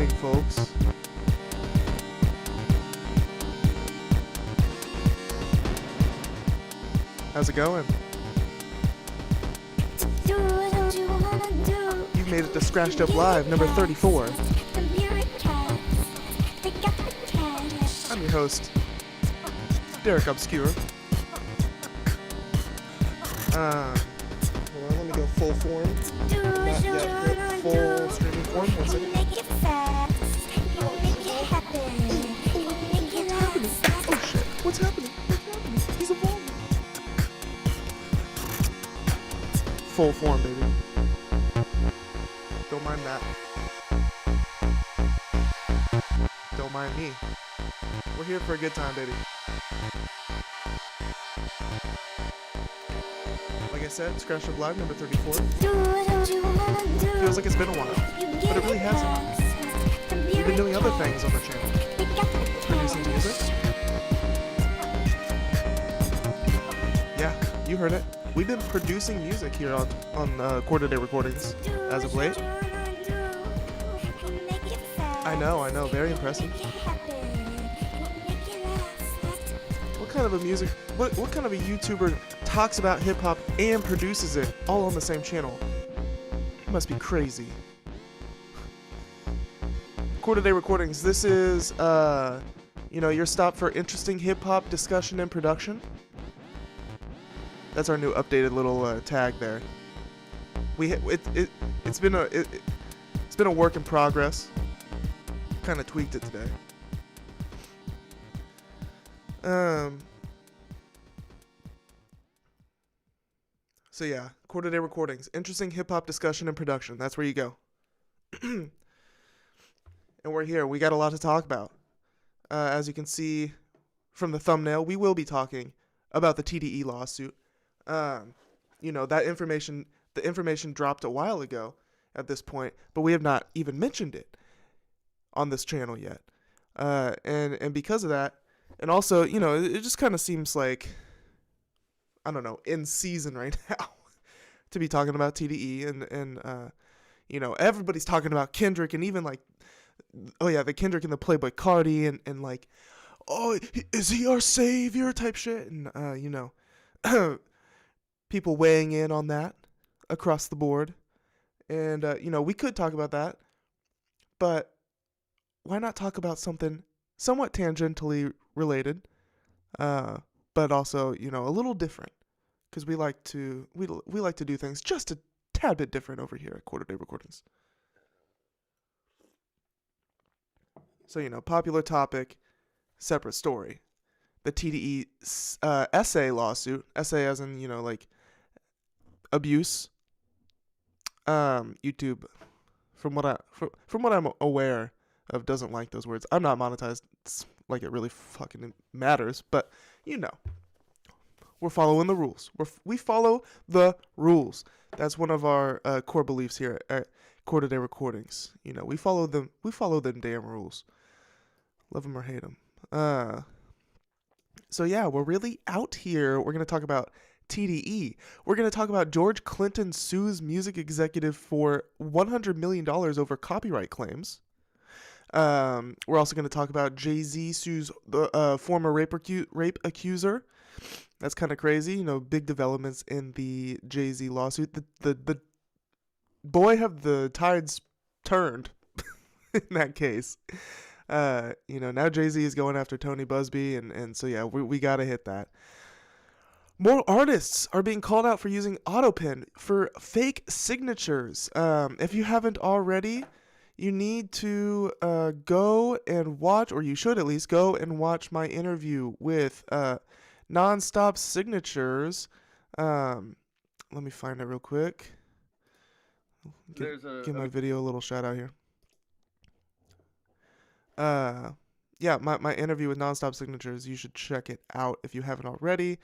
evening, folks. How's it going? You've made it to Scratched Up Live, number 34. I'm your host, Derek Obscure. Hold on, let me go full form. Not yet, but full streaming form. 1 second. Oh shit, what's happening? He's evolving. Full form, baby. Don't mind that. Don't mind me. We're here for a good time, baby. Like I said, Scratched Up Live, number 34. Feels like it's been a while, but it really hasn't. We've been doing other things on the channel. Producing music. Yeah, you heard it. We've been producing music here on Quarter Day Recordings as of late. I know, very impressive. What kind of a music, what kind of a YouTuber talks about hip hop and produces it all on the same channel? It must be crazy. Quarter Day Recordings, this is, your stop for interesting hip hop discussion and production. That's our new updated little tag there. It's been a work in progress. Kind of tweaked it today. So yeah, Quarter Day Recordings, interesting hip hop discussion and production. That's where you go. And we're here. We got a lot to talk about. As you can see from the thumbnail, we will be talking about the TDE lawsuit. That information, the information dropped a while ago at this point, but we have not even mentioned it on this channel yet. And because of that, and also, it just kind of seems like, I don't know, in season right now to be talking about TDE and everybody's talking about Kendrick and even like, the Kendrick and the Playboi Carti and like, oh, is he our savior type shit? And, people weighing in on that across the board. And, we could talk about that, but why not talk about something somewhat tangentially related, but also, a little different, because we like to do things just a tad bit different over here at Quarter Day Recordings. So, popular topic, separate story. The TDE essay lawsuit, essay as in, abuse. YouTube, from what I'm aware of, doesn't like those words. I'm not monetized. It's like it really fucking matters, but we're following the rules. We follow the rules. That's one of our core beliefs here at Quarter Day Recordings. We follow them. We follow them damn rules. Love them or hate them. So yeah, we're really out here. We're gonna talk about TDE. We're going to talk about George Clinton sues music executive for $100 million over copyright claims. We're also going to talk about Jay-Z sues the former rape accuser. That's kind of crazy. Big developments in the Jay-Z lawsuit. The boy, have the tides turned in that case. Now Jay-Z is going after Tony Busby, and so yeah, we got to hit that. More artists are being called out for using AutoPen for fake signatures. If you haven't already, you need to go and watch, or you should at least go and watch my interview with Nonstop Signatures. Let me find it real quick. Give my video a little shout out here. My interview with Nonstop Signatures. You should check it out if you haven't already.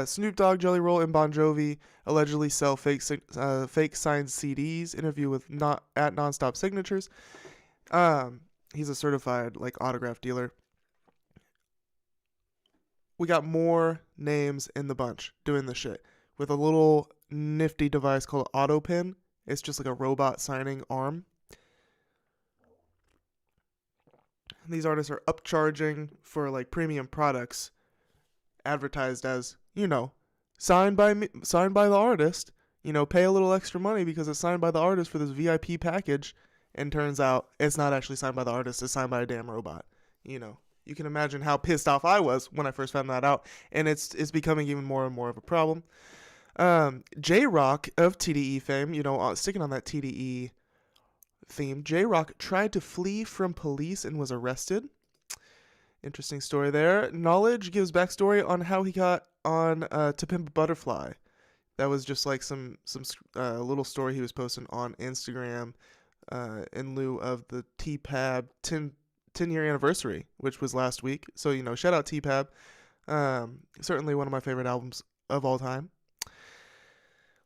Snoop Dogg, Jelly Roll, and Bon Jovi allegedly sell fake signed CDs. Interview with at Nonstop Signatures. He's a certified autograph dealer. We got more names in the bunch doing this shit with a little nifty device called AutoPen. It's just like a robot signing arm. these artists are upcharging for like premium products advertised as, signed by me, signed by the artist. Pay a little extra money because it's signed by the artist for this VIP package, and turns out it's not actually signed by the artist, it's signed by a damn robot. You can imagine how pissed off I was when I first found that out, and it's becoming even more and more of a problem. J Rock of TDE fame, sticking on that TDE theme, J Rock tried to flee from police and was arrested. Interesting story there. Knowledge gives backstory on how he got on To Pimp a Butterfly. That was just like some little story he was posting on Instagram in lieu of the T-Pab 10-year anniversary, which was last week. So, shout out T-Pab. Certainly one of my favorite albums of all time.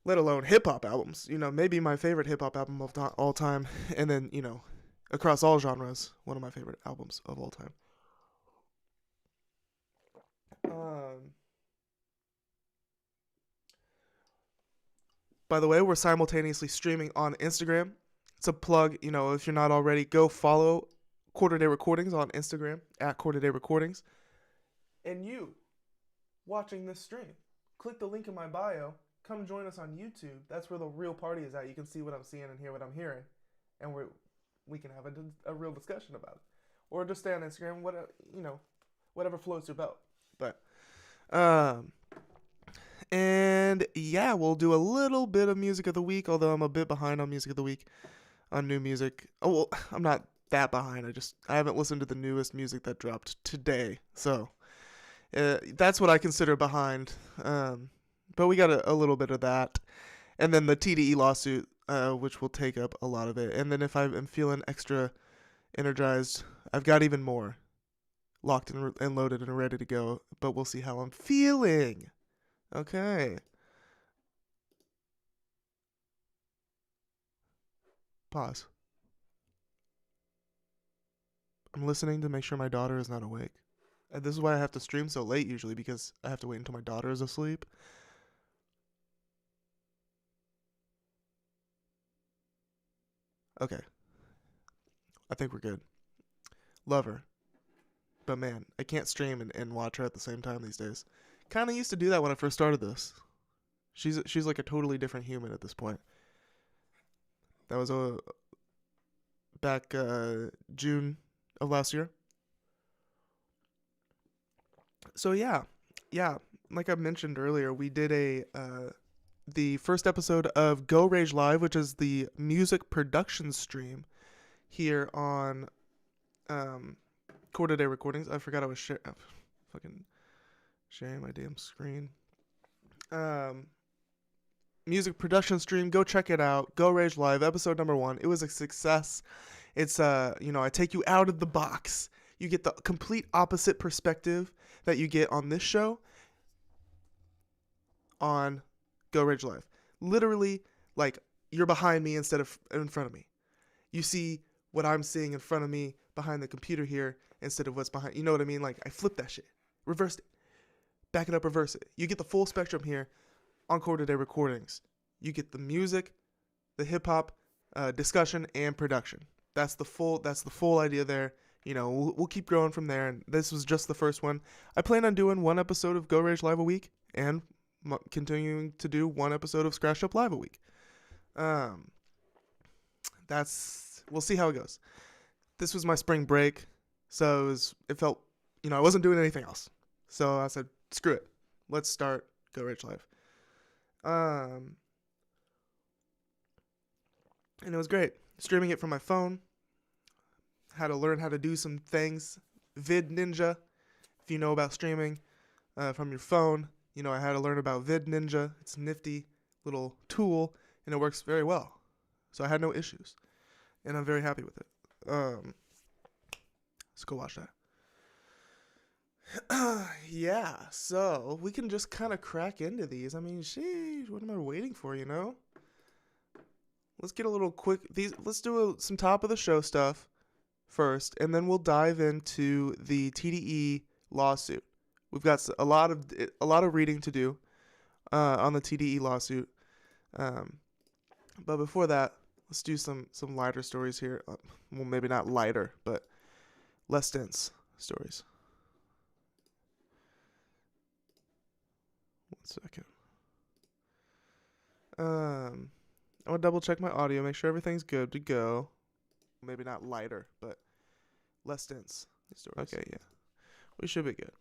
Let alone hip-hop albums. Maybe my favorite hip-hop album of all time. And then, across all genres, one of my favorite albums of all time. By the way, we're simultaneously streaming on Instagram. It's a plug, if you're not already, go follow Quarter Day Recordings on Instagram, at Quarter Day Recordings. And you, watching this stream, click the link in my bio. Come join us on YouTube. That's where the real party is at. You can see what I'm seeing and hear what I'm hearing. And we can have a real discussion about it. Or just stay on Instagram, whatever floats your boat. But, and yeah, we'll do a little bit of music of the week, although I'm a bit behind on music of the week, on new music. Oh, well, I'm not that behind. I haven't listened to the newest music that dropped today. So, that's what I consider behind. But we got a little bit of that. And then the TDE lawsuit, which will take up a lot of it. And then if I'm feeling extra energized, I've got even more locked and loaded and ready to go. But we'll see how I'm feeling. Okay. Pause. I'm listening to make sure my daughter is not awake. And this is why I have to stream so late usually, because I have to wait until my daughter is asleep. Okay. I think we're good. Love her. But man, I can't stream and watch her at the same time these days. Kind of used to do that when I first started this. She's like a totally different human at this point. That was back June of last year. So yeah, like I mentioned earlier, we did the first episode of Go Rage Live, which is the music production stream here on Quarter Day Recordings. I forgot I was fucking sharing my damn screen. Music production stream, go check it out. Go Rage Live, episode number 1. It was a success. It's I take you out of the box. You get the complete opposite perspective that you get on this show on Go Rage Live. Literally, like, you're behind me instead of in front of me. You see what I'm seeing in front of me behind the computer here instead of what's behind. You know what I mean? Like, I flipped that shit. Reversed it. Back it up, reverse it. You get the full spectrum here on Quarter Day Recordings. You get the music, the hip-hop, discussion, and production. That's the full idea there. We'll keep growing from there, and this was just the first one. I plan on doing one episode of Go Rage Live a week, and continuing to do one episode of Scratch Up Live a week. We'll see how it goes. This was my spring break, so it felt, I wasn't doing anything else. So I said, screw it. Let's start Go Rage Live. And it was great. Streaming it from my phone. Had to learn how to do some things. Vid Ninja, if you know about streaming from your phone. I had to learn about Vid Ninja. It's a nifty little tool, and it works very well. So I had no issues. And I'm very happy with it. Let's go watch that. Yeah, so we can just kind of crack into these. I mean, sheesh, what am I waiting for, Let's get a little quick. Let's do some top of the show stuff first, and then we'll dive into the TDE lawsuit. We've got a lot of reading to do on the TDE lawsuit. But before that, let's do some lighter stories here. Well, maybe not lighter, but less dense stories. 1 second. I'm gonna double check my audio, make sure everything's good to go. Maybe not lighter, but less dense stories. Okay, yeah, we should be good.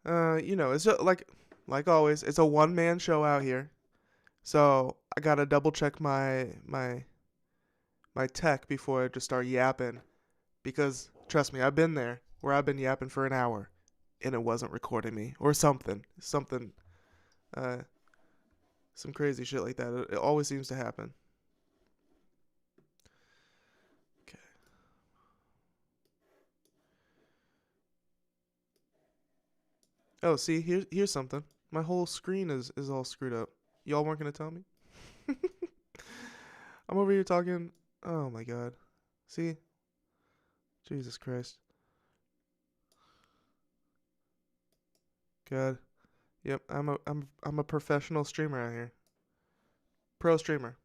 It's just like always, it's a one-man show out here, so I gotta double check my tech before I just start yapping, because trust me, I've been there where I've been yapping for an hour, and it wasn't recording me or something, some crazy shit like that. It always seems to happen. Okay. Oh, see, here's something. My whole screen is all screwed up. Y'all weren't gonna tell me? I'm over here talking. Oh my god. See? Jesus Christ. God. Yep, I'm a professional streamer out here. Pro streamer.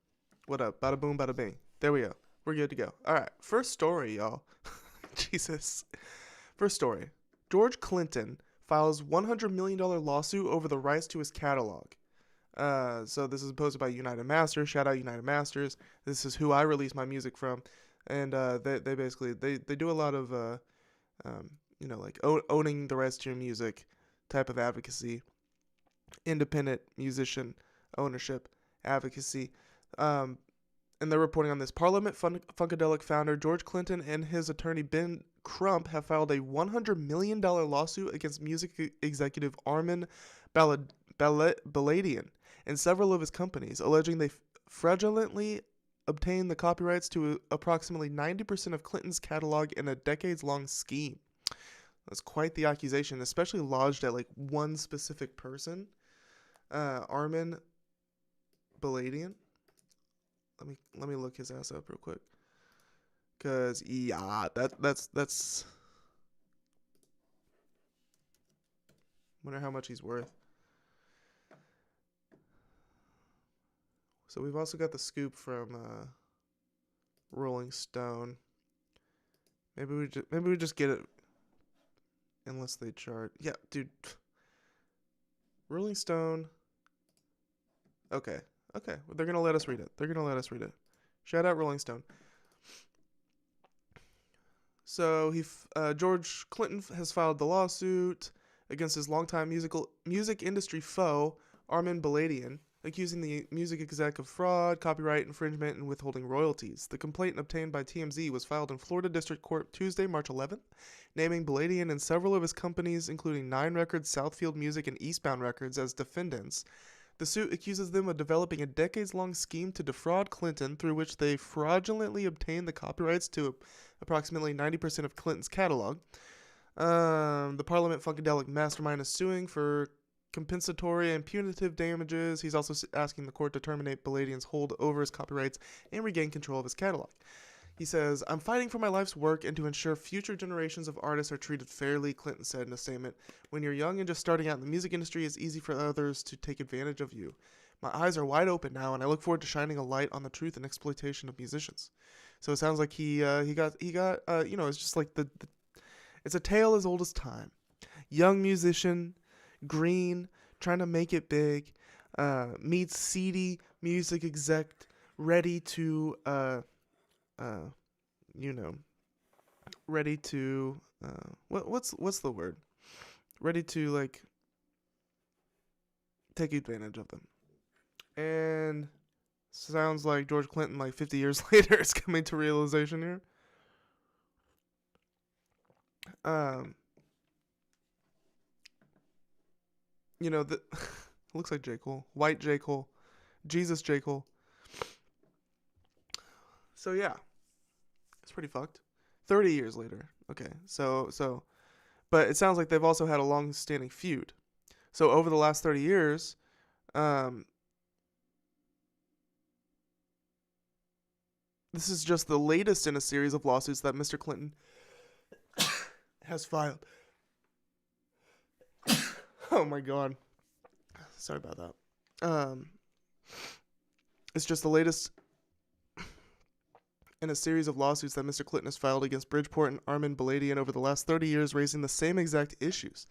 What up? Bada boom, bada bing. There we go. We're good to go. Alright, first story, y'all. Jesus. First story. George Clinton files $100 million lawsuit over the rights to his catalog. So this is posted by United Masters. Shout out United Masters. This is who I release my music from. And they basically, they do a lot of, like owning the rights to your music type of advocacy. Independent musician ownership advocacy. And they're reporting on this. Parliament Funkadelic founder George Clinton and his attorney Ben Crump have filed a $100 million lawsuit against music executive Armin Baladian and several of his companies, alleging they fraudulently obtained the copyrights to approximately 90% of Clinton's catalog in a decades-long scheme. That's quite the accusation, especially lodged at like one specific person, Armin Baladian. Let me look his ass up real quick, cause yeah, that's. Wonder how much he's worth. So we've also got the scoop from Rolling Stone. Maybe we just get it unless they chart. Yeah, dude. Rolling Stone. Okay. They're gonna let us read it. Shout out Rolling Stone. So George Clinton has filed the lawsuit against his longtime music industry foe, Armin Baladian, accusing the music exec of fraud, copyright infringement, and withholding royalties. The complaint obtained by TMZ was filed in Florida District Court Tuesday, March 11th, naming Baladian and several of his companies, including Nine Records, Southfield Music, and Eastbound Records, as defendants. The suit accuses them of developing a decades-long scheme to defraud Clinton, through which they fraudulently obtained the copyrights to approximately 90% of Clinton's catalog. The Parliament Funkadelic mastermind is suing for compensatory and punitive damages. He's also asking the court to terminate Baladian's hold over his copyrights and regain control of his catalog. He says, "I'm fighting for my life's work and to ensure future generations of artists are treated fairly," Clinton said in a statement. "When you're young and just starting out in the music industry, it's easy for others to take advantage of you. My eyes are wide open now, and I look forward to shining a light on the truth and exploitation of musicians." So it sounds like he got it's just like it's a tale as old as time. Young musician, green, trying to make it big, meets seedy music exec, ready to what's the word? Ready to like take advantage of them. And sounds like George Clinton, like 50 years later, is coming to realization here. Looks like J. Cole. White J. Cole. Jesus J. Cole. So yeah. It's pretty fucked. 30 years later. Okay. So but it sounds like they've also had a long-standing feud. So over the last 30 years, this is just the latest in a series of lawsuits that Mr. Clinton has filed. Oh my god. Sorry about that. It's just the latest in a series of lawsuits that Mr. Clinton has filed against Bridgeport and Armin Baladian over the last 30 years, raising the same exact issues.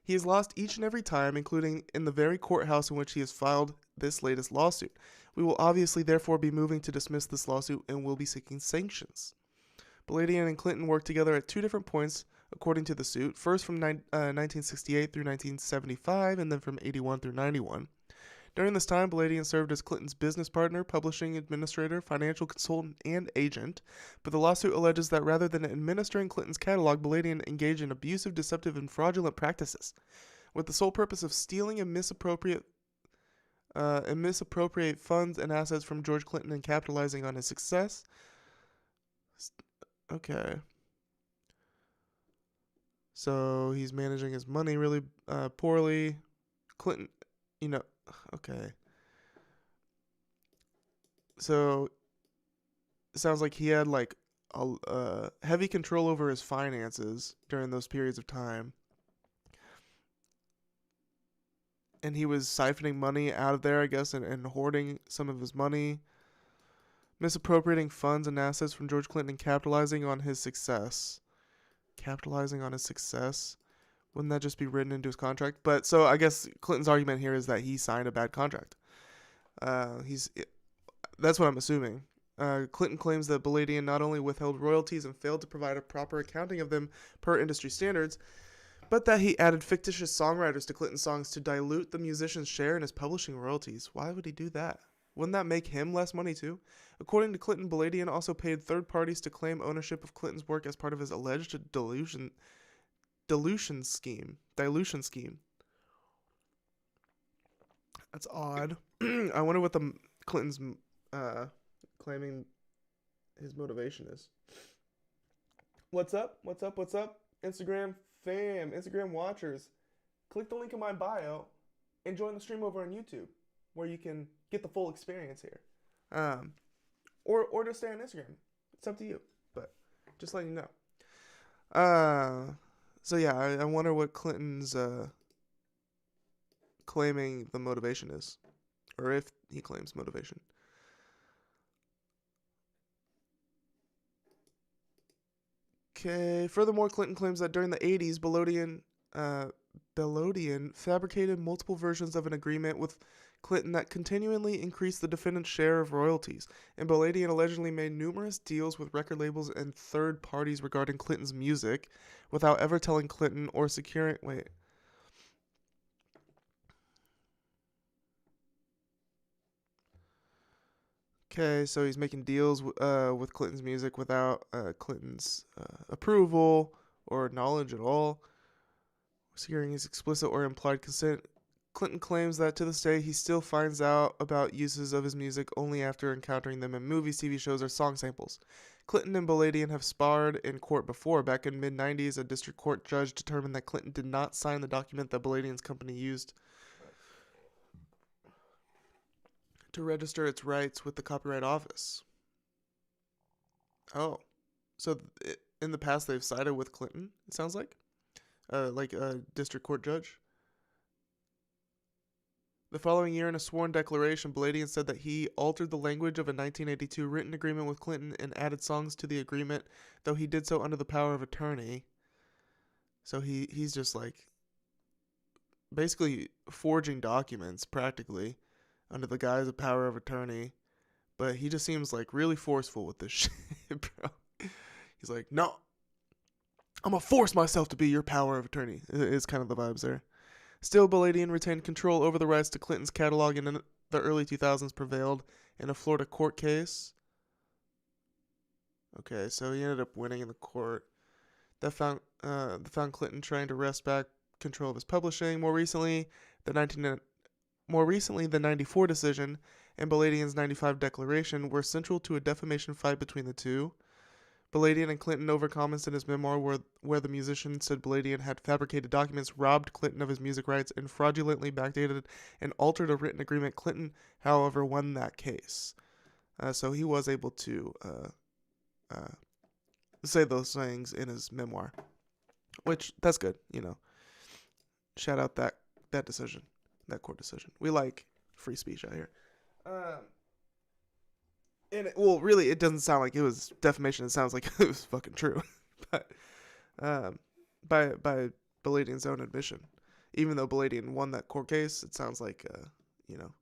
He has lost each and every time, including in the very courthouse in which he has filed this latest lawsuit. We will obviously therefore be moving to dismiss this lawsuit and will be seeking sanctions. Baladian and Clinton worked together at 2 different points, according to the suit, first from 1968 through 1975, and then from 81 through 91. During this time, Baladian served as Clinton's business partner, publishing administrator, financial consultant, and agent, but the lawsuit alleges that rather than administering Clinton's catalog, Baladian engaged in abusive, deceptive, and fraudulent practices, with the sole purpose of stealing and misappropriate funds and assets from George Clinton and capitalizing on his success. Okay. So he's managing his money really poorly. Clinton, okay. So it sounds like he had like a heavy control over his finances during those periods of time. And he was siphoning money out of there, I guess, and hoarding some of his money. Misappropriating funds and assets from George Clinton and capitalizing on his success. Capitalizing on his success? Wouldn't that just be written into his contract? But so I guess Clinton's argument here is that he signed a bad contract. That's what I'm assuming. Clinton claims that Baladian not only withheld royalties and failed to provide a proper accounting of them per industry standards, but that he added fictitious songwriters to Clinton's songs to dilute the musician's share in his publishing royalties. Why would he do that? Wouldn't that make him less money too? According to Clinton, Baladian also paid third parties to claim ownership of Clinton's work as part of his alleged dilution scheme. That's odd. I wonder what the Clinton's claiming his motivation is. What's up? Instagram fam, Instagram watchers. Click the link in my bio and join the stream over on YouTube, where you can get the full experience here. Or just stay on Instagram. It's up to you. But just letting you know. So yeah, I wonder what Clinton's claiming the motivation is. Or if he claims motivation. Okay. Furthermore, Clinton claims that during the 80s, Baladian fabricated multiple versions of an agreement with Clinton that continually increased the defendant's share of royalties, and Baladian allegedly made numerous deals with record labels and third parties regarding Clinton's music without ever telling Clinton or securing... Wait. Okay, so he's making deals with Clinton's music without Clinton's approval or knowledge at all, securing his explicit or implied consent. Clinton claims that to this day he still finds out about uses of his music only after encountering them in movies, TV shows, or song samples. Clinton and Baladian have sparred in court before. Back in mid-90s, a district court judge determined that Clinton did not sign the document that Baladian's company used to register its rights with the Copyright Office. Oh. So in the past they've sided with Clinton, it sounds like a district court judge. The following year, in a sworn declaration, Baladian said that he altered the language of a 1982 written agreement with Clinton and added songs to the agreement, though he did so under the power of attorney. So he's just like basically forging documents, practically, under the guise of power of attorney. But he just seems like really forceful with this shit, bro. He's like, no, I'm gonna force myself to be your power of attorney. It's kind of the vibes there. Still, Baladian retained control over the rights to Clinton's catalog and in the early 2000s prevailed in a Florida court case. Okay, so he ended up winning in the court. That found Clinton trying to wrest back control of his publishing. More recently, the 94 decision and Baladian's 95 declaration were central to a defamation fight between the two. Baladian and Clinton over comments in his memoir where the musician said Baladian had fabricated documents, robbed Clinton of his music rights, and fraudulently backdated and altered a written agreement. Clinton, however, won that case. So he was able to say those things in his memoir, which, that's good, Shout out that decision, that court decision. We like free speech out here. well, really, it doesn't sound like it was defamation. It sounds like it was fucking true, but by Baladian's own admission, even though Baladian won that court case, it sounds like you know,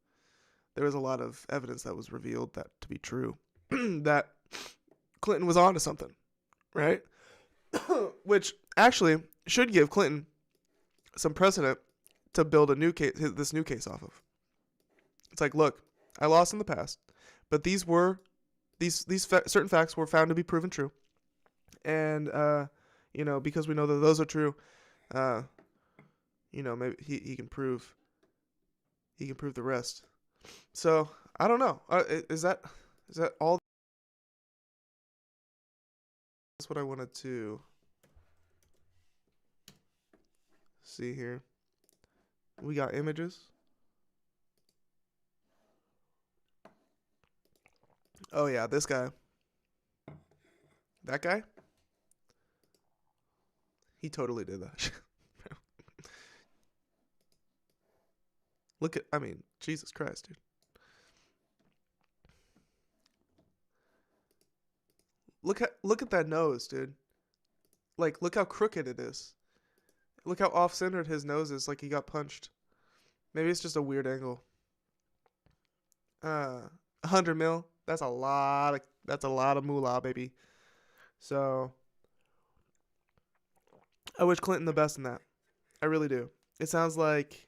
there was a lot of evidence that was revealed that to be true, that Clinton was onto something, right? Which actually should give Clinton some precedent to build a new case, this new case off of. It's like, look, I lost in the past, but these certain facts were found to be proven true, and you know, because we know that those are true, you know, maybe he can prove the rest. So I don't know. Is that all? That's what I wanted to see here. We got images. Oh yeah, this guy. That guy? He totally did that. I mean, Jesus Christ, dude. Look at that nose, dude. Like, look how crooked it is. Look how off-centered his nose is, like he got punched. Maybe it's just a weird angle. 100 mil. That's a lot of moolah, baby. So I wish Clinton the best in that. I really do. It sounds like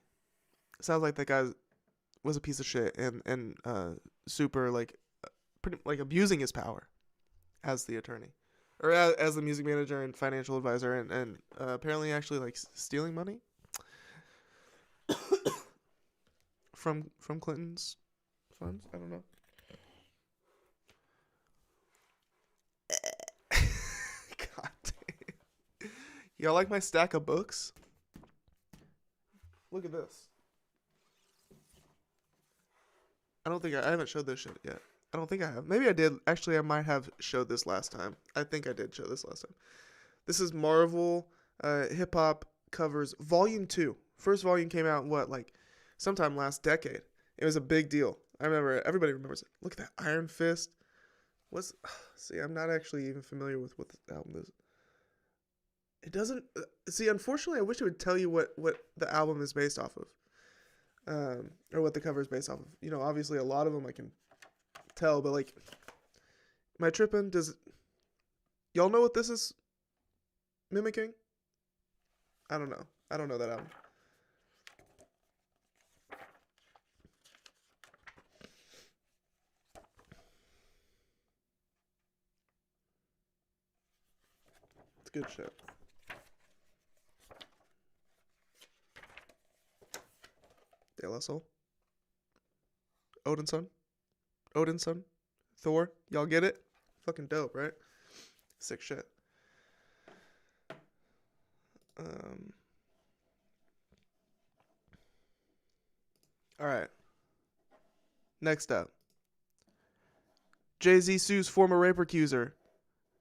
that guy was a piece of shit and super like pretty like abusing his power as the attorney or as the music manager and financial advisor and apparently actually like stealing money from Clinton's funds. I don't know. God damn. Y'all like my stack of books? Look at this. I haven't showed this shit yet. I don't think I have. Maybe I did. Actually, I might have showed this last time. I think I did show this last time. This is Marvel Hip Hop Covers Volume 2. First volume came out, sometime last decade. It was a big deal. I remember, everybody remembers it. Look at that Iron Fist. See, I'm not actually even familiar with what the album is. It doesn't, see, unfortunately, I wish it would tell you what the album is based off of. Or what the cover is based off of. You know, obviously a lot of them I can tell, but like, am I tripping? Y'all know what this is mimicking? I don't know. I don't know that album. It's good shit. De La Soul. Odin's son. Thor. Y'all get it? Fucking dope, right? Sick shit. Alright. Next up. Jay-Z sues former rape accuser,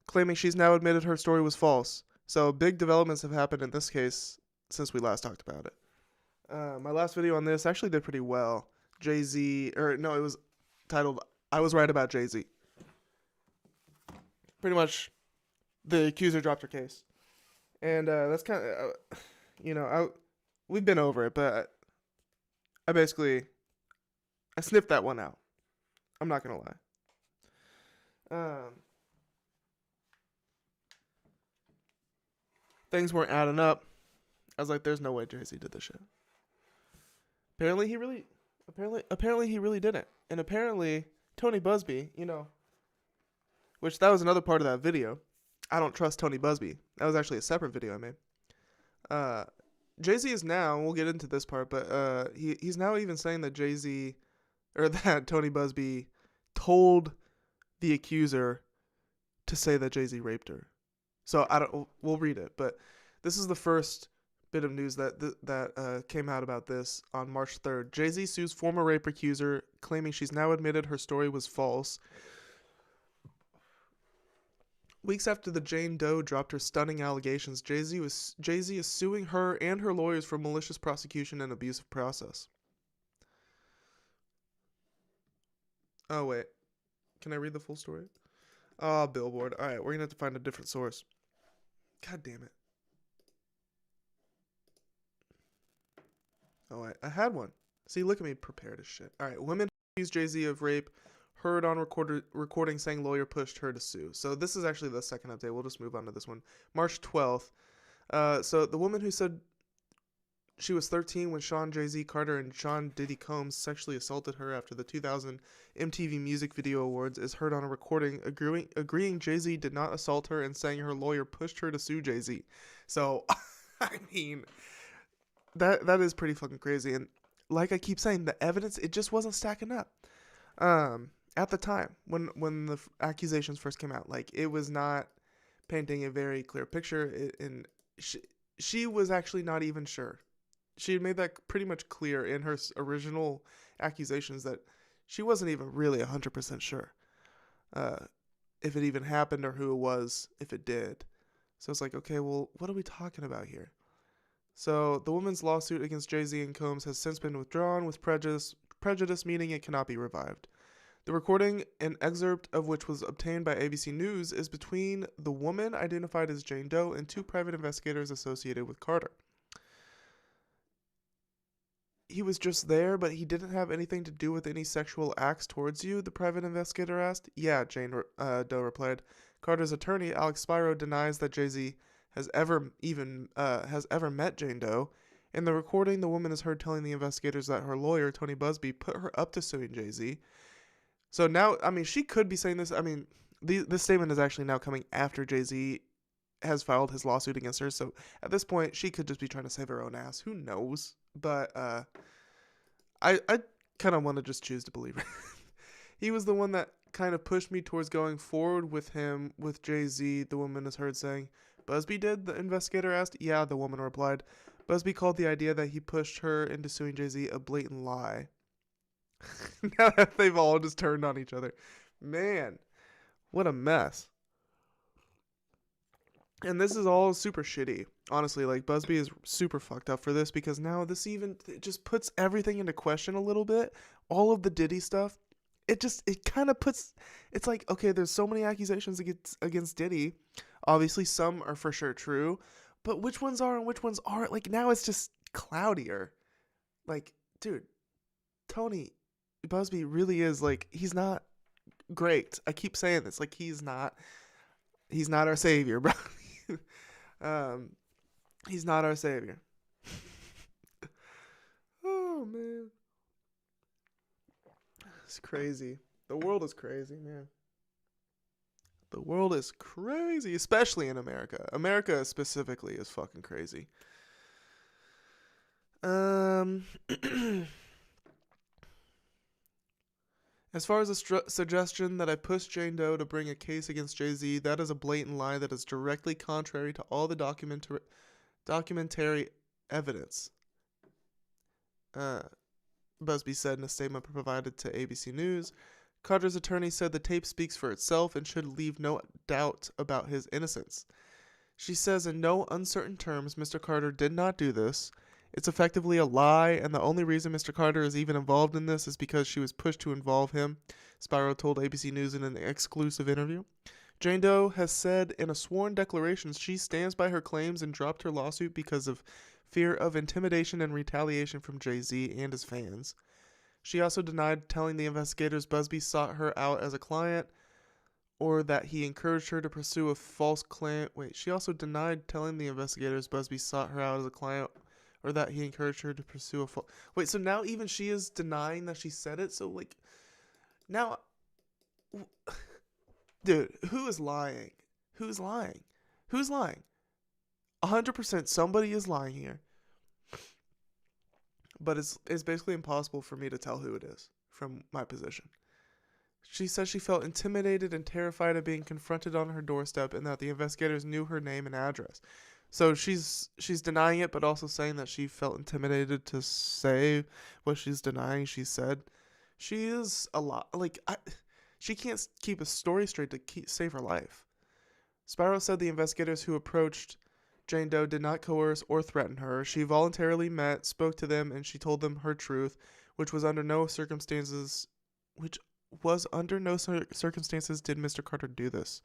claiming she's now admitted her story was false. So big developments have happened in this case since we last talked about it. My last video on this actually did pretty well. It was titled, I Was Right About Jay-Z. Pretty much, the accuser dropped her case. And that's kind of, we've been over it, but I sniffed that one out. I'm not going to lie. Things weren't adding up. I was like, there's no way Jay-Z did this shit. Apparently he really didn't. And apparently Tony Busby, which that was another part of that video. I don't trust Tony Busby. That was actually a separate video I made. Jay-Z is now, we'll get into this part, but he's now even saying that that Tony Busby told the accuser to say that Jay-Z raped her. So we'll read it, but this is the first bit of news that came out about this on March 3rd. Jay-Z sues former rape accuser, claiming she's now admitted her story was false. Weeks after the Jane Doe dropped her stunning allegations, Jay-Z is suing her and her lawyers for malicious prosecution and abusive process. Oh wait, Can I read the full story? Ah, Billboard. All right, we're gonna have to find a different source. God damn it. Oh, I had one. See, look at me prepared as shit. All right, women accuse Jay-Z of rape. Heard on recording saying lawyer pushed her to sue. So this is actually the second update. We'll just move on to this one. March 12th. So the woman who said she was 13 when Sean Jay-Z Carter and Sean Diddy Combs sexually assaulted her after the 2000 MTV Music Video Awards is heard on a recording agreeing Jay-Z did not assault her and saying her lawyer pushed her to sue Jay-Z. So, I mean, that is pretty fucking crazy. And like I keep saying, the evidence, it just wasn't stacking up. At the time, when the accusations first came out, like, it was not painting a very clear picture, and she was actually not even sure. She had made that pretty much clear in her original accusations that she wasn't even really 100% sure if it even happened or who it was if it did. So it's like, okay, well, what are we talking about here? So the woman's lawsuit against Jay-Z and Combs has since been withdrawn with prejudice, meaning it cannot be revived. The recording, an excerpt of which was obtained by ABC News, is between the woman identified as Jane Doe and two private investigators associated with Carter. He was just there, but he didn't have anything to do with any sexual acts towards you, the private investigator asked. Yeah, Jane Doe replied. Carter's attorney, Alex Spiro, denies that Jay-Z has ever met Jane Doe. In the recording, the woman is heard telling the investigators that her lawyer, Tony Busby, put her up to suing Jay-Z. So now, I mean, she could be saying this. I mean, this statement is actually now coming after Jay-Z has filed his lawsuit against her. So at this point, she could just be trying to save her own ass. Who knows? But I kind of want to just choose to believe her. He was the one that kind of pushed me towards going forward with him with Jay-Z, the woman is heard saying. Busby did, the investigator asked. Yeah, the woman replied. Busby called the idea that he pushed her into suing Jay-Z a blatant lie. Now that they've all just turned on each other. Man, what a mess. And this is all super shitty. Honestly, like, Busby is super fucked up for this because now this even it just puts everything into question a little bit. All of the Diddy stuff, it kind of puts, it's like, okay, there's so many accusations against Diddy. Obviously, some are for sure true, but which ones are and which ones aren't? Like, now it's just cloudier. Like, dude, Tony Busby really is, like, he's not great. I keep saying this, like, he's not our savior, bro. He's not our savior. Oh, man. It's crazy. The world is crazy, man. The world is crazy, especially in America. America specifically is fucking crazy. As far as the suggestion that I pushed Jane Doe to bring a case against Jay-Z, that is a blatant lie that is directly contrary to all the documentary evidence. Busby said in a statement provided to ABC News. Carter's attorney said the tape speaks for itself and should leave no doubt about his innocence. She says in no uncertain terms Mr. Carter did not do this. It's effectively a lie, and the only reason Mr. Carter is even involved in this is because she was pushed to involve him, Spiro told ABC News in an exclusive interview. Jane Doe has said in a sworn declaration she stands by her claims and dropped her lawsuit because of fear of intimidation and retaliation from Jay-Z and his fans. She also denied telling the investigators Busby sought her out as a client or that he encouraged her to pursue a false claim. She also denied telling the investigators Busby sought her out as a client or that he encouraged her to pursue a false... so now even she is denying that she said it? So, like, now... Dude, who is lying? Who's lying? Who's lying? 100% somebody is lying here. But it's basically impossible for me to tell who it is from my position. She says she felt intimidated and terrified of being confronted on her doorstep and that the investigators knew her name and address. So she's denying it, but also saying that she felt intimidated to say what she's denying she said. She is a lot, like, she can't keep a story straight to save her life. Spiro said the investigators who approached Jane Doe did not coerce or threaten her. She voluntarily spoke to them, and she told them her truth, which under no circumstances was under no circumstances did Mr. Carter do this,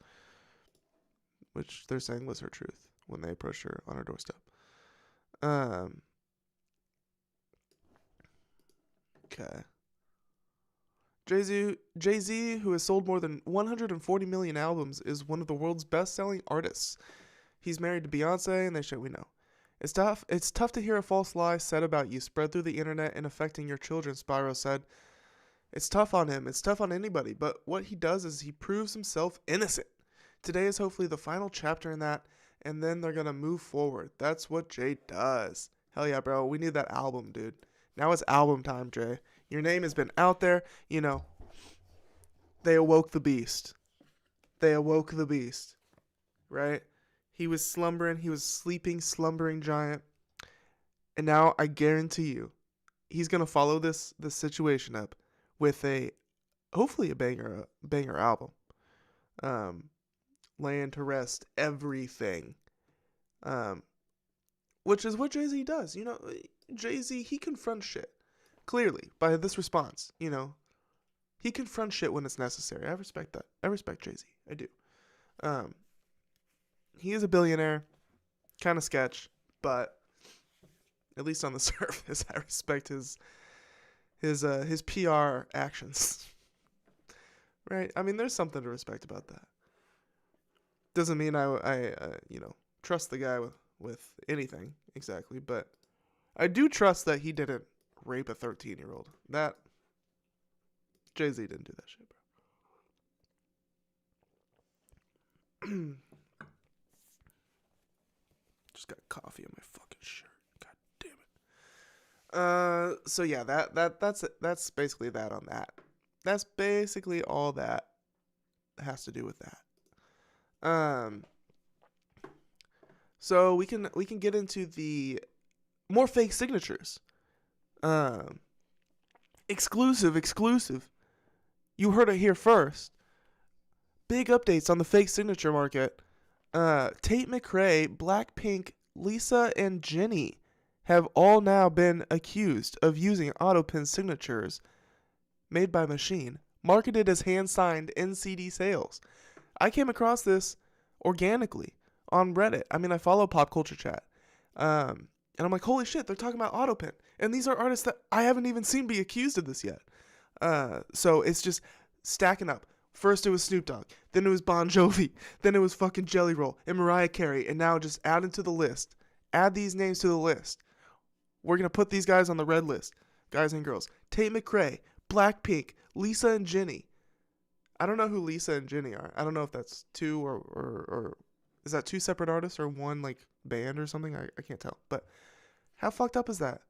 which they're saying was her truth when they approached her on her doorstep. Okay. Jay-Z, who has sold more than 140 million albums, is one of the world's best-selling artists. He's married to Beyonce, and they show we know. It's tough to hear a false lie said about you spread through the internet and affecting your children, Spyro said. It's tough on him. It's tough on anybody. But what he does is he proves himself innocent. Today is hopefully the final chapter in that, and then they're going to move forward. That's what Jay does. Hell yeah, bro. We need that album, dude. Now it's album time, Jay. Your name has been out there. You know, they awoke the beast. They awoke the beast. Right? He was slumbering. He was sleeping, slumbering giant. And now I guarantee you, he's going to follow this situation up with hopefully a banger album. Laying to rest everything. Which is what Jay-Z does. You know, Jay-Z, he confronts shit. Clearly, by this response, you know, he confronts shit when it's necessary. I respect that. I respect Jay-Z. I do. He is a billionaire, kind of sketch, but at least on the surface, I respect his PR actions. Right? I mean, there's something to respect about that. Doesn't mean I trust the guy with anything exactly, but I do trust that he didn't rape a 13-year-old. That Jay-Z didn't do that shit, bro. Just got coffee on my fucking shirt. God damn it. So yeah, that's basically that on that. That's basically all that has to do with that. So we can get into the more fake signatures. Exclusive. You heard it here first. Big updates on the fake signature market. Tate McRae, BLACKPINK, Lisa, and Jennie have all now been accused of using autopin signatures made by machine, marketed as hand-signed in CD sales. I came across this organically on Reddit. I mean, I follow Pop Culture Chat. And I'm like, holy shit, they're talking about autopin. And these are artists that I haven't even seen be accused of this yet. So it's just stacking up. First it was Snoop Dogg, then it was Bon Jovi, then it was fucking Jelly Roll and Mariah Carey, and now just add into the list. Add these names to the list. We're going to put these guys on the red list, guys and girls. Tate McRae, BLACKPINK, Lisa and Jennie. I don't know who Lisa and Jennie are. I don't know if that's two or is that two separate artists or one like band or something? I can't tell. But how fucked up is that?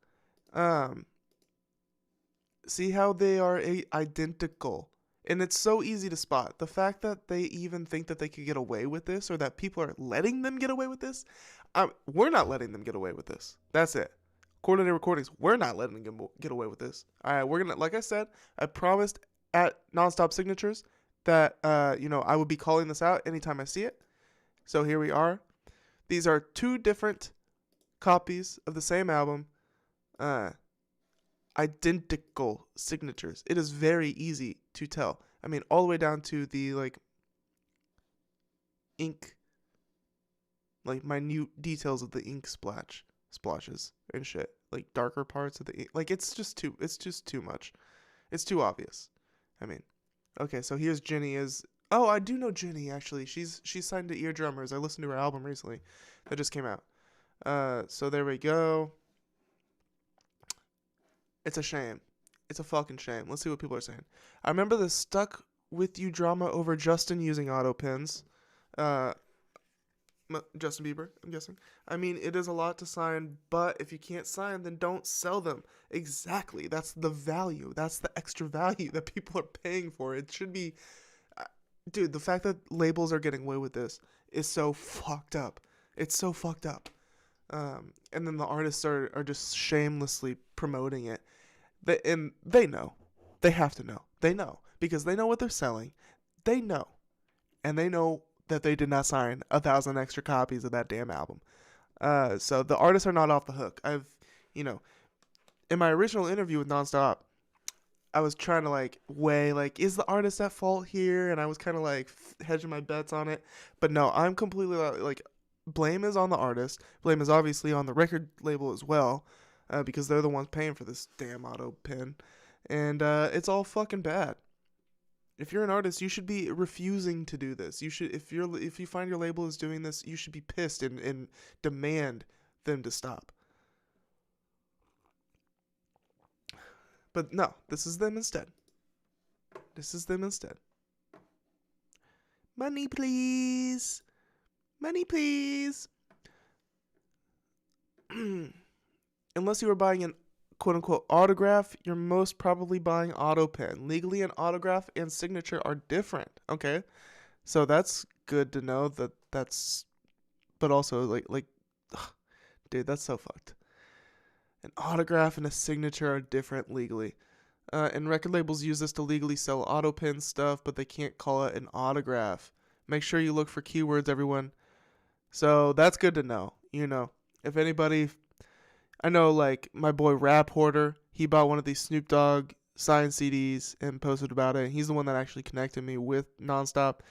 See how they are identical. And it's so easy to spot. The fact that they even think that they could get away with this or that people are letting them get away with this, we're not letting them get away with this. That's it. According to recordings, we're not letting them get away with this. All right, we're going to, like I said, I promised at Nonstop Signatures that, I would be calling this out anytime I see it. So here we are. These are two different copies of the same album. Identical signatures. It is very easy to tell. I mean, all the way down to the like ink, like minute details of the ink splashes and shit. Like darker parts of the ink. Like it's just too much. It's too obvious. I mean, okay, so here's Jennie oh, I do know Jennie actually. She's signed to Eardrummers. I listened to her album recently that just came out. So there we go. It's a shame. It's a fucking shame. Let's see what people are saying. I remember the stuck with you drama over Justin using auto pins. Justin Bieber, I'm guessing. I mean, it is a lot to sign, but if you can't sign, then don't sell them. Exactly. That's the value. That's the extra value that people are paying for. It should be... dude, the fact that labels are getting away with this is so fucked up. It's so fucked up. And then the artists are just shamelessly promoting it. And they know. They have to know. They know. Because they know what they're selling. They know. And they know that they did not sign 1,000 extra copies of that damn album. So the artists are not off the hook. In my original interview with Nonstop, I was trying to like weigh like, is the artist at fault here? And I was kind of like hedging my bets on it. But no, I'm completely like, blame is on the artist. Blame is obviously on the record label as well, because they're the ones paying for this damn auto pen, and it's all fucking bad. If you're an artist, you should be refusing to do this. You should, if you find your label is doing this, you should be pissed and demand them to stop. But no, this is them instead. This is them instead. Money, please. Money, please. Unless you were buying an quote-unquote autograph, you're most probably buying auto pen. Legally, an autograph and signature are different, okay? So that's good to know that's... But also, like ugh, dude, that's so fucked. An autograph and a signature are different legally. And record labels use this to legally sell auto pen stuff, but they can't call it an autograph. Make sure you look for keywords, everyone. So that's good to know. You know, if anybody... I know, like, my boy Rap Hoarder, he bought one of these Snoop Dogg signed CDs and posted about it. He's the one that actually connected me with Nonstop.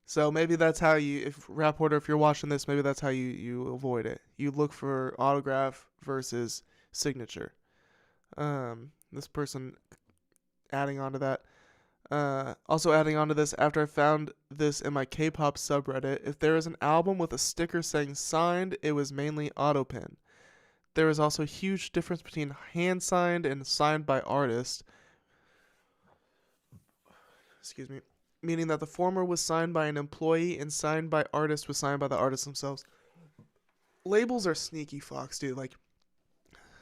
So maybe that's how you, if Rap Hoarder, if you're watching this, maybe that's how you avoid it. You look for autograph versus signature. This person adding on to that. Also adding on to this, after I found this in my K-pop subreddit, if there is an album with a sticker saying signed, it was mainly autopen. There is also a huge difference between hand-signed and signed by artist. Excuse me. Meaning that the former was signed by an employee and signed by artist was signed by the artists themselves. Labels are sneaky fucks, dude. Like,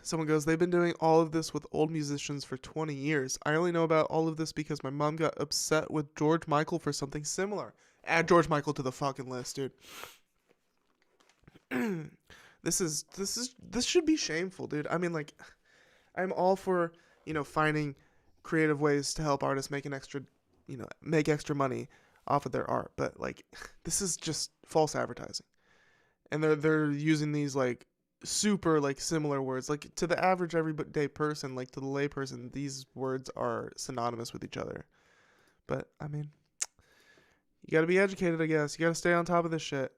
someone goes, they've been doing all of this with old musicians for 20 years. I only know about all of this because my mom got upset with George Michael for something similar. Add George Michael to the fucking list, dude. This should be shameful, dude. I mean, like, I'm all for, finding creative ways to help artists make make extra money off of their art. But, like, this is just false advertising. And they're using these, like, super, like, similar words. Like, to the average everyday person, like, to the lay person, these words are synonymous with each other. But, I mean, you gotta be educated, I guess. You gotta stay on top of this shit.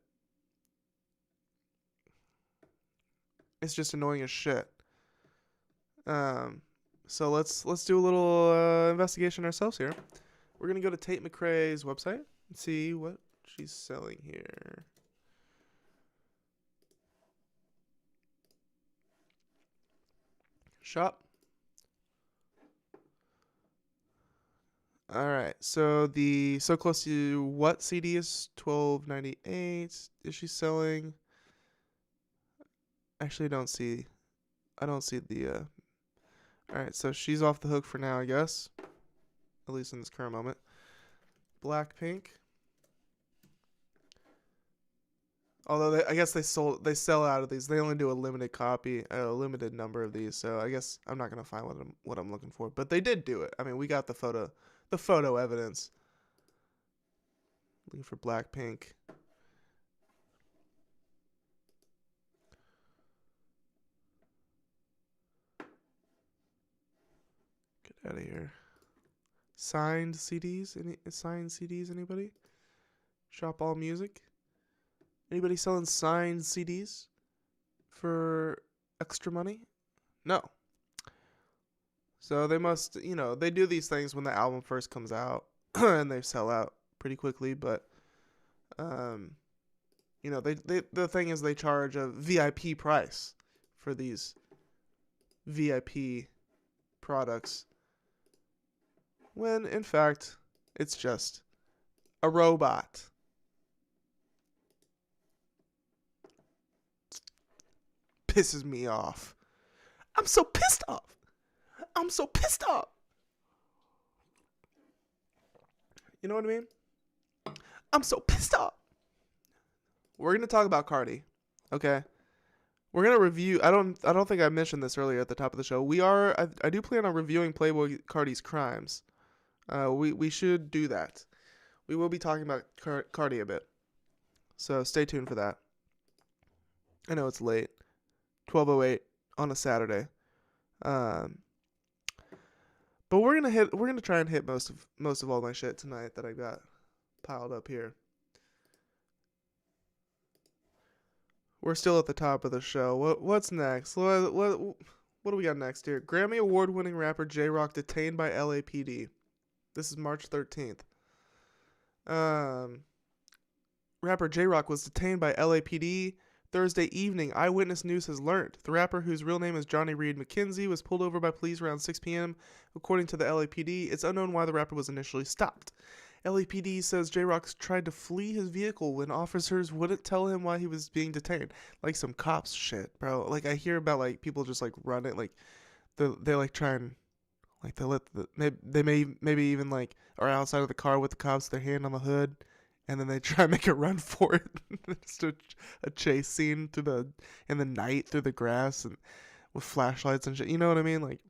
It's just annoying as shit. So let's do a little investigation ourselves here. We're gonna go to Tate McRae's website and see what she's selling here. Shop. All right. So the So Close to What CD is $12.98. Is she selling? Actually, I don't see the, alright, so she's off the hook for now, I guess. At least in this current moment. BLACKPINK. Although, I guess they sell out of these. They only do a limited copy, a limited number of these, so I guess I'm not going to find what I'm looking for. But they did do it. I mean, we got the photo evidence. Looking for BLACKPINK. Out of here. Signed CDs? Signed CDs? Anybody? Shop All Music? Anybody selling signed CDs for extra money? No. So they must, they do these things when the album first comes out and they sell out pretty quickly. But, the thing is they charge a VIP price for these VIP products. When, in fact, it's just a robot. Pisses me off. I'm so pissed off. I'm so pissed off. You know what I mean? I'm so pissed off. We're going to talk about Carti. Okay? We're going to review... I don't think I mentioned this earlier at the top of the show. I do plan on reviewing Playboi Carti's crimes. We should do that. We will be talking about Carti a bit. So stay tuned for that. I know it's late. 12:08 on a Saturday. But we're gonna try and hit most of all my shit tonight that I got piled up here. We're still at the top of the show. What's next? What do we got next here? Grammy award-winning rapper J-Rock detained by LAPD. This is March 13th. Rapper J-Rock was detained by LAPD Thursday evening. Eyewitness News has learned. The rapper, whose real name is Johnny Reed McKenzie, was pulled over by police around 6 p.m. According to the LAPD, it's unknown why the rapper was initially stopped. LAPD says J-Rock tried to flee his vehicle when officers wouldn't tell him why he was being detained. Like some cops shit, bro. Like I hear about like people just like run it, like they like try and like they let they maybe even like are outside of the car with the cops, their hand on the hood, and then they try and make a run for it. Just a chase scene in the night through the grass and with flashlights and shit. You know what I mean? Like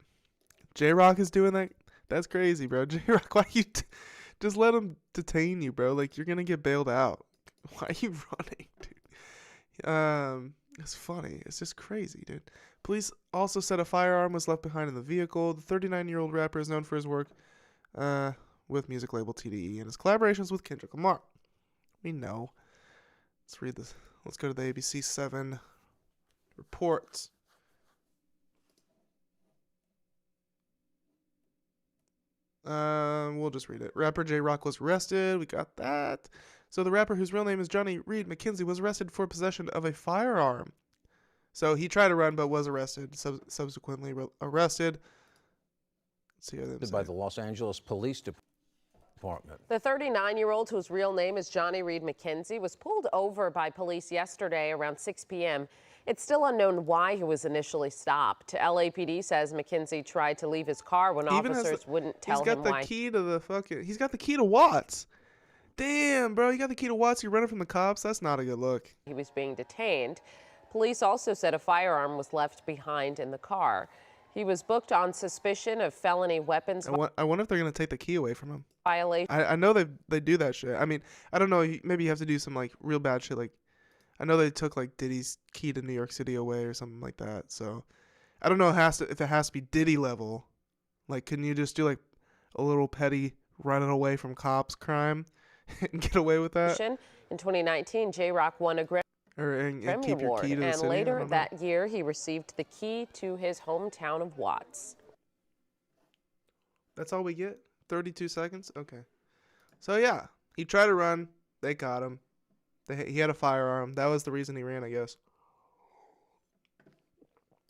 J-Rock is doing that. That's crazy, bro. J-Rock, why you? Just let him detain you, bro. Like, you're going to get bailed out. Why are you running, dude? It's funny. It's just crazy, dude. Police also said a firearm was left behind in the vehicle. The 39-year-old rapper is known for his work with music label TDE and his collaborations with Kendrick Lamar. We know. Let's read this. Let's go to the ABC 7 reports. We'll just read it. Rapper J-Rock was arrested. We got that. So the rapper, whose real name is Johnny Reed McKenzie, was arrested for possession of a firearm. So he tried to run but was arrested. Subsequently arrested. Let's see how they by the Los Angeles Police Department. The 39-year-old, whose real name is Johnny Reed McKenzie, was pulled over by police yesterday around 6 p.m. It's still unknown why he was initially stopped. LAPD says McKenzie tried to leave his car when officers wouldn't tell him why. He's got the key to Watts. Damn, bro, you got the key to Watts. You're running from the cops. That's not a good look. He was being detained. Police also said a firearm was left behind in the car. He was booked on suspicion of felony weapons. I wonder if they're gonna take the key away from him. Violation. I know they do that shit. I mean, I don't know. Maybe you have to do some like real bad shit. Like, I know they took like Diddy's key to New York City away or something like that. So, I don't know if it has to be Diddy level. Like, can you just do like a little petty running away from cops crime and get away with that? In 2019, J-Rock won a Grammy keep your Award, key to the and city? later that year, he received the key to his hometown of Watts. That's all we get? 32 seconds? Okay. So, yeah. He tried to run. They caught him. He had a firearm. That was the reason he ran, I guess.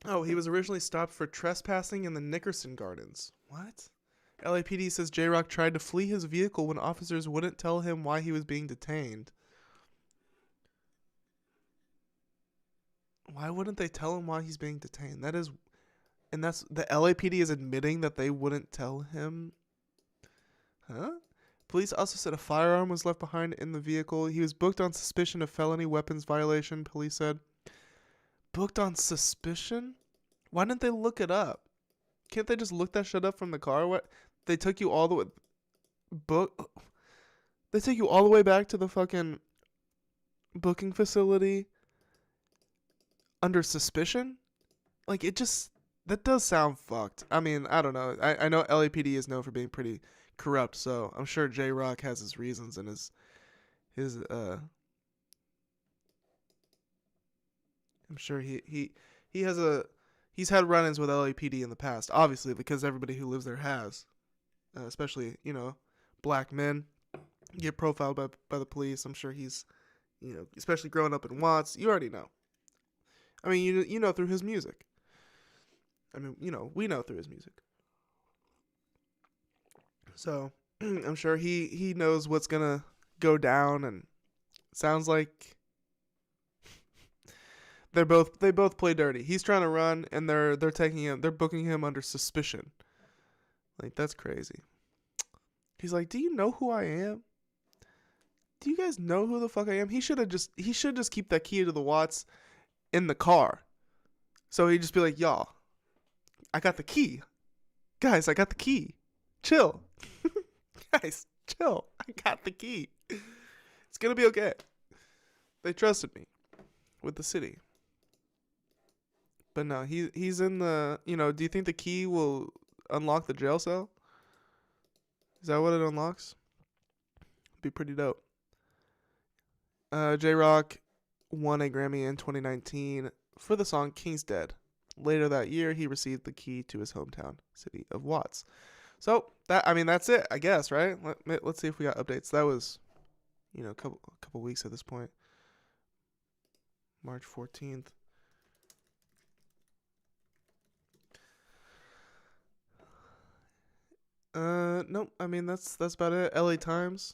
Oh, he was originally stopped for trespassing in the Nickerson Gardens. What? LAPD says J-Rock tried to flee his vehicle when officers wouldn't tell him why he was being detained. Why wouldn't they tell him why he's being detained? That's the LAPD is admitting that they wouldn't tell him. Huh? Police also said a firearm was left behind in the vehicle. He was booked on suspicion of felony weapons violation, police said. Booked on suspicion? Why didn't they look it up? Can't they just look that shit up from the car? What? They took you all the way They take you all the way back to the fucking booking facility under suspicion? Like, that does sound fucked. I mean, I don't know. I know LAPD is known for being pretty corrupt, so I'm sure J-Rock has his reasons and I'm sure he's had run-ins with LAPD in the past, obviously, because everybody who lives there has, especially, black men get profiled by the police. I'm sure he's, especially growing up in Watts, you already know. I mean, you know through his music. I mean, we know through his music. So, I'm sure he knows what's gonna go down, and sounds like they both play dirty. He's trying to run, and they're booking him under suspicion. Like, that's crazy. He's like, "Do you know who I am? Do you guys know who the fuck I am?" He should just keep that key to the Watts in the car. So he'd just be like, "Y'all, I got the key. Guys, I got the key. Chill." Guys, chill. I got the key. It's going to be okay. They trusted me with the city. But no, he's in the, do you think the key will unlock the jail cell? Is that what it unlocks? Be pretty dope. J-Rock won a Grammy in 2019 for the song King's Dead. Later that year, he received the key to his hometown city of Watts. So that's it, I guess, right? Let's see if we got updates. That was, a couple weeks at this point. March 14th. Nope. That's about it. LA Times.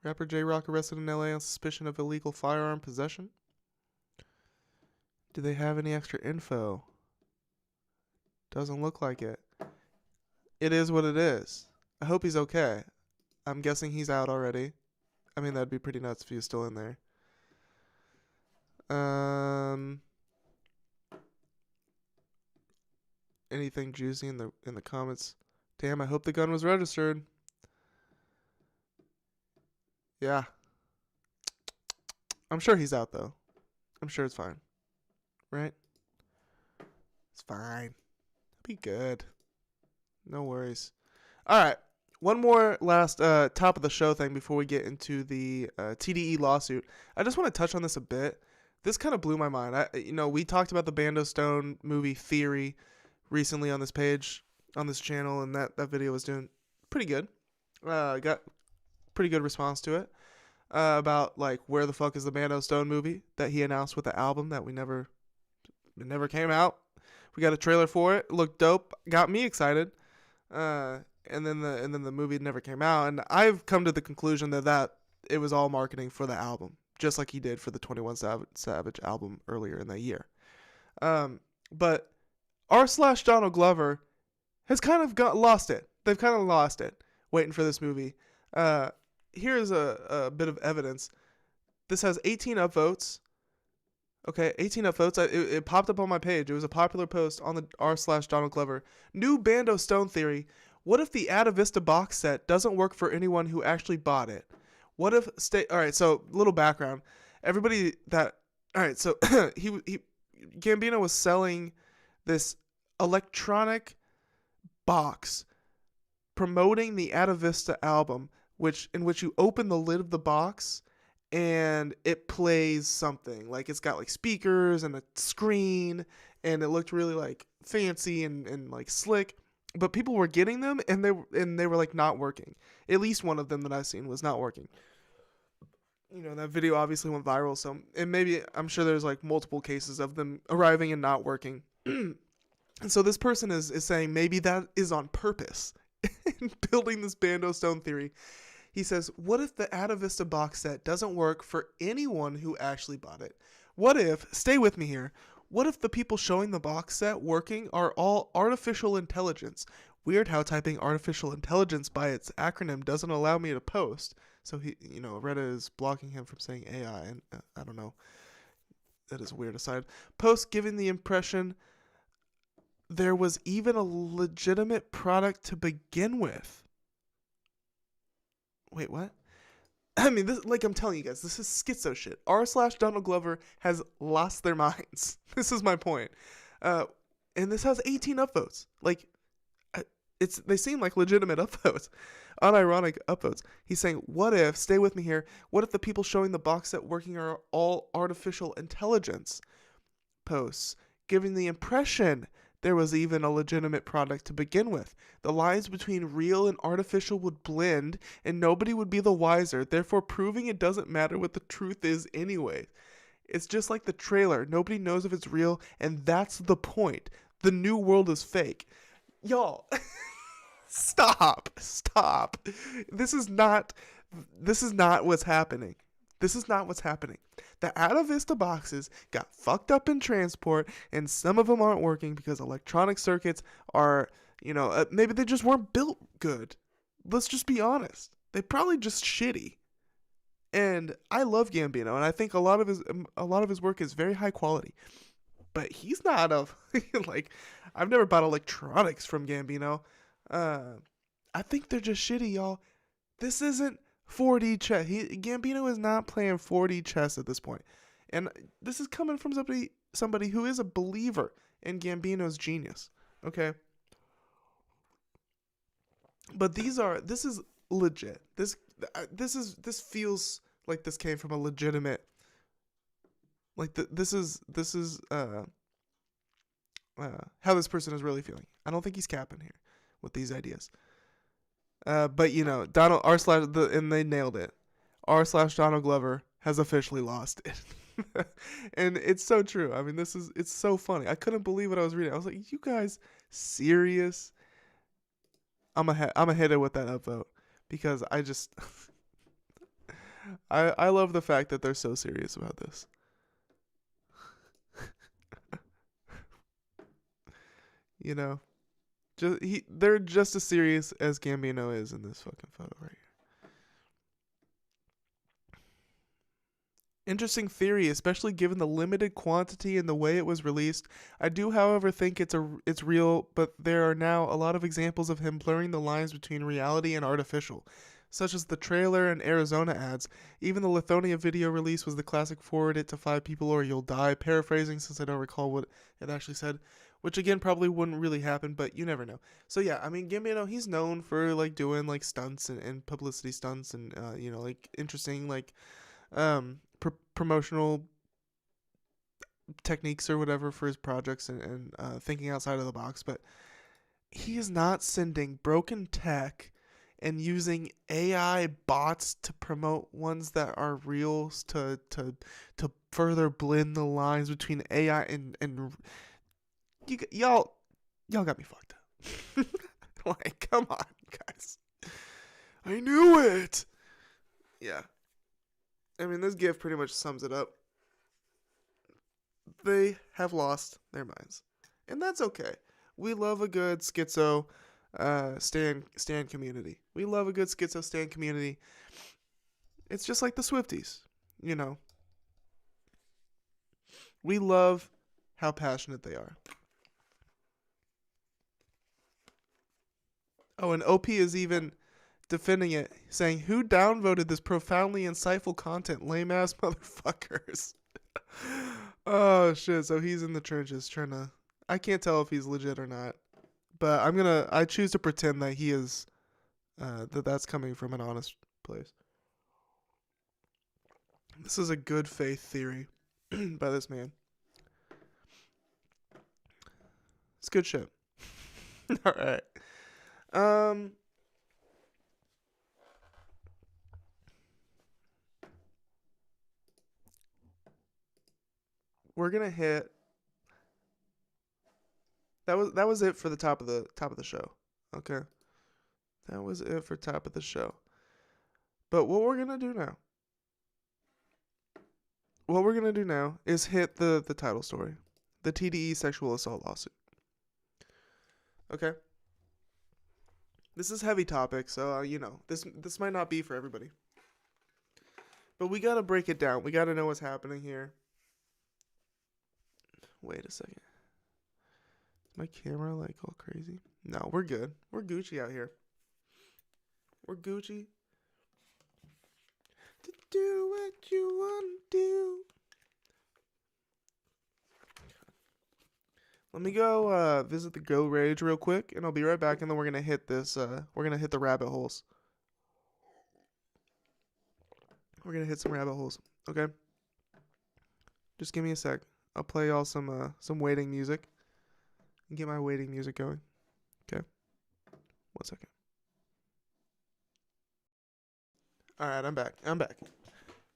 Rapper J-Rock arrested in LA on suspicion of illegal firearm possession. Do they have any extra info? Doesn't look like it. It is what it is. I hope he's okay. I'm guessing he's out already. That'd be pretty nuts if he was still in there. Anything juicy in the comments? Damn, I hope the gun was registered. Yeah. I'm sure he's out though. I'm sure it's fine. Right? It's fine. It'll be good. No worries. All right. One more last top of the show thing before we get into the TDE lawsuit. I just want to touch on this a bit. This kind of blew my mind. We talked about the Bando Stone movie Theory recently on this page, on this channel, and that video was doing pretty good. Got pretty good response to it about like where the fuck is the Bando Stone movie that he announced with the album that it never came out. We got a trailer for it. It looked dope. Got me excited. And then the movie never came out, and I've come to the conclusion that it was all marketing for the album, just like he did for the 21 Savage album earlier in that year. But r/Donald Glover has kind of lost it. They've kind of lost it waiting for this movie. Here's a bit of evidence. This has 18 upvotes. Okay, 18 upvotes. It popped up on my page. It was a popular post on the r/Donald Glover. New Bando Stone theory. What if the Atavista box set doesn't work for anyone who actually bought it? What if all right, so little background. Everybody that all right, so he Gambino was selling this electronic box promoting the Atavista album, in which you open the lid of the box and it plays something. Like it's got like speakers and a screen, and it looked really like fancy and like slick. But people were getting them, and they were like not working. At least one of them that I've seen was not working. That video obviously went viral. So, and maybe I'm sure there's like multiple cases of them arriving and not working. And so this person is saying maybe that is on purpose in building this Bando Stone theory. He says, what if the Atavista box set doesn't work for anyone who actually bought it? What if, stay with me here, what if the people showing the box set working are all artificial intelligence? Weird how typing artificial intelligence by its acronym doesn't allow me to post. So Reddit is blocking him from saying AI, and I don't know. That is weird aside. Post giving the impression there was even a legitimate product to begin with. Wait, what? This, like I'm telling you guys, this is schizo shit. r/Donald Glover has lost their minds. This is my point. And this has 18 upvotes. Like, they seem like legitimate upvotes. Unironic upvotes. He's saying, what if, stay with me here, what if the people showing the box set working are all artificial intelligence? Posts giving the impression there was even a legitimate product to begin with. The lines between real and artificial would blend, and nobody would be the wiser, therefore proving it doesn't matter what the truth is anyway. It's just like the trailer. Nobody knows if it's real, and that's the point. The new world is fake. Y'all, stop. This is not what's happening. This is not what's happening. The Atavista boxes got fucked up in transport, and some of them aren't working because electronic circuits are, maybe they just weren't built good. Let's just be honest. They're probably just shitty. And I love Gambino, and I think a lot of his work is very high quality. But he's not I've never bought electronics from Gambino. I think they're just shitty, y'all. This isn't 4D chess. Gambino is not playing 4D chess at this point. And this is coming from somebody who is a believer in Gambino's genius. Okay? But this is legit. This feels like this came from a legitimate, like this is how this person is really feeling. I don't think he's capping here with these ideas. But you know, and they nailed it. r/Donald Glover has officially lost it. And it's so true. I mean, it's so funny. I couldn't believe what I was reading. I was like, you guys serious? I'm a hit it with that upvote because I just I love the fact that they're so serious about this. You know, they're just as serious as Gambino is in this fucking photo right here. Interesting theory, especially given the limited quantity and the way it was released. I do, however, think it's real, but there are now a lot of examples of him blurring the lines between reality and artificial, such as the trailer and Arizona ads. Even the Lithonia video release was the classic "forward it to 5 people or you'll die," paraphrasing since I don't recall what it actually said, which again probably wouldn't really happen, but you never know. So yeah, I mean, Gambino, he's known for like doing like stunts and publicity stunts and you know, like interesting like promotional techniques or whatever for his projects and thinking outside of the box, but he is not sending broken tech and using AI bots to promote ones that are real to further blend the lines between AI and y'all got me fucked up. Like, come on, guys. I knew it. Yeah. I mean, this GIF pretty much sums it up. They have lost their minds. And that's okay. We love a good schizo stan community. We love a good schizo stan community. It's just like the Swifties, you know. We love how passionate they are. Oh, and OP is even defending it, saying, "Who downvoted this profoundly insightful content, lame-ass motherfuckers?" Oh, shit. So he's in the trenches trying to... I can't tell if he's legit or not. But I choose to pretend that he is... that's coming from an honest place. This is a good faith theory by this man. It's good shit. All right. We're gonna hit. That was it for the top of the show. Okay. That was it for top of the show. But what we're gonna do now. What we're gonna do now is hit the title story, the TDE sexual assault lawsuit. Okay. This is heavy topic, so you know this might not be for everybody. But we gotta break it down. We gotta know what's happening here. Wait a second. Is my camera like all crazy? No, we're good. We're Gucci out here. We're Gucci. To do what you want to do. Let me go visit the Go Rage real quick, and I'll be right back, and then we're gonna hit this. We're gonna hit the rabbit holes. We're gonna hit some rabbit holes. Okay. Just give me a sec. I'll play y'all some waiting music. And get my waiting music going. Okay. 1 second. Alright, I'm back.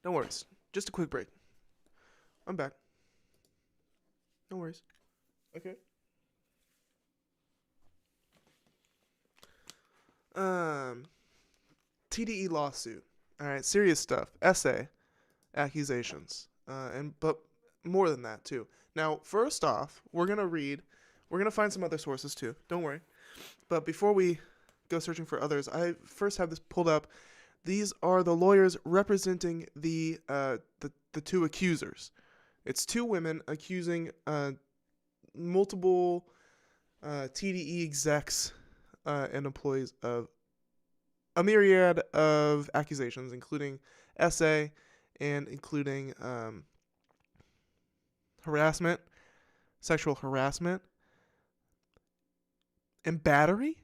No worries. Just a quick break. I'm back. No worries. Okay. TDE lawsuit. Alright, serious stuff. Essay. Accusations. But more than that too. Now, first off, we're gonna find some other sources too. Don't worry. But before we go searching for others, I first have this pulled up. These are the lawyers representing the two accusers. It's two women accusing multiple TDE execs and employees of a myriad of accusations, including essay and including harassment, sexual harassment, and battery.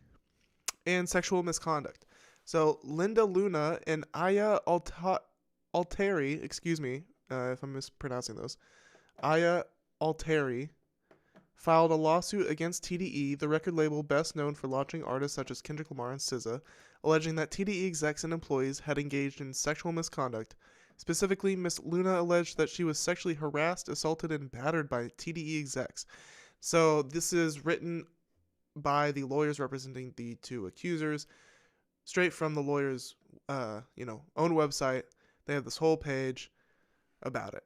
and sexual misconduct. So Linda Luna and Aya Alteri, excuse me if I'm mispronouncing those, Aya Alteri filed a lawsuit against TDE, the record label best known for launching artists such as Kendrick Lamar and SZA, alleging that TDE execs and employees had engaged in sexual misconduct. Specifically, Miss Luna alleged that she was sexually harassed, assaulted, and battered by TDE execs. So this is written by the lawyers representing the two accusers, straight from the lawyers' own website. They have this whole page about it.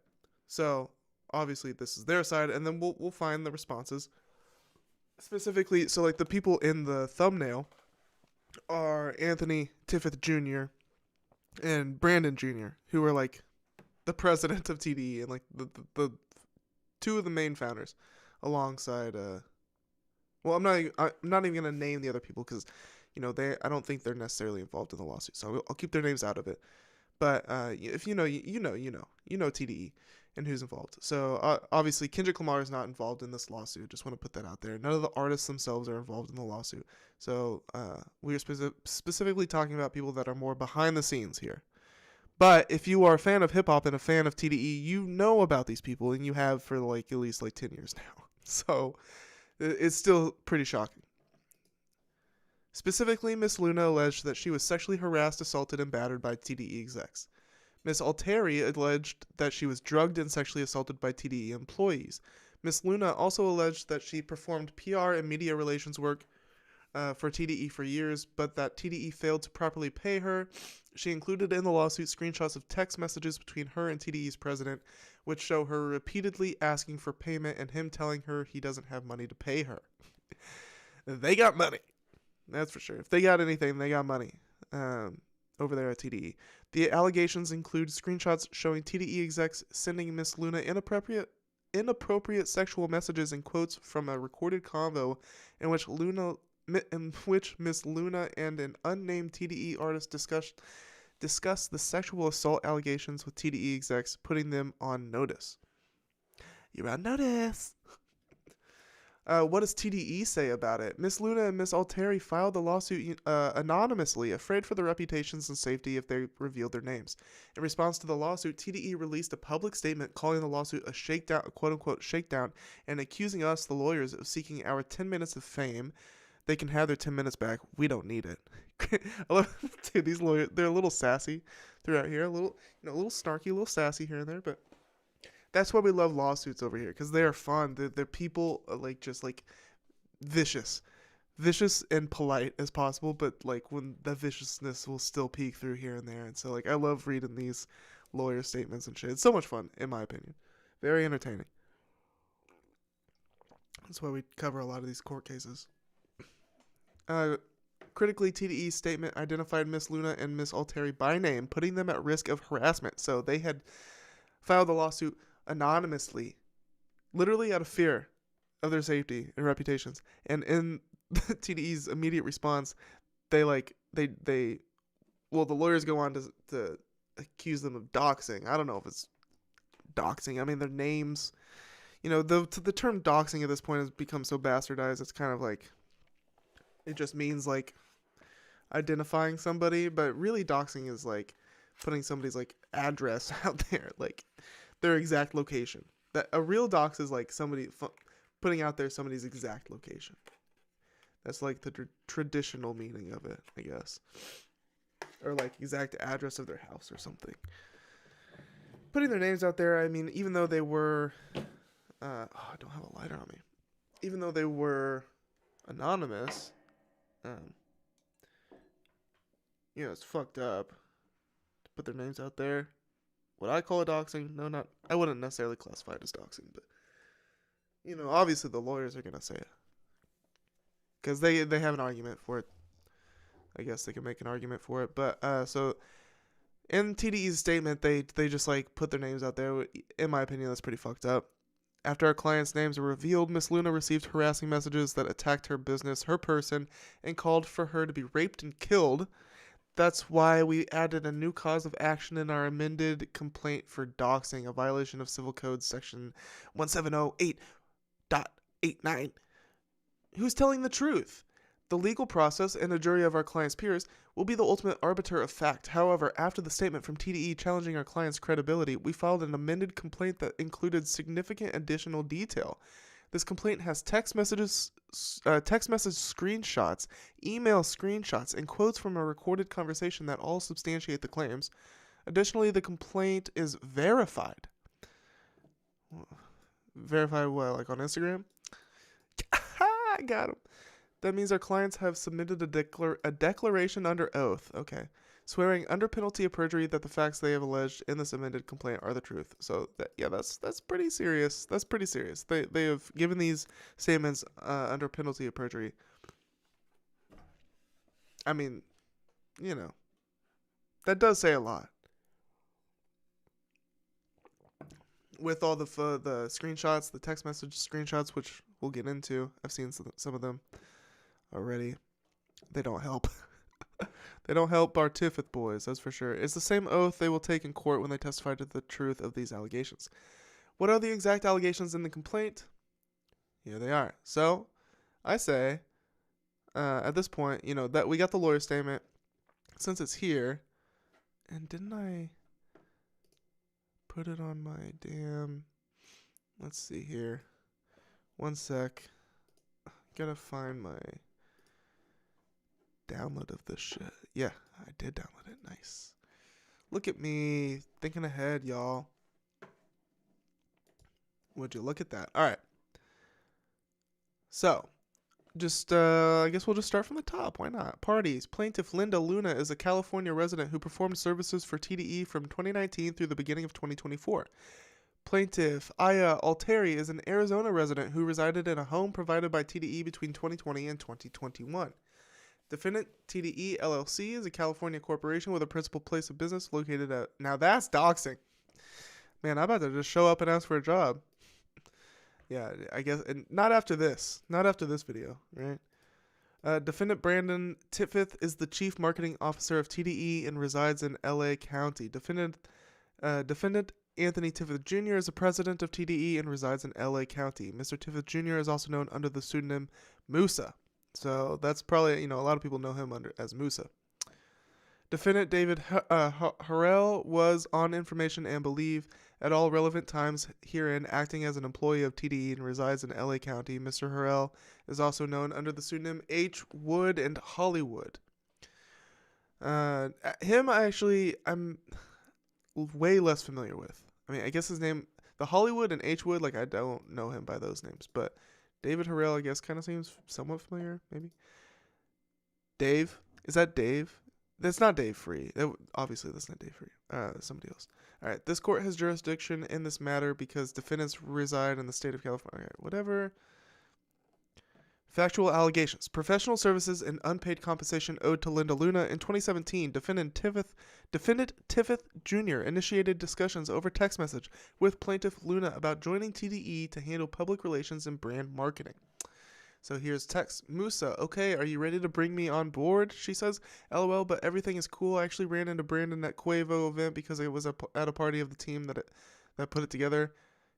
So obviously this is their side, and then we'll find the responses. Specifically, so like the people in the thumbnail are Anthony Tiffith Jr. and Brandon Jr., who are like the president of TDE and like the two of the main founders, alongside I'm not even gonna name the other people because I don't think they're necessarily involved in the lawsuit, so I'll keep their names out of it. But if you know TDE and who's involved. So obviously Kendrick Lamar is not involved in this lawsuit. Just want to put that out there. None of the artists themselves are involved in the lawsuit. So we are specifically talking about people that are more behind the scenes here. But if you are a fan of hip hop and a fan of TDE, you know about these people, and you have for like at least like 10 years now. So it's still pretty shocking. Specifically, Miss Luna alleged that she was sexually harassed, assaulted, and battered by TDE execs. Miss Alteri alleged that she was drugged and sexually assaulted by TDE employees. Miss Luna also alleged that she performed PR and media relations work for TDE for years, but that TDE failed to properly pay her. She included in the lawsuit screenshots of text messages between her and TDE's president, which show her repeatedly asking for payment and him telling her he doesn't have money to pay her. They got money. That's for sure. If they got anything, they got money over there at TDE. The allegations include screenshots showing TDE execs sending Miss Luna inappropriate sexual messages and quotes from a recorded convo in which Miss Luna and an unnamed TDE artist discussed the sexual assault allegations with TDE execs, putting them on notice. You're on notice. What does TDE say about it? Miss Luna and Miss Alteri filed the lawsuit anonymously, afraid for their reputations and safety if they revealed their names. In response to the lawsuit, TDE released a public statement calling the lawsuit a shakedown, a quote-unquote shakedown, and accusing us, the lawyers, of seeking our 10 minutes of fame. They can have their 10 minutes back. We don't need it. I love, dude, these lawyers, they're a little sassy throughout here, a little snarky, a little sassy here and there, but that's why we love lawsuits over here, because they are fun. They're people just vicious and polite as possible, but like when the viciousness will still peek through here and there. And so like I love reading these lawyer statements and shit. It's so much fun, in my opinion. Very entertaining. That's why we cover a lot of these court cases. Critically, TDE's statement identified Miss Luna and Miss Alteri by name, putting them at risk of harassment. So they had filed the lawsuit anonymously, literally out of fear of their safety and reputations. And in TDE's immediate response, the lawyers go on to accuse them of doxing. I don't know if it's doxing. I mean, their names, the term doxing at this point has become so bastardized. It's kind of like, it just means like identifying somebody, but really doxing is like putting somebody's like address out there, like their exact location. That a real dox is like somebody putting out there somebody's exact location. That's like the traditional meaning of it, I guess, or like exact address of their house or something. Putting their names out there. I mean, even though they were, I don't have a lighter on me. Even though they were anonymous, it's fucked up to put their names out there. Would I call it doxing? No, not. I wouldn't necessarily classify it as doxing, but obviously the lawyers are gonna say it because they have an argument for it. I guess they can make an argument for it, but so in TDE's statement, they just like put their names out there. In my opinion, that's pretty fucked up. After our clients' names were revealed, Miss Luna received harassing messages that attacked her business, her person, and called for her to be raped and killed. That's why we added a new cause of action in our amended complaint for doxing, a violation of Civil Code Section 1708.89. Who's telling the truth? The legal process and a jury of our client's peers will be the ultimate arbiter of fact. However, after the statement from TDE challenging our client's credibility, we filed an amended complaint that included significant additional detail. This complaint has text message screenshots, email screenshots, and quotes from a recorded conversation that all substantiate the claims. Additionally, the complaint is verified. Verified what, like on Instagram? I got him. That means our clients have submitted a declaration under oath, okay, swearing under penalty of perjury that the facts they have alleged in this amended complaint are the truth. So, that's pretty serious. That's pretty serious. They have given these statements under penalty of perjury. I mean, you know, that does say a lot. With all the screenshots, the text message screenshots, which we'll get into. I've seen some of them already. They don't help. They don't help our Tiffith boys, that's for sure. It's the same oath they will take in court when they testify to the truth of these allegations. What are the exact allegations in the complaint? Here they are. So, I say, at this point, you know, that we got the lawyer statement. Since it's here, and didn't I put it on my damn... Let's see here. One sec. Gotta find my download of this shit. Yeah, I did download it. Nice. Look at me thinking ahead, y'all. Would you look at that? All right. So, just I guess we'll just start from the top. Why not? Parties. Plaintiff Linda Luna is a California resident who performed services for TDE from 2019 through the beginning of 2024. Plaintiff Aya Alteri is an Arizona resident who resided in a home provided by TDE between 2020 and 2021. Defendant TDE LLC is a California corporation with a principal place of business located at... Now that's doxing. Man, I'm about to just show up and ask for a job. Yeah, I guess... And not after this. Not after this video, right? Defendant Brandon Tiffith is the chief marketing officer of TDE and resides in LA County. Defendant Anthony Tiffith Jr. is the president of TDE and resides in LA County. Mr. Tiffith Jr. is also known under the pseudonym Musa. So that's probably, you know, a lot of people know him as Musa. Defendant David Harrell was on information and believe at all relevant times herein acting as an employee of TDE and resides in LA County. Mr. Harrell is also known under the pseudonym H. Wood and Hollywood. I'm way less familiar with. I mean, I guess his name, the Hollywood and H. Wood, like I don't know him by those names, but David Harrell, I guess, kind of seems somewhat familiar, maybe. Dave? Is that Dave? That's not Dave Free. Obviously, that's not Dave Free. Somebody else. All right. This court has jurisdiction in this matter because defendants reside in the state of California. All right, whatever. Factual allegations. Professional services and unpaid compensation owed to Linda Luna. In 2017, Defendant Tiffith Jr. initiated discussions over text message with Plaintiff Luna about joining TDE to handle public relations and brand marketing. So here's text. Musa, okay, are you ready to bring me on board? She says, LOL, but everything is cool. I actually ran into Brandon at Quavo event because I was at a party of the team that put it together.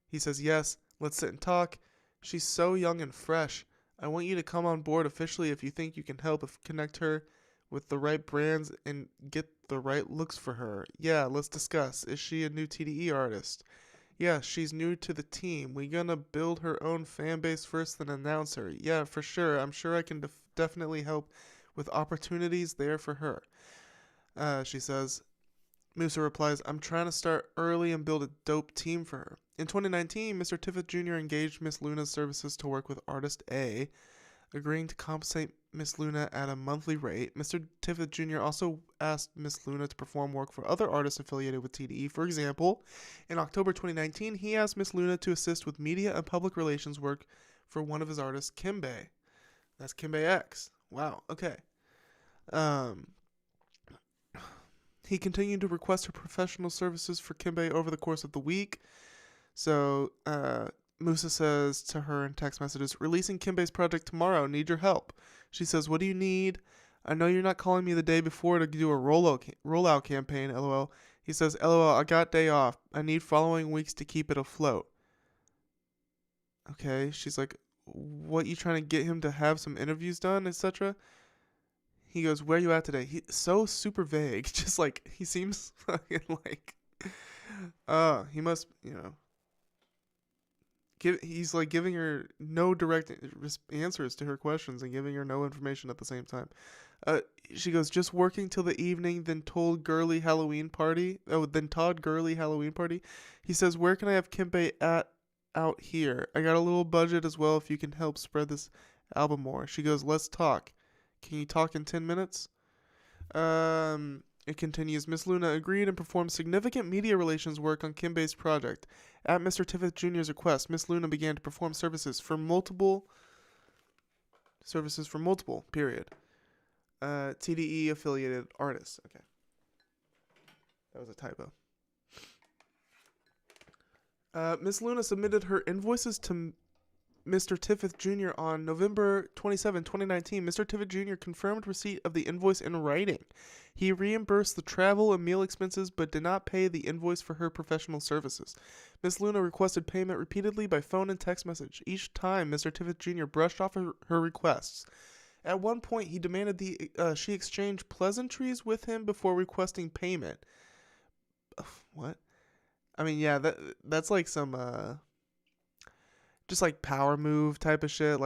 He says, yes, let's sit and talk. She's so young and fresh. I want you to come on board officially if you think you can help connect her with the right brands and get the right looks for her. Yeah, let's discuss. Is she a new TDE artist? Yeah, she's new to the team. We gonna build her own fan base first, then announce her. Yeah, for sure. I'm sure I can definitely help with opportunities there for her. She says. Musa replies, I'm trying to start early and build a dope team for her. In 2019, Mr. Tiffith Jr. engaged Miss Luna's services to work with Artist A, agreeing to compensate Miss Luna at a monthly rate. Mr. Tiffith Jr. also asked Miss Luna to perform work for other artists affiliated with TDE. For example, in October 2019, he asked Miss Luna to assist with media and public relations work for one of his artists, Kimbe. That's Kimbe X. Wow, okay. He continued to request her professional services for Kimbe over the course of the week. So, Musa says to her in text messages, releasing Kimbe's project tomorrow. Need your help. She says, what do you need? I know you're not calling me the day before to do a rollout campaign, LOL. He says, LOL, I got day off. I need following weeks to keep it afloat. Okay, she's like, what you trying to get him to have some interviews done, etc. He goes, where you at today? He's so super vague. Just like, he seems fucking like, he must, he's like giving her no direct answers to her questions and giving her no information at the same time. She goes, just working till the evening, then Todd Gurley Halloween party. He says, where can I have Kimbe out here? I got a little budget as well if you can help spread this album more. She goes, let's talk. Can you talk in 10 minutes? It continues, Miss Luna agreed and performed significant media relations work on Kimbe's project. At Mr. Tiffith Jr.'s request, Miss Luna began to perform services for multiple, period. TDE affiliated artists. Okay. That was a typo. Miss Luna submitted her invoices to Mr. Tiffith Jr. on November 27, 2019. Mr. Tiffith Jr. confirmed receipt of the invoice in writing. He reimbursed the travel and meal expenses but did not pay the invoice for her professional services. Miss Luna requested payment repeatedly by phone and text message. Each time, Mr. Tiffith Jr. brushed off her requests. At one point, he demanded she exchange pleasantries with him before requesting payment. What? I mean, yeah, that's like some just like power move type of shit,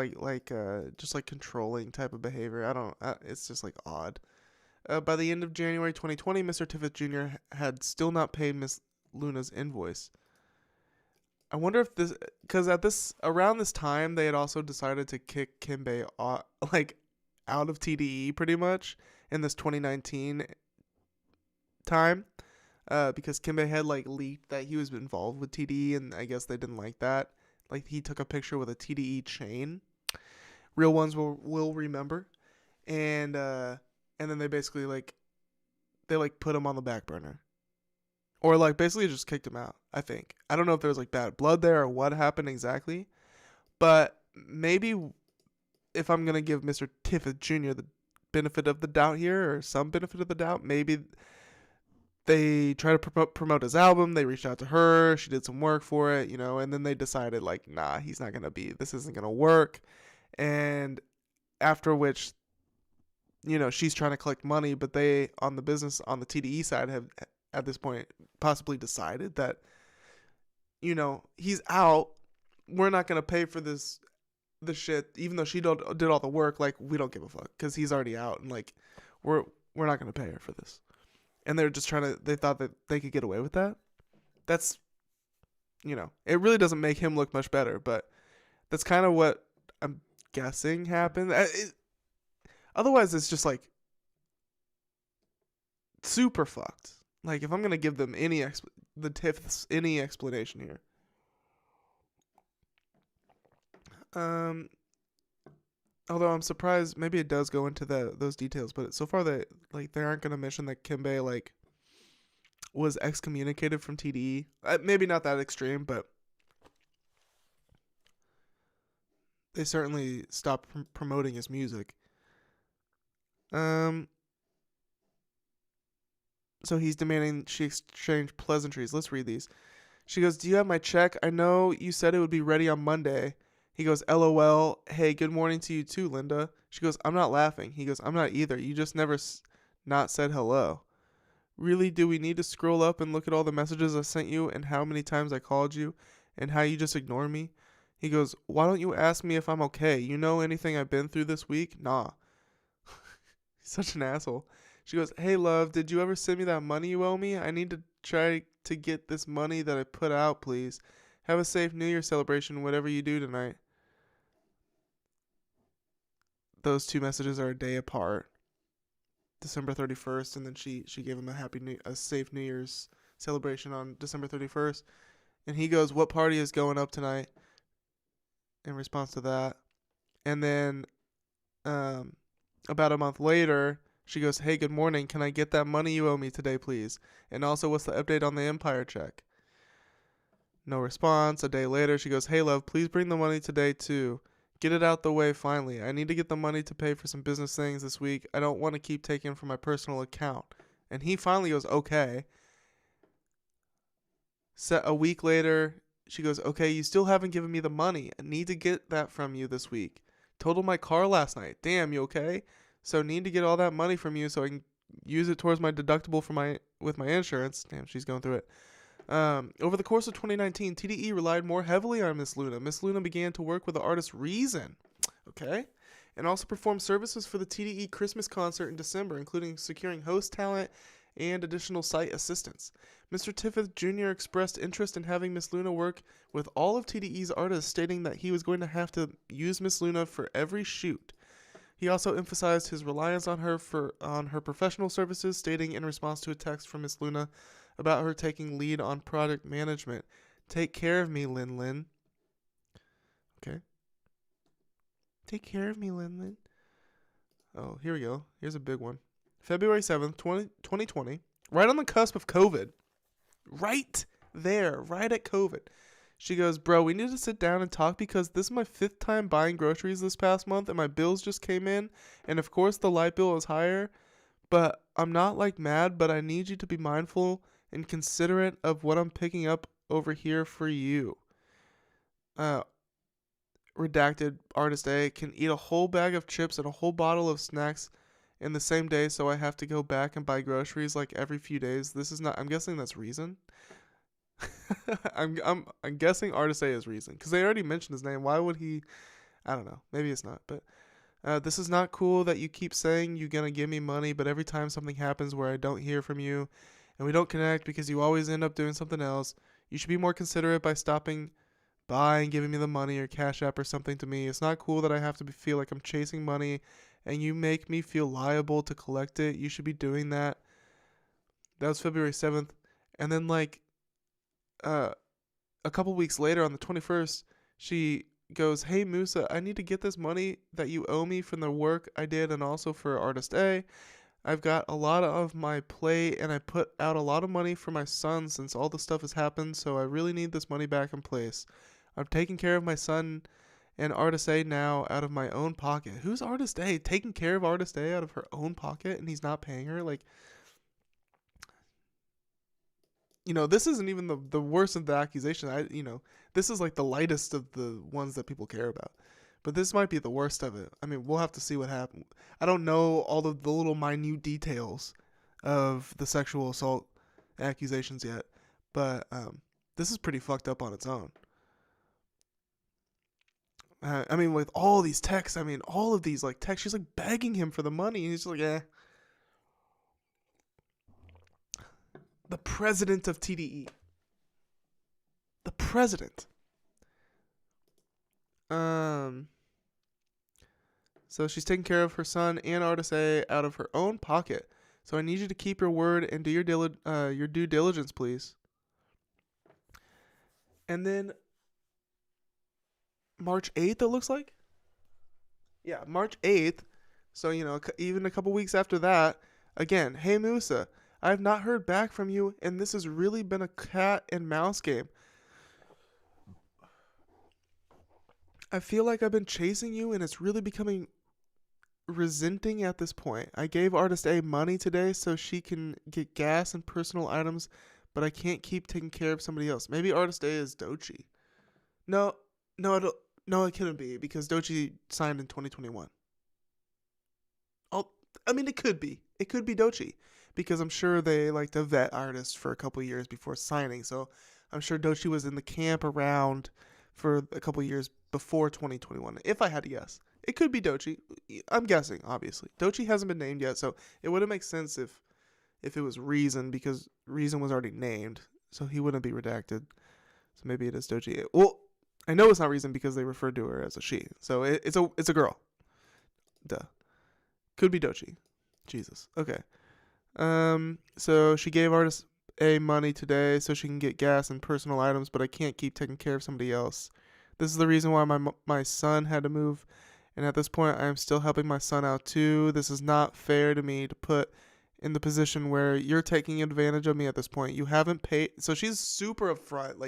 just like controlling type of behavior. It's just like odd. By the end of January 2020, Mr. Tiffith Jr. had still not paid Miss Luna's invoice. I wonder if this, because around this time, they had also decided to kick Kimbe out of TDE pretty much in this 2019 time, because Kimbe had leaked that he was involved with TDE, and I guess they didn't like that. Like, he took a picture with a TDE chain. Real ones will remember. And then they basically, put him on the back burner. Or, basically just kicked him out, I think. I don't know if there was, bad blood there or what happened exactly. But maybe if I'm going to give Mr. Tiffith Jr. the benefit of the doubt here, or some benefit of the doubt, maybe they try to promote his album. They reached out to her. She did some work for it, and then they decided, nah, he's not going to this isn't going to work. And after which, she's trying to collect money, but they, on the TDE side, have, at this point, possibly decided that, he's out. We're not going to pay for the shit, even though she did all the work. We don't give a fuck, because he's already out, and, we're not going to pay her for this. And they're just they thought that they could get away with that. That's, it really doesn't make him look much better, but that's kind of what I'm guessing happened. Otherwise, it's just, super fucked. If I'm going to give them any explanation here. Although I'm surprised, maybe it does go into those details, but so far they aren't going to mention that Kimbe was excommunicated from TDE. Maybe not that extreme, but they certainly stopped promoting his music. So he's demanding she exchange pleasantries. Let's read these. She goes, do you have my check? I know you said it would be ready on Monday. He goes, LOL. Hey, good morning to you too, Linda. She goes, I'm not laughing. He goes, I'm not either. You just never not said hello. Really, do we need to scroll up and look at all the messages I sent you and how many times I called you and how you just ignore me? He goes, why don't you ask me if I'm okay? You know anything I've been through this week? Nah. He's such an asshole. She goes, hey, love, did you ever send me that money you owe me? I need to try to get this money that I put out, please. Have a safe New Year celebration, whatever you do tonight. Those two messages are a day apart. December 31st, and then she gave him a safe New Year's celebration on December 31st. And he goes, what party is going up tonight? In response to that. And then about a month later, she goes, hey, good morning. Can I get that money you owe me today, please? And also, what's the update on the Empire check? No response. A day later, she goes, hey, love, please bring the money today, too. Get it out the way finally. I need to get the money to pay for some business things this week. I don't want to keep taking from my personal account. And he finally goes, okay. A week later, She goes, okay, you still haven't given me the money. I need to get that from you this week. Totaled my car last night. Damn, you okay? So need to get all that money from you so I can use it towards my deductible with my insurance. Damn, she's going through it. Over the course of 2019, TDE relied more heavily on Miss Luna. Miss Luna began to work with the artist Reason. Okay. And also performed services for the TDE Christmas concert in December, including securing host talent and additional site assistance. Mr. Tiffith Jr. expressed interest in having Miss Luna work with all of TDE's artists, stating that he was going to have to use Miss Luna for every shoot. He also emphasized his reliance on her professional services, stating in response to a text from Miss Luna about her taking lead on product management, "Take care of me, Lin Lin." Okay. Take care of me, Lin Lin. Oh, here we go. Here's a big one. February 7th, 2020. Right on the cusp of COVID. Right there. Right at COVID. She goes, bro, we need to sit down and talk because this is my 5th time buying groceries this past month and my bills just came in. And of course the light bill is higher. But I'm not like mad, but I need you to be mindful and considerate of what I'm picking up over here for you. Redacted artist A can eat a whole bag of chips and a whole bottle of snacks in the same day, so I have to go back and buy groceries like every few days. This is not, I'm guessing that's Reason. I'm guessing artist A is Reason because they already mentioned his name. Why would he? I don't know. Maybe it's not. But this is not cool that you keep saying you're gonna give me money, but every time something happens where I don't hear from you and we don't connect because you always end up doing something else, you should be more considerate by stopping by and giving me the money or Cash App or something to me. It's not cool that I have to feel like I'm chasing money and you make me feel liable to collect it. You should be doing that. That was February 7th. And then a couple weeks later on the 21st, she goes, hey Musa, I need to get this money that you owe me from the work I did and also for artist A. I've got a lot of my plate and I put out a lot of money for my son since all the stuff has happened, so I really need this money back in place. I'm taking care of my son and artist A now out of my own pocket. Who's artist A? Taking care of artist A out of her own pocket and he's not paying her? Like, you know, this isn't even the worst of the accusation. This is like the lightest of the ones that people care about. But this might be the worst of it. I mean, we'll have to see what happens. I don't know all of the little minute details of the sexual assault accusations yet. But this is pretty fucked up on its own. I mean, with all these texts, all of these texts, she's begging him for the money. And he's just eh. The president of TDE. The president. So she's taking care of her son and artist A out of her own pocket. So I need you to keep your word and do your due diligence, please. And then March 8th, it looks like. Yeah, March 8th. So, even a couple weeks after that, again, hey Musa, I have not heard back from you, and this has really been a cat and mouse game. I feel like I've been chasing you, and it's really becoming resenting at this point. I gave artist A money today so she can get gas and personal items, but I can't keep taking care of somebody else. Maybe artist A is Doechii. No, it couldn't be because Doechii signed in 2021. It could be. It could be Doechii because I'm sure they like to vet artists for a couple years before signing. So I'm sure Doechii was in the camp around for a couple years before 2021. If I had to guess, it could be Doechii. I'm guessing, obviously. Doechii hasn't been named yet, so it wouldn't make sense if it was Reason because Reason was already named, so he wouldn't be redacted. So maybe it is Doechii. Well, I know it's not Reason because they referred to her as a she. So it's a girl. Duh. Could be Doechii. Jesus. Okay. So she gave artist A money today so she can get gas and personal items, but I can't keep taking care of somebody else. This is the reason why my son had to move, and at this point I am still helping my son out too. This is not fair to me to put in the position where you're taking advantage of me at this point. You haven't paid. So she's super upfront.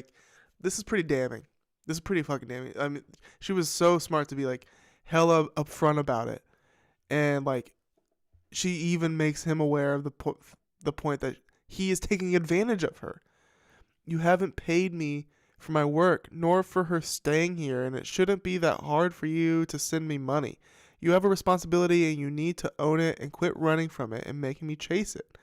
This is pretty damning. This is pretty fucking damning. She was so smart to be hella upfront about it. And she even makes him aware of the point that he is taking advantage of her. You haven't paid me for my work, nor for her staying here, and it shouldn't be that hard for you to send me money. You have a responsibility and you need to own it and quit running from it and making me chase it.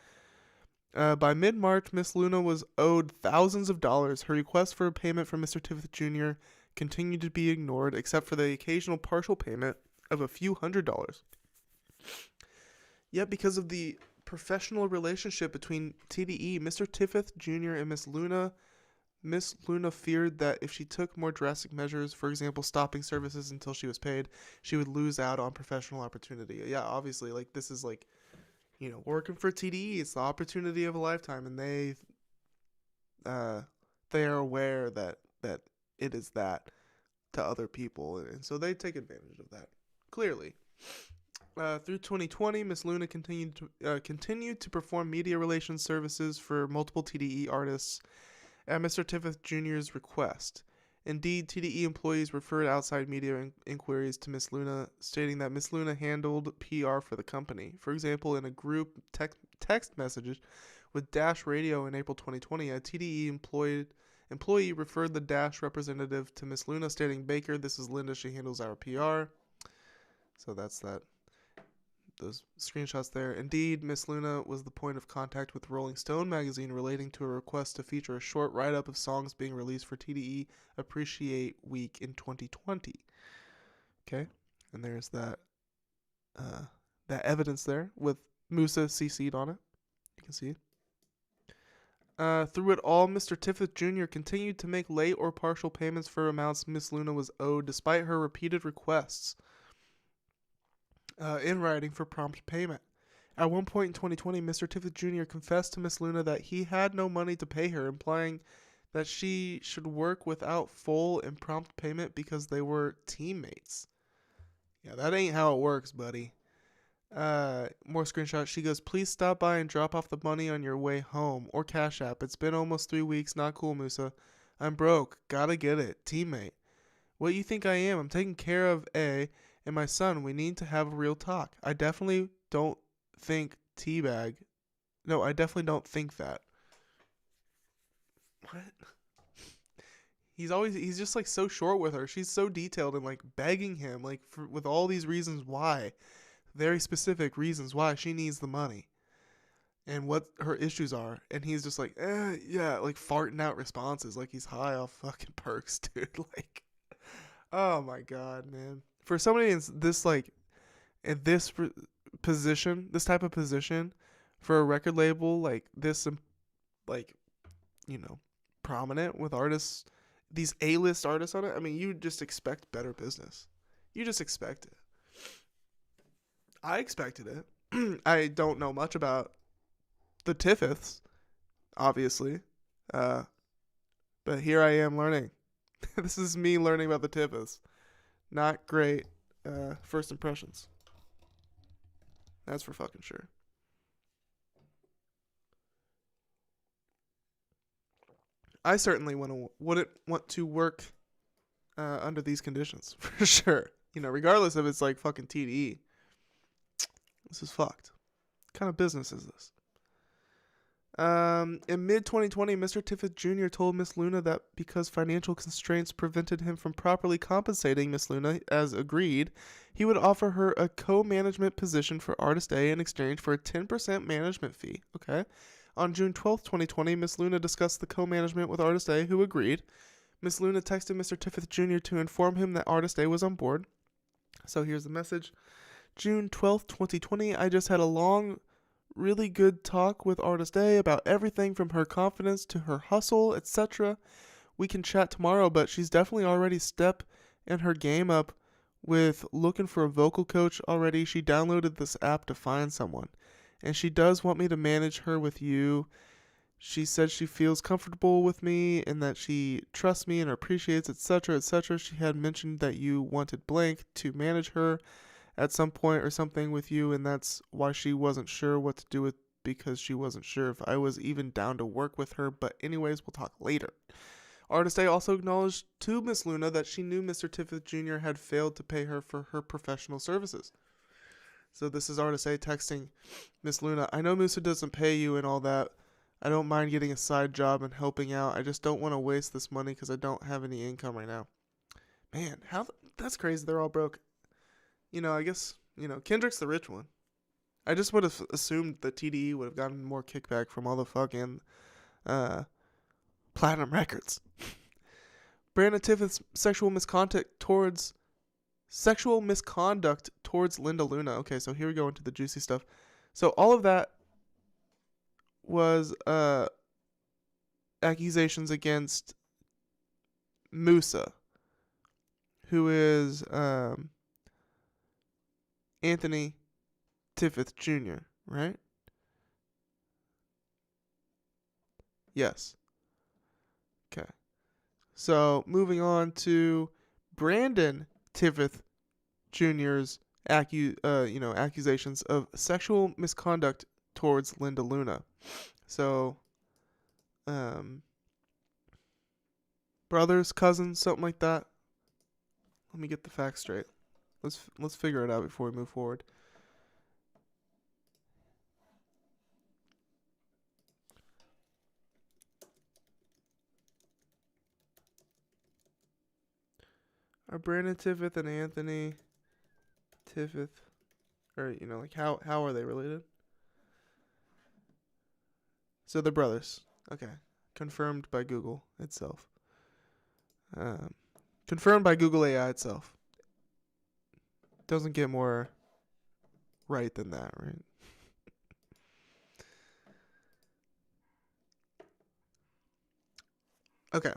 By mid-March, Miss Luna was owed thousands of dollars. Her request for a payment from Mr. Tiffith Jr. continued to be ignored, except for the occasional partial payment of a few $100s. Yet because of the professional relationship between TDE, Mr. Tiffith Jr. and Miss Luna feared that if she took more drastic measures, for example, stopping services until she was paid, she would lose out on professional opportunity. Yeah, obviously, like, this is like, you know, working for TDE, it's the opportunity of a lifetime, and they are aware that it is that to other people, and so they take advantage of that, clearly. Through 2020, Miss Luna continued to perform media relations services for multiple TDE artists at Mr. Tiffith Jr.'s request. Indeed, TDE employees referred outside media inquiries to Miss Luna, stating that Miss Luna handled PR for the company. For example, in a group text message with Dash Radio in April 2020, a TDE employee referred the Dash representative to Miss Luna, stating, "Baker, this is Linda. She handles our PR." So that's that. Those screenshots there. Indeed, Miss Luna was the point of contact with Rolling Stone magazine relating to a request to feature a short write-up of songs being released for TDE Appreciate Week in 2020. Okay, and there's that evidence there with Musa CC'd on it. You can see it. Through it all, Mr. Tiffith Jr. continued to make late or partial payments for amounts Miss Luna was owed, despite her repeated requests in writing for prompt payment. At one point in 2020, Mr. Tiffith Jr. confessed to Miss Luna that he had no money to pay her, implying that she should work without full and prompt payment because they were teammates. Yeah, that ain't how it works, buddy. More screenshots. She goes, "Please stop by and drop off the money on your way home, or Cash App. It's been almost 3 weeks. Not cool, Musa. I'm broke. Gotta get it. Teammate. What you think I am? I'm taking care of A and my son. We need to have a real talk. I definitely don't think teabag. No, I definitely don't think that." What? He's just like so short with her. She's so detailed and like begging him like with all these reasons why, very specific reasons why she needs the money and what her issues are, and he's just like, yeah, like farting out responses like he's high off fucking perks, dude. Like, oh my god, man. For somebody in this position, this type of position, for a record label like this, like, you know, prominent with artists, these A-list artists on it, I mean, you just expect better business. You just expect it. I expected it. I don't know much about the Tiffiths, obviously, but here I am learning. This is me learning about the Tiffiths. Not great first impressions. That's for fucking sure. I certainly wouldn't want to work under these conditions, for sure. You know, regardless if it's like fucking TDE. This is fucked. What kind of business is this? In mid-2020, Mr. Tiffith Jr. told Miss Luna that because financial constraints prevented him from properly compensating Miss Luna as agreed, he would offer her a co-management position for Artist A in exchange for a 10% management fee. Okay. On June 12th, 2020, Miss Luna discussed the co-management with Artist A, who agreed. Miss Luna texted Mr. Tiffith Jr. to inform him that Artist A was on board. So here's the message. June 12th, 2020, I just had a long, really good talk with Artist A about everything from her confidence to her hustle, etc. We can chat tomorrow, but she's definitely already stepped in her game up with looking for a vocal coach already. She downloaded this app to find someone. And she does want me to manage her with you. She said she feels comfortable with me and that she trusts me and appreciates, etc., etc. She had mentioned that you wanted blank to manage her at some point or something with you, and that's why she wasn't sure what to do with, because she wasn't sure if I was even down to work with her. But anyways, we'll talk later. Artist A also acknowledged to Miss Luna that she knew Mr. Tiffith Jr. had failed to pay her for her professional services. So this is Artist A texting Miss Luna. I know Musa doesn't pay you and all that, I don't mind getting a side job and helping out. I just don't want to waste this money because I don't have any income right now. Man, that's crazy. They're all broke. I guess, Kendrick's the rich one. I just would have assumed that TDE would have gotten more kickback from all the fucking platinum records. Brandon Tiffeth's sexual misconduct towards Linda Luna. Okay, so here we go into the juicy stuff. So all of that was accusations against Musa, who is Anthony Tiffeth Jr., right? Yes. Okay. So moving on to Brandon Tiffeth Jr.'s accusations of sexual misconduct towards Linda Luna. So, brothers, cousins, something like that. Let me get the facts straight. Let's figure it out before we move forward. Are Brandon Tiffeth and Anthony Tiffeth, or how are they related? So they're brothers. Okay, confirmed by Google itself. Confirmed by Google AI itself. Doesn't get more right than that, right? Okay.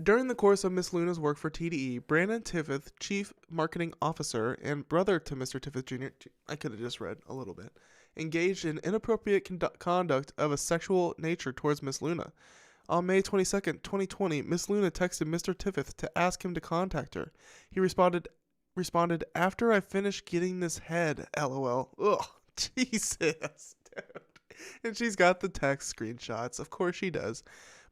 During the course of Miss Luna's work for TDE, Brandon Tiffeth, Chief Marketing Officer and brother to Mr. Tiffeth Jr., I could have just read a little bit, engaged in inappropriate conduct of a sexual nature towards Miss Luna. On May 22nd, 2020, Miss Luna texted Mr. Tiffeth to ask him to contact her. He responded, after I finish getting this head, LOL. Ugh, Jesus, dude. And she's got the text screenshots. Of course she does.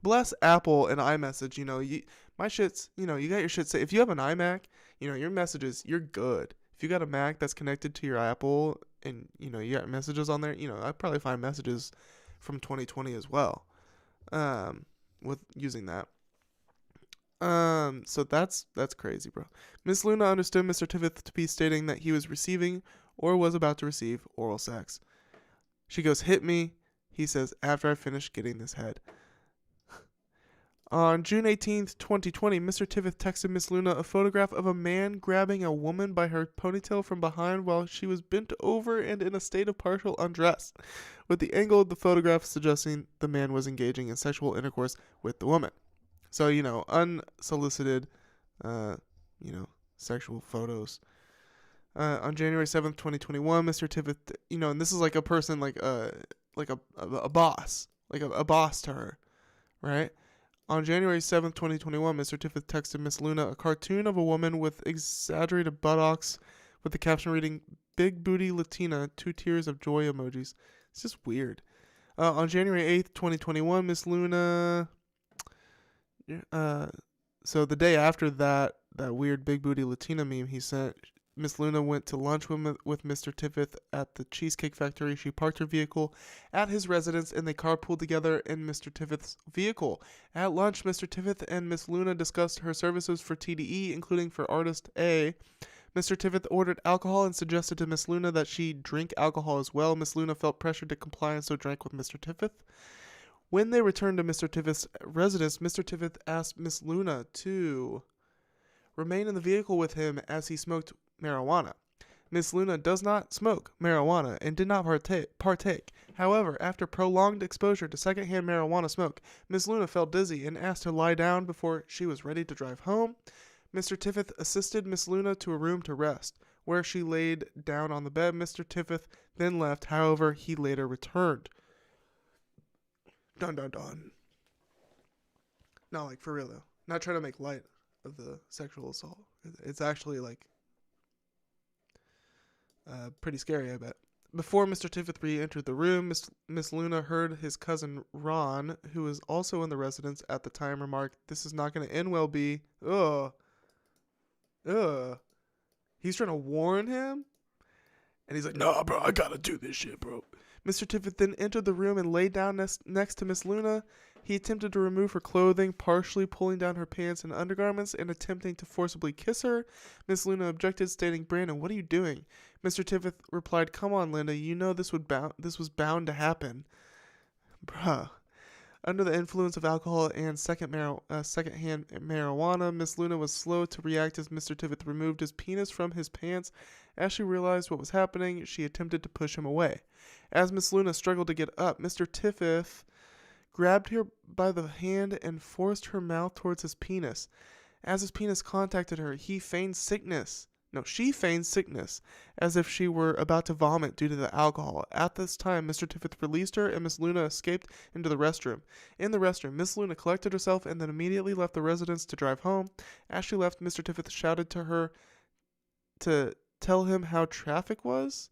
Bless Apple and iMessage. My shit's, you got your shit saved. If you have an iMac, your messages, you're good. If you got a Mac that's connected to your Apple and, you got messages on there, I'd probably find messages from 2020 as well, with using that. So that's crazy, bro. Miss Luna understood Mr. Tiffeth to be stating that he was receiving or was about to receive oral sex. She goes, hit me, he says, after I finish getting this head. On June 18th, 2020, Mr. Tiffeth texted Miss Luna a photograph of a man grabbing a woman by her ponytail from behind while she was bent over and in a state of partial undress, with the angle of the photograph suggesting the man was engaging in sexual intercourse with the woman. So, unsolicited, sexual photos. On January 7th, 2021, Mr. Tiffeth, and this is like a person, like a boss, like a boss to her, right? On January 7th, 2021, Mr. Tiffeth texted Miss Luna a cartoon of a woman with exaggerated buttocks with the caption reading, Big Booty Latina, 2 tears of joy emojis. It's just weird. On January 8th, 2021, Miss Luna... so the day after that weird Big Booty Latina meme he sent, Miss Luna went to lunch with Mr. Tiffeth at the Cheesecake Factory. She parked her vehicle at his residence and they carpooled together in Mr. Tiffeth's vehicle. At lunch, Mr. Tiffeth and Miss Luna discussed her services for TDE, including for Artist A. Mr. Tiffeth ordered alcohol and suggested to Miss Luna that she drink alcohol as well. Miss Luna felt pressured to comply and so drank with Mr. Tiffeth. When they returned to Mr. Tiffeth's residence, Mr. Tiffeth asked Miss Luna to remain in the vehicle with him as he smoked marijuana. Miss Luna does not smoke marijuana and did not partake. However, after prolonged exposure to secondhand marijuana smoke, Miss Luna felt dizzy and asked to lie down before she was ready to drive home. Mr. Tiffeth assisted Miss Luna to a room to rest, where she laid down on the bed. Mr. Tiffeth then left. However, he later returned. Dun dun dun. No, like for real though. Not trying to make light of the sexual assault. It's actually like pretty scary, I bet. Before Mr. Tiffeth re-entered the room, Miss Luna heard his cousin Ron, who was also in the residence at the time, remark, "This is not going to end well, B." Ugh. He's trying to warn him? And he's like, "Nah, bro, I gotta do this shit, bro." Mr. Tiffith then entered the room and lay down next to Miss Luna. He attempted to remove her clothing, partially pulling down her pants and undergarments and attempting to forcibly kiss her. Miss Luna objected, stating, "Brandon, what are you doing?" Mr. Tiffith replied, "Come on, Linda, you know this was bound to happen." Bruh. Under the influence of alcohol and secondhand marijuana, Miss Luna was slow to react as Mr. Tiffith removed his penis from his pants. As she realized what was happening, she attempted to push him away. As Miss Luna struggled to get up, Mr. Tiffith grabbed her by the hand and forced her mouth towards his penis. As his penis contacted her, she feigned sickness, as if she were about to vomit due to the alcohol. At this time, Mr. Tiffith released her and Miss Luna escaped into the restroom. In the restroom, Miss Luna collected herself and then immediately left the residence to drive home. As she left, Mr. Tiffith shouted to her to tell him how traffic was.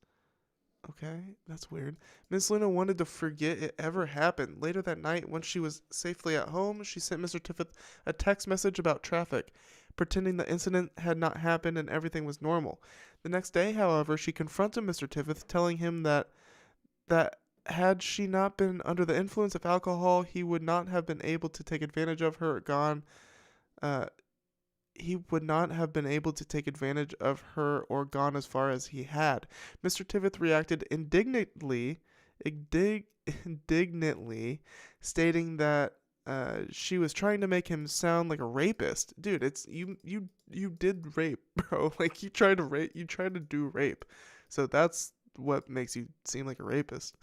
Okay, that's weird. Miss Luna wanted to forget it ever happened. Later that night, when she was safely at home, she sent Mr. Tiffith a text message about traffic, pretending the incident had not happened and everything was normal. The next day, however, she confronted Mr. Tiffith, telling him that had she not been under the influence of alcohol, he would not have been able to take advantage of her or gone as far as he had. Mr. Tiffith reacted indignantly, stating that she was trying to make him sound like a rapist. Dude, it's you did rape, bro. Like you tried to do rape. So that's what makes you seem like a rapist.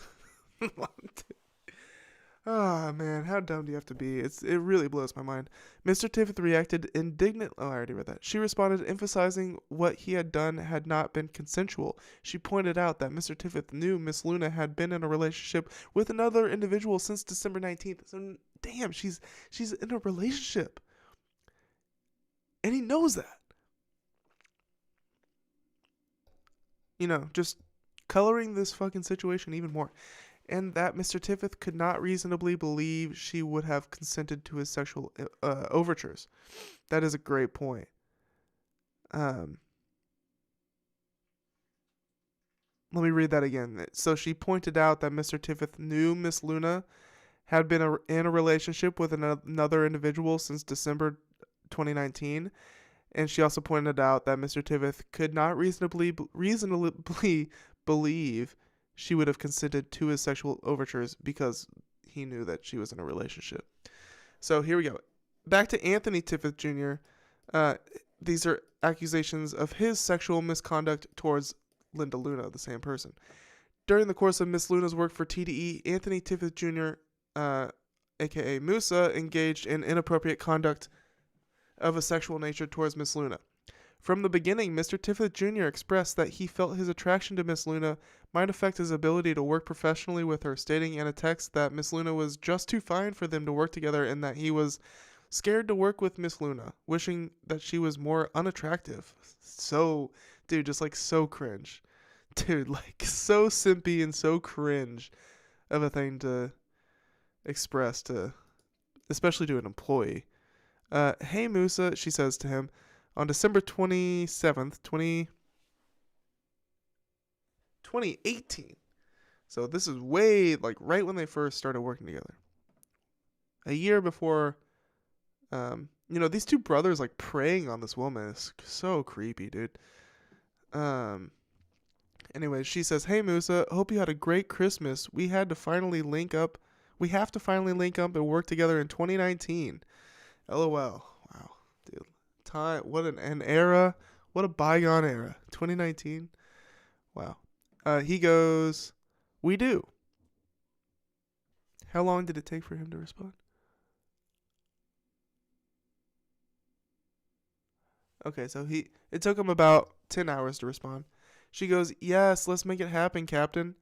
Oh, man, how dumb do you have to be? It really blows my mind. Mr. Tiffith reacted indignantly. Oh, I already read that. She responded, emphasizing what he had done had not been consensual. She pointed out that Mr. Tiffith knew Miss Luna had been in a relationship with another individual since December 19th. So, damn, she's in a relationship. And he knows that. You know, just coloring this fucking situation even more. And that Mr. Tiffith could not reasonably believe she would have consented to his sexual overtures. That is a great point. Let me read that again. So she pointed out that Mr. Tiffith knew Miss Luna had been in a relationship with another individual since December 2019. And she also pointed out that Mr. Tiffith could not reasonably believe she would have consented to his sexual overtures because he knew that she was in a relationship. So here we go. Back to Anthony Tiffith Jr. These are accusations of his sexual misconduct towards Linda Luna, the same person. During the course of Miss Luna's work for TDE, Anthony Tiffith Jr., a.k.a. Musa, engaged in inappropriate conduct of a sexual nature towards Miss Luna. From the beginning, Mr. Tiffith Jr. expressed that he felt his attraction to Miss Luna might affect his ability to work professionally with her, stating in a text that Miss Luna was just too fine for them to work together and that he was scared to work with Miss Luna, wishing that she was more unattractive. So, dude, just like so cringe. Dude, like so simpy and so cringe of a thing to express to, especially to an employee. Hey Musa, she says to him, on December 27th, 2018. So this is way, like, right when they first started working together. A year before, these two brothers, like, preying on this woman is so creepy, dude. Anyway, she says, hey, Musa, hope you had a great Christmas. We have to finally link up and work together in 2019. LOL. Wow, dude. Time, what an era, what a bygone era. 2019. Wow. He goes, we do. How long did it take for him to respond? Okay, so it took him about 10 hours to respond. She goes, yes, let's make it happen, Captain.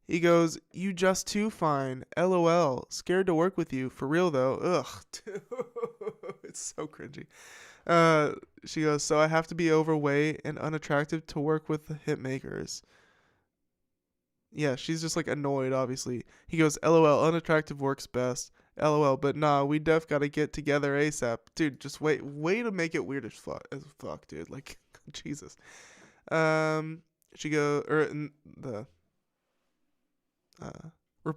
He goes, you just too fine. LOL. Scared to work with you. For real, though. Ugh. Dude. It's so cringy. She goes, so I have to be overweight and unattractive to work with the hit makers. Yeah, she's just like annoyed, obviously. He goes, LOL, unattractive works best. LOL, but nah, we def gotta get together ASAP. Dude, just way to make it weird as fuck, dude. Like, Jesus. She goes, re-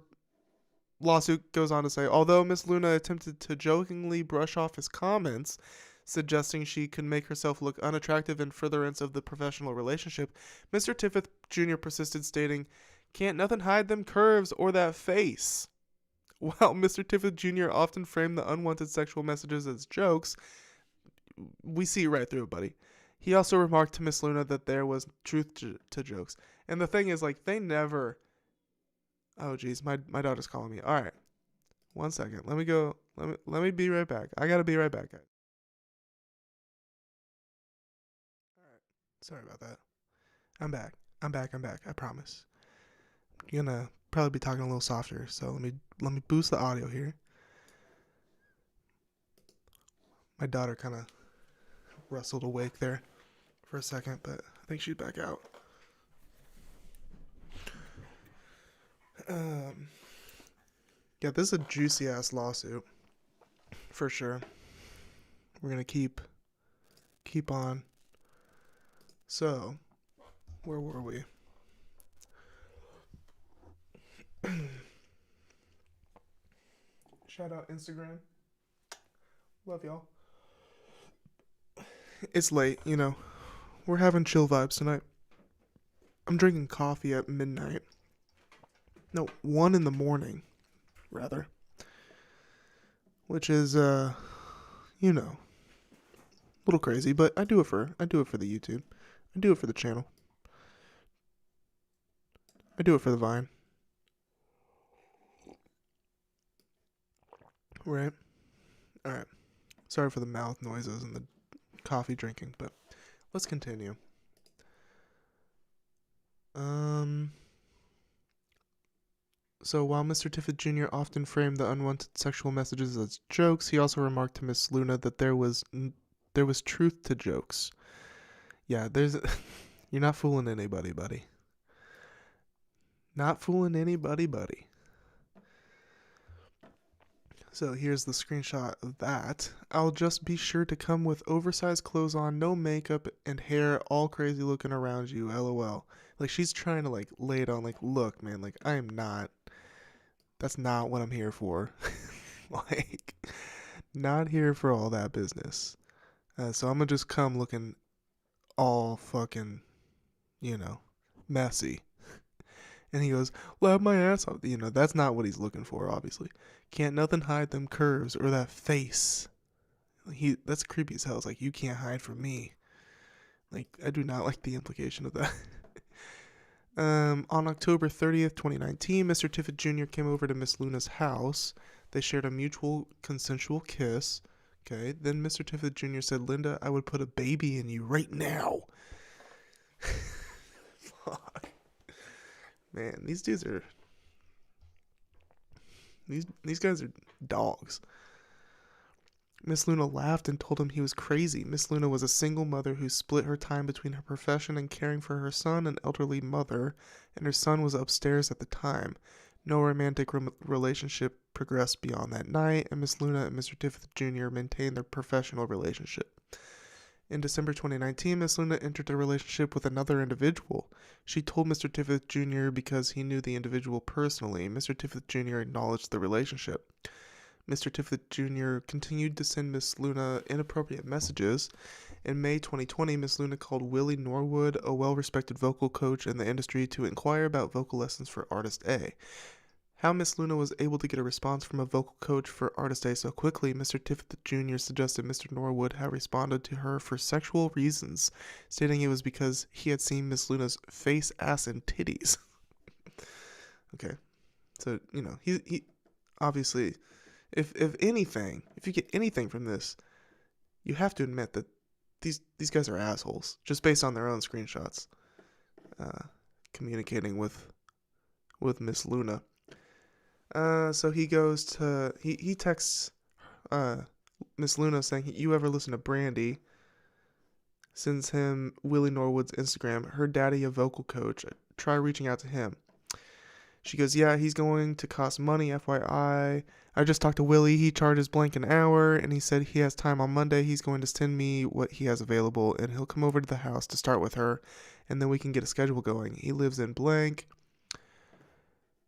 lawsuit goes on to say, although Miss Luna attempted to jokingly brush off his comments, suggesting she could make herself look unattractive in furtherance of the professional relationship, Mr. Tiffith Jr. persisted, stating, "Can't nothing hide them curves or that face." While Mr. Tiffith Jr. often framed the unwanted sexual messages as jokes, we see right through it, buddy. He also remarked to Miss Luna that there was truth to jokes. And the thing is, like, they never... Oh, geez, my daughter's calling me. All right. 1 second. Let me go. Let me be right back. I got to be right back, guys. All right. Sorry about that. I'm back. I promise. I'm going to probably be talking a little softer, so let me boost the audio here. My daughter kind of rustled awake there for a second, but I think she's back out. Yeah, this is a juicy ass lawsuit for sure. We're gonna keep on. So, where were we? Shout out Instagram. Love y'all. It's late, you know. We're having chill vibes tonight. I'm drinking coffee at midnight. No, 1 in the morning, rather. Which is, you know, a little crazy, but I do it for the YouTube. I do it for the channel. I do it for the Vine. Right? Alright. Sorry for the mouth noises and the coffee drinking, but let's continue. So while Mr. Tiffith Jr. often framed the unwanted sexual messages as jokes, he also remarked to Miss Luna that there was truth to jokes. Yeah, you're not fooling anybody, buddy. Not fooling anybody, buddy. So here's the screenshot of that. I'll just be sure to come with oversized clothes on, no makeup, and hair all crazy looking around you, LOL. Like, she's trying to, like, lay it on, like, look, man, like, that's not what I'm here for. Like, not here for all that business. So I'm gonna just come looking all fucking, you know, messy. And he goes, laugh my ass off. You know, that's not what he's looking for, obviously. Can't nothing hide them curves or that face. That's creepy as hell. It's like, you can't hide from me. Like, I do not like the implication of that. On October 30th, 2019, Mr. Tiffith Jr. came over to Miss Luna's house. They shared a mutual consensual kiss. Okay. Then Mr. Tiffith Jr. said, Linda, I would put a baby in you right now. Fuck. Man, these dudes are... These guys are dogs. Miss Luna laughed and told him he was crazy. Miss Luna was a single mother who split her time between her profession and caring for her son, an elderly mother, and her son was upstairs at the time. No romantic relationship progressed beyond that night, and Miss Luna and Mr. Tiffith Jr. maintained their professional relationship. In December 2019, Miss Luna entered a relationship with another individual. She told Mr. Tiffith Jr. because he knew the individual personally. Mr. Tiffith Jr. acknowledged the relationship. Mr. Tiffith Jr. continued to send Miss Luna inappropriate messages. In May 2020, Miss Luna called Willie Norwood, a well-respected vocal coach in the industry, to inquire about vocal lessons for Artist A. How Miss Luna was able to get a response from a vocal coach for Artist A so quickly, Mr. Tiffith Jr. suggested Mr. Norwood had responded to her for sexual reasons, stating it was because he had seen Miss Luna's face, ass, and titties. Okay. So, you know, he obviously, if anything, if you get anything from this, you have to admit that these guys are assholes, just based on their own screenshots, communicating with Miss Luna. So he goes to, he texts Miss Luna saying, you ever listen to Brandy? Sends him Willie Norwood's Instagram. Her daddy, a vocal coach. Try reaching out to him. She goes, yeah, he's going to cost money, FYI. I just talked to Willie. He charges blank an hour, and he said he has time on Monday. He's going to send me what he has available, and he'll come over to the house to start with her, and then we can get a schedule going. He lives in blank.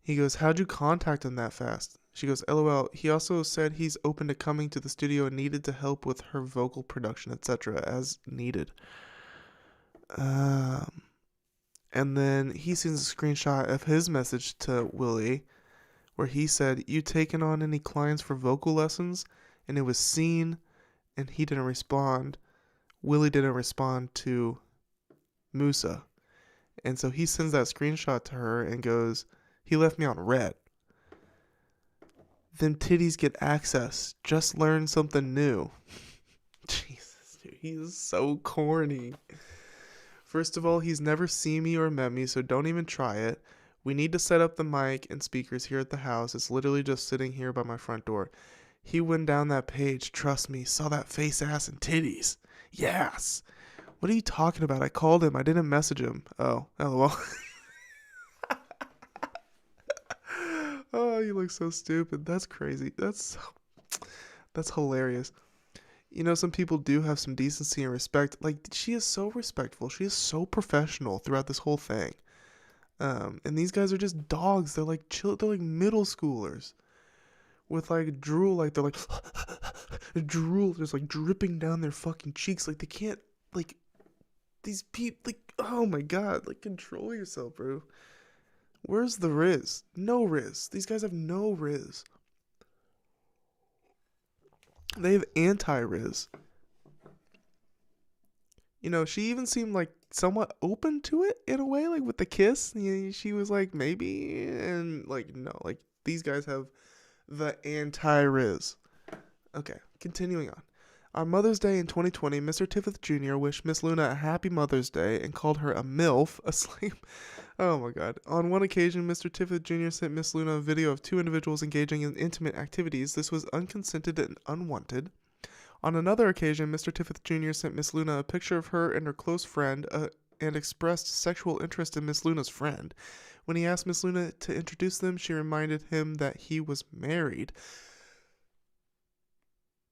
He goes, how'd you contact him that fast? She goes, LOL. He also said he's open to coming to the studio and needed to help with her vocal production, etc. as needed. And then he sends a screenshot of his message to Willie where he said, you taken on any clients for vocal lessons? And it was seen, and he didn't respond. Willie didn't respond to Musa. And so he sends that screenshot to her and goes, he left me on red. Them titties get access. Just learn something new. Jesus, dude, he is so corny. First of all, he's never seen me or met me, so don't even try it. We need to set up the mic and speakers here at the house. It's literally just sitting here by my front door. He went down that page, trust me, saw that face, ass, and titties. Yes. What are you talking about? I called him. I didn't message him. Oh, LOL. Oh, you look so stupid. That's crazy. That's hilarious. You know, some people do have some decency and respect. Like, she is so respectful. She is so professional throughout this whole thing. And these guys are just dogs. They're like they're like middle schoolers with like drool. Like they're like drool just like dripping down their fucking cheeks. Like they can't, like, these people, like, oh my God, like, control yourself, bro. Where's the Riz? No Riz. These guys have no Riz. They have anti-Riz. You know, she even seemed like somewhat open to it in a way, like with the kiss. She was like, maybe, and like, no, like, these guys have the anti-Riz. Okay, continuing on. On Mother's Day in 2020, Mr. Tiffith Jr. wished Miss Luna a happy Mother's Day and called her a MILF, asleep. Oh my God. On one occasion, Mr. Tiffith Jr. sent Miss Luna a video of two individuals engaging in intimate activities. This was unconsented and unwanted. On another occasion, Mr. Tiffith Jr. sent Miss Luna a picture of her and her close friend and expressed sexual interest in Miss Luna's friend. When he asked Miss Luna to introduce them, she reminded him that he was married.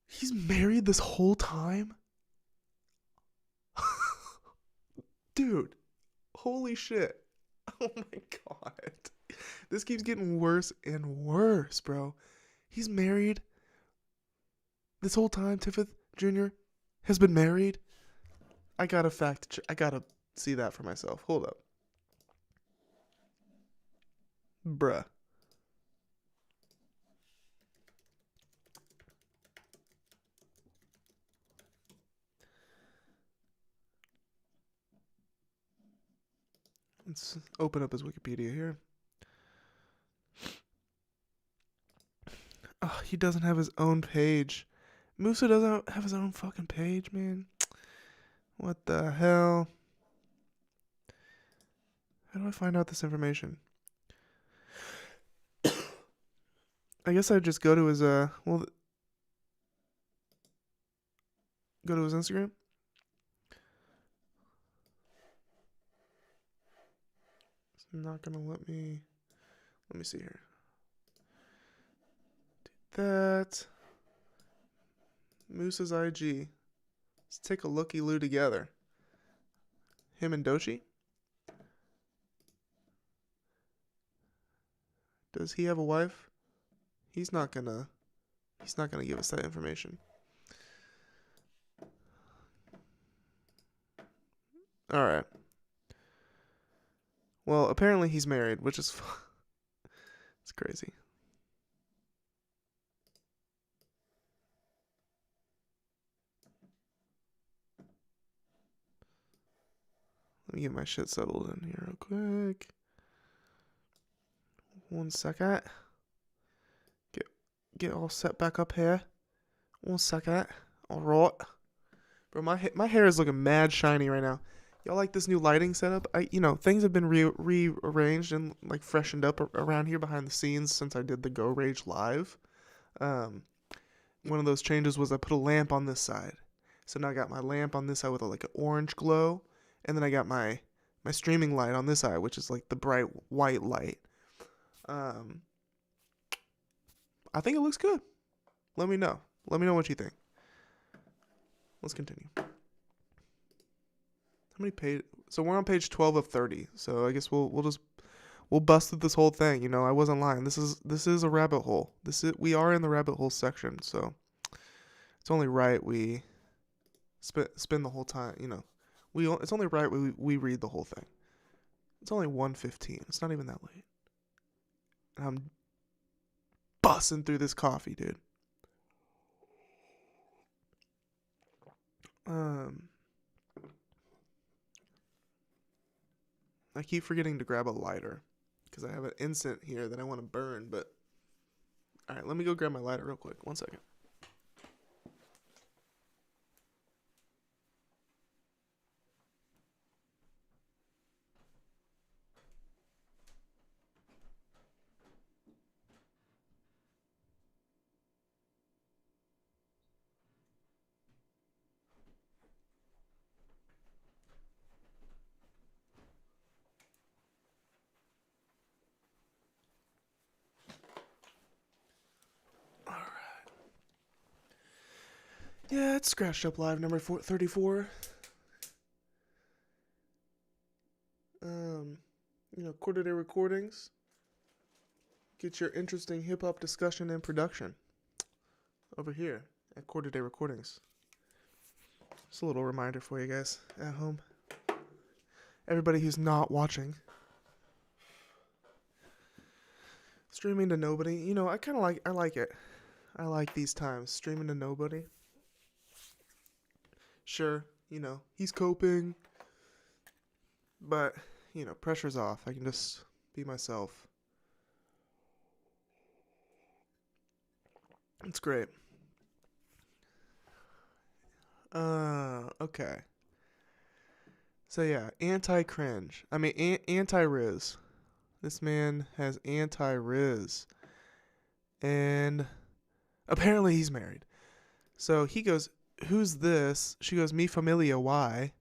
He's married this whole time? Dude, holy shit. Oh my God. This keeps getting worse and worse, bro. He's married this whole time. Tiffith Jr. has been married. I gotta see that for myself. Hold up. Bruh. Let's open up his Wikipedia here. Oh, he doesn't have his own page. Musa doesn't have his own fucking page, man. What the hell? How do I find out this information? I guess I'd just go to his, go to his Instagram. It's not gonna let me see here. Do that. Moose's IG. Let's take a looky-loo together. Him and Doshi. Does he have a wife? He's not gonna give us that information. All right. Well, apparently he's married, which is it's crazy. Let me get my shit settled in here real quick. 1 second. Get all set back up here. 1 second. All right. Bro, my hair is looking mad shiny right now. Y'all like this new lighting setup? Things have been rearranged and like freshened up around here behind the scenes since I did the Go Rage live. One of those changes was I put a lamp on this side. So now I got my lamp on this side with like an orange glow, and then I got my streaming light on this side, which is like the bright white light. I think it looks good. Let me know. Let me know what you think. Let's continue. How many pages? So we're on page 12 of 30. So I guess we'll we'll bust through this whole thing. You know, I wasn't lying. This is a rabbit hole. We are in the rabbit hole section, so it's only right we spend the whole time. You know, it's only right we read the whole thing. It's only 1:15. It's not even that late, and I'm busting through this coffee, dude. I keep forgetting to grab a lighter because I have an incense here that I want to burn, but all right, let me go grab my lighter real quick. 1 second. Yeah, it's Scratched Up Live number 34. You know, quarter day recordings. Get your interesting hip hop discussion and production over here at Quarter Day Recordings. Just a little reminder for you guys at home. Everybody who's not watching. Streaming to nobody. You know, I like it. I like these times. Streaming to nobody. Sure, you know, he's coping. But, you know, pressure's off. I can just be myself. It's great. Okay. So yeah, anti-cringe. I mean, anti-Riz. This man has anti-Riz. And apparently he's married. So he goes, who's this? She goes, mi familia, why?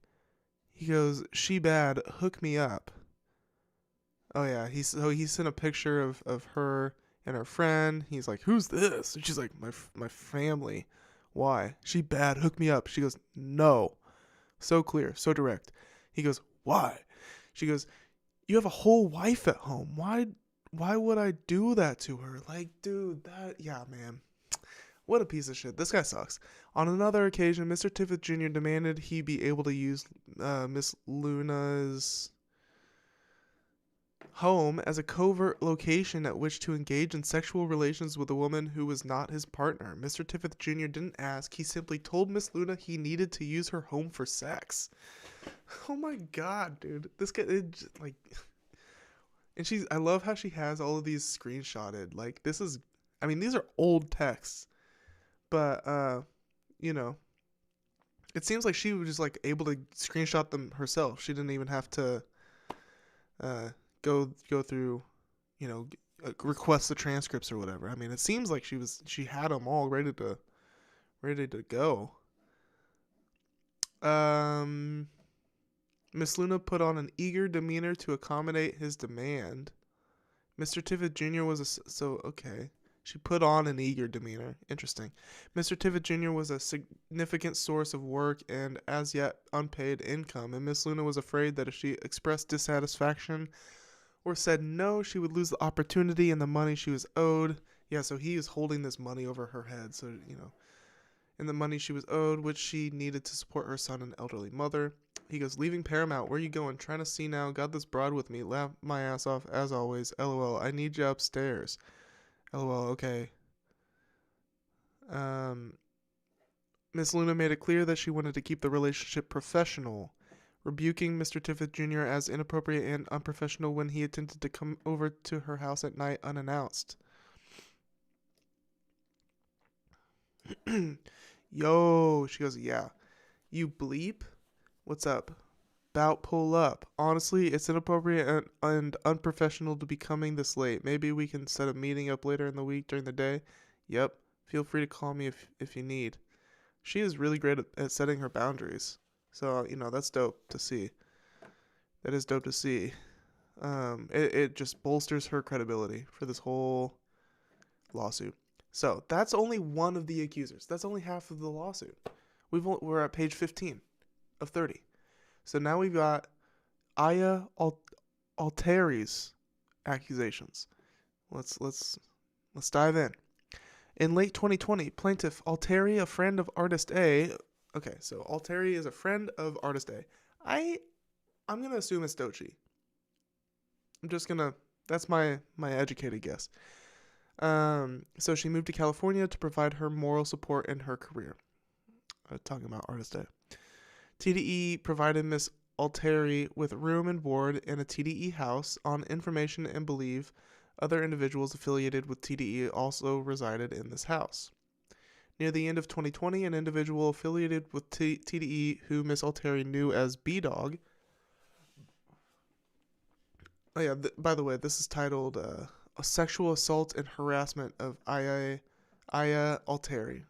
He goes, she bad, hook me up. Oh yeah, he sent a picture of her and her friend. He's like, who's this? And she's like, my family. Why? She bad, hook me up. She goes, no. So clear, so direct. He goes, why? She goes, you have a whole wife at home. Why would I do that to her? Like, dude, yeah, man. What a piece of shit. This guy sucks. On another occasion, Mr. Tiffith Jr. demanded he be able to use Miss Luna's home as a covert location at which to engage in sexual relations with a woman who was not his partner. Mr. Tiffith Jr. didn't ask. He simply told Miss Luna he needed to use her home for sex. Oh my god, dude. This guy, like... And I love how she has all of these screenshotted. Like, these are old texts. But, you know, it seems like she was just, like, able to screenshot them herself. She didn't even have to go through, you know, request the transcripts or whatever. I mean, it seems like she had them all ready to go. Miss Luna put on an eager demeanor to accommodate his demand. Mr. Tiffith Jr. was okay. She put on an eager demeanor. Interesting. Mr. Tiffith Jr. was a significant source of work and as yet unpaid income, and Miss Luna was afraid that if she expressed dissatisfaction or said no, she would lose the opportunity and the money she was owed. Yeah, so he is holding this money over her head, so, you know, and the money she was owed, which she needed to support her son and elderly mother. He goes, leaving Paramount, where you going? Trying to see now. Got this broad with me. Laugh my ass off, as always. LOL. I need you upstairs. LOL. Okay. Miss Luna made it clear that she wanted to keep the relationship professional, rebuking Mr. Tiffith Jr. as inappropriate and unprofessional when he attempted to come over to her house at night unannounced. Yo, she goes, yeah. You bleep? What's up? Bout pull up. Honestly, it's inappropriate and unprofessional to be coming this late. Maybe we can set a meeting up later in the week during the day. Yep. Feel free to call me if you need. She is really great at setting her boundaries. So, you know, that's dope to see. That is dope to see. It just bolsters her credibility for this whole lawsuit. So, that's only one of the accusers. That's only half of the lawsuit. We're at page 15 of 30. So now we've got Aya Alteres accusations. Let's dive in. In late 2020, plaintiff Alteri, a friend of artist A. Okay, so Alteri is a friend of artist A. I'm gonna assume it's Doechii. That's my educated guess. So she moved to California to provide her moral support in her career. Talking about artist A. TDE provided Miss Alteri with room and board in a TDE house. On information and belief, other individuals affiliated with TDE also resided in this house. Near the end of 2020, an individual affiliated with TDE, who Miss Alteri knew as B-Dog. Oh yeah, by the way, this is titled a sexual assault and harassment of Aya Alteri.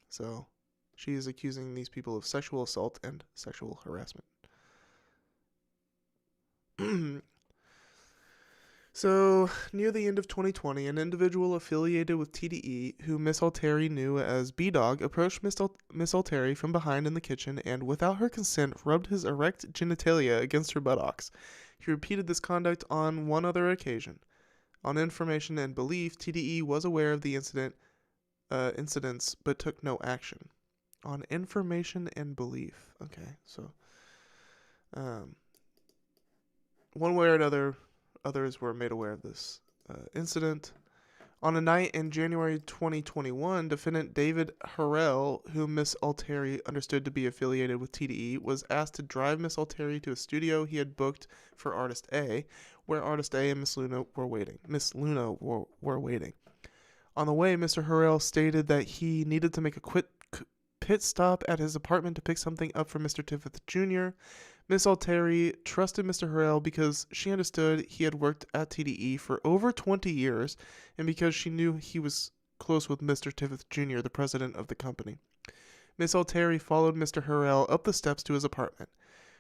So she is accusing these people of sexual assault and sexual harassment. So, near the end of 2020, an individual affiliated with TDE, who Miss Alteri knew as B-Dog, approached Miss Alteri from behind in the kitchen and, without her consent, rubbed his erect genitalia against her buttocks. He repeated this conduct on one other occasion. On information and belief, TDE was aware of the incidents, but took no action. On information and belief. Okay, so one way or another, others were made aware of this incident. On a night in January 2021, defendant David Harrell, whom Miss Alteri understood to be affiliated with TDE, was asked to drive Miss Alteri to a studio he had booked for artist A, where artist A and Miss Luna were waiting. Were waiting. On the way, Mr. Harrell stated that he needed to make a pit stop at his apartment to pick something up for Mr. Tiffith Jr. Miss Alteri trusted Mr. Harrell because she understood he had worked at TDE for over 20 years and because she knew he was close with Mr. Tiffith Jr., the president of the company. Miss Alteri followed Mr. Harrell up the steps to his apartment.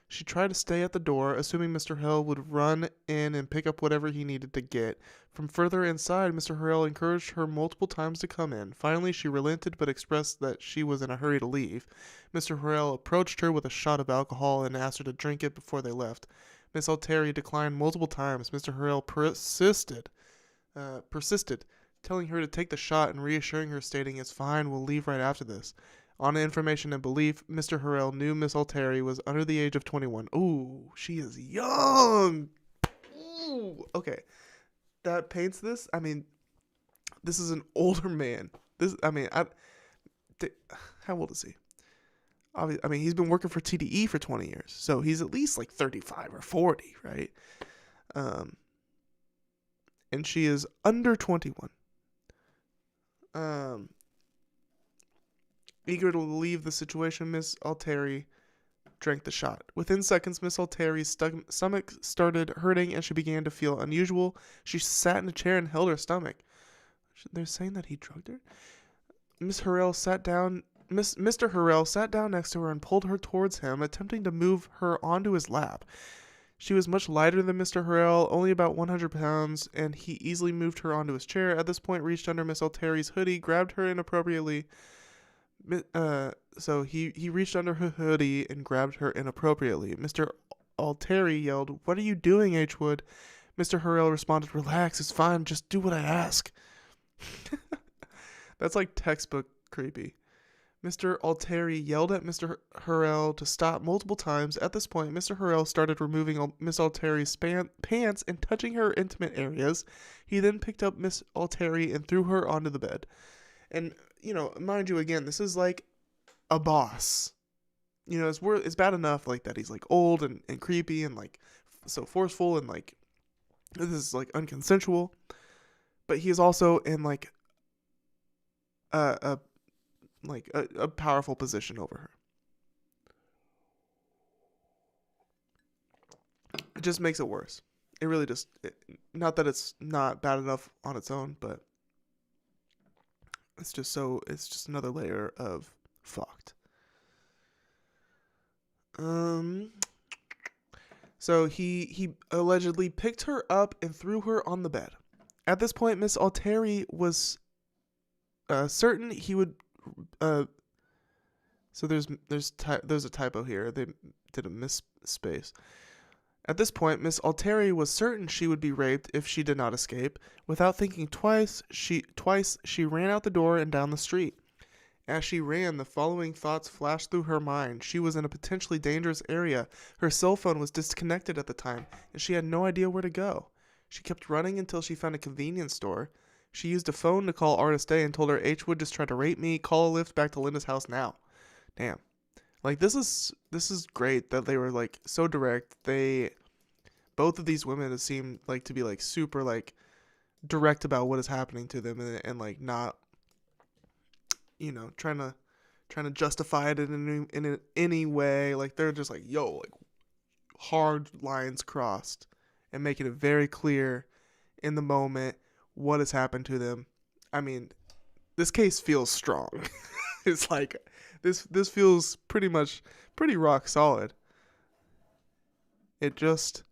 She tried to stay at the door, assuming Mr. Harrell would run in and pick up whatever he needed to get. From further inside, Mr. Harrell encouraged her multiple times to come in. Finally, she relented but expressed that she was in a hurry to leave. Mr. Harrell approached her with a shot of alcohol and asked her to drink it before they left. Miss Alteri declined multiple times. Mr. Harrell persisted, telling her to take the shot and reassuring her, stating, "It's fine, we'll leave right after this." On information and belief, Mr. Harrell knew Miss Alteri was under the age of 21. Ooh, she is young. Ooh, okay. That paints this. I mean, this is an older man. How old is he? I mean, he's been working for TDE for 20 years. So he's at least like 35 or 40, right? And she is under 21. Eager to leave the situation, Miss Alteri drank the shot. Within seconds, Miss Alteri's stomach started hurting and she began to feel unusual. She sat in a chair and held her stomach. They're saying that he drugged her? Mr. Harrell sat down next to her and pulled her towards him, attempting to move her onto his lap. She was much lighter than Mr. Harrell, only about 100 pounds, and he easily moved her onto his chair. At this point, reached under Miss Alteri's hoodie, grabbed her inappropriately. So he reached under her hoodie and grabbed her inappropriately. Mr. Alteri yelled, "What are you doing, H. Wood?" Mr. Harrell responded, "Relax, it's fine, just do what I ask." That's like textbook creepy. Mr. Alteri yelled at Mr. Harrell to stop multiple times. At this point, Mr. Harrell started removing Miss Alteri's pants and touching her intimate areas. He then picked up Miss Alteri and threw her onto the bed. And, mind you, again, this is like a boss. It's bad enough like that he's like old and creepy and like so forceful and like this is like unconsensual. But he is also in like a powerful position over her. It just makes it worse. It really just, not that it's not bad enough on its own, but it's just another layer of fucked. So he allegedly picked her up and threw her on the bed. At this point, Miss Alteri was certain he would. So there's a typo here. They did a misspace. At this point, Miss Altieri was certain she would be raped if she did not escape. Without thinking twice, she ran out the door and down the street. As she ran, the following thoughts flashed through her mind. She was in a potentially dangerous area. Her cell phone was disconnected at the time, and she had no idea where to go. She kept running until she found a convenience store. She used a phone to call Artist A and told her H would just try to rape me. Call a lift back to Linda's house now. Damn. Like, this is great that they were, like, so direct. Both of these women seem like to be, like, super, like, direct about what is happening to them, and like, not, trying to justify it in any way. Like, they're just like, yo, like, hard lines crossed, and making it very clear in the moment what has happened to them. I mean, this case feels strong. It's like, this feels pretty rock solid. It just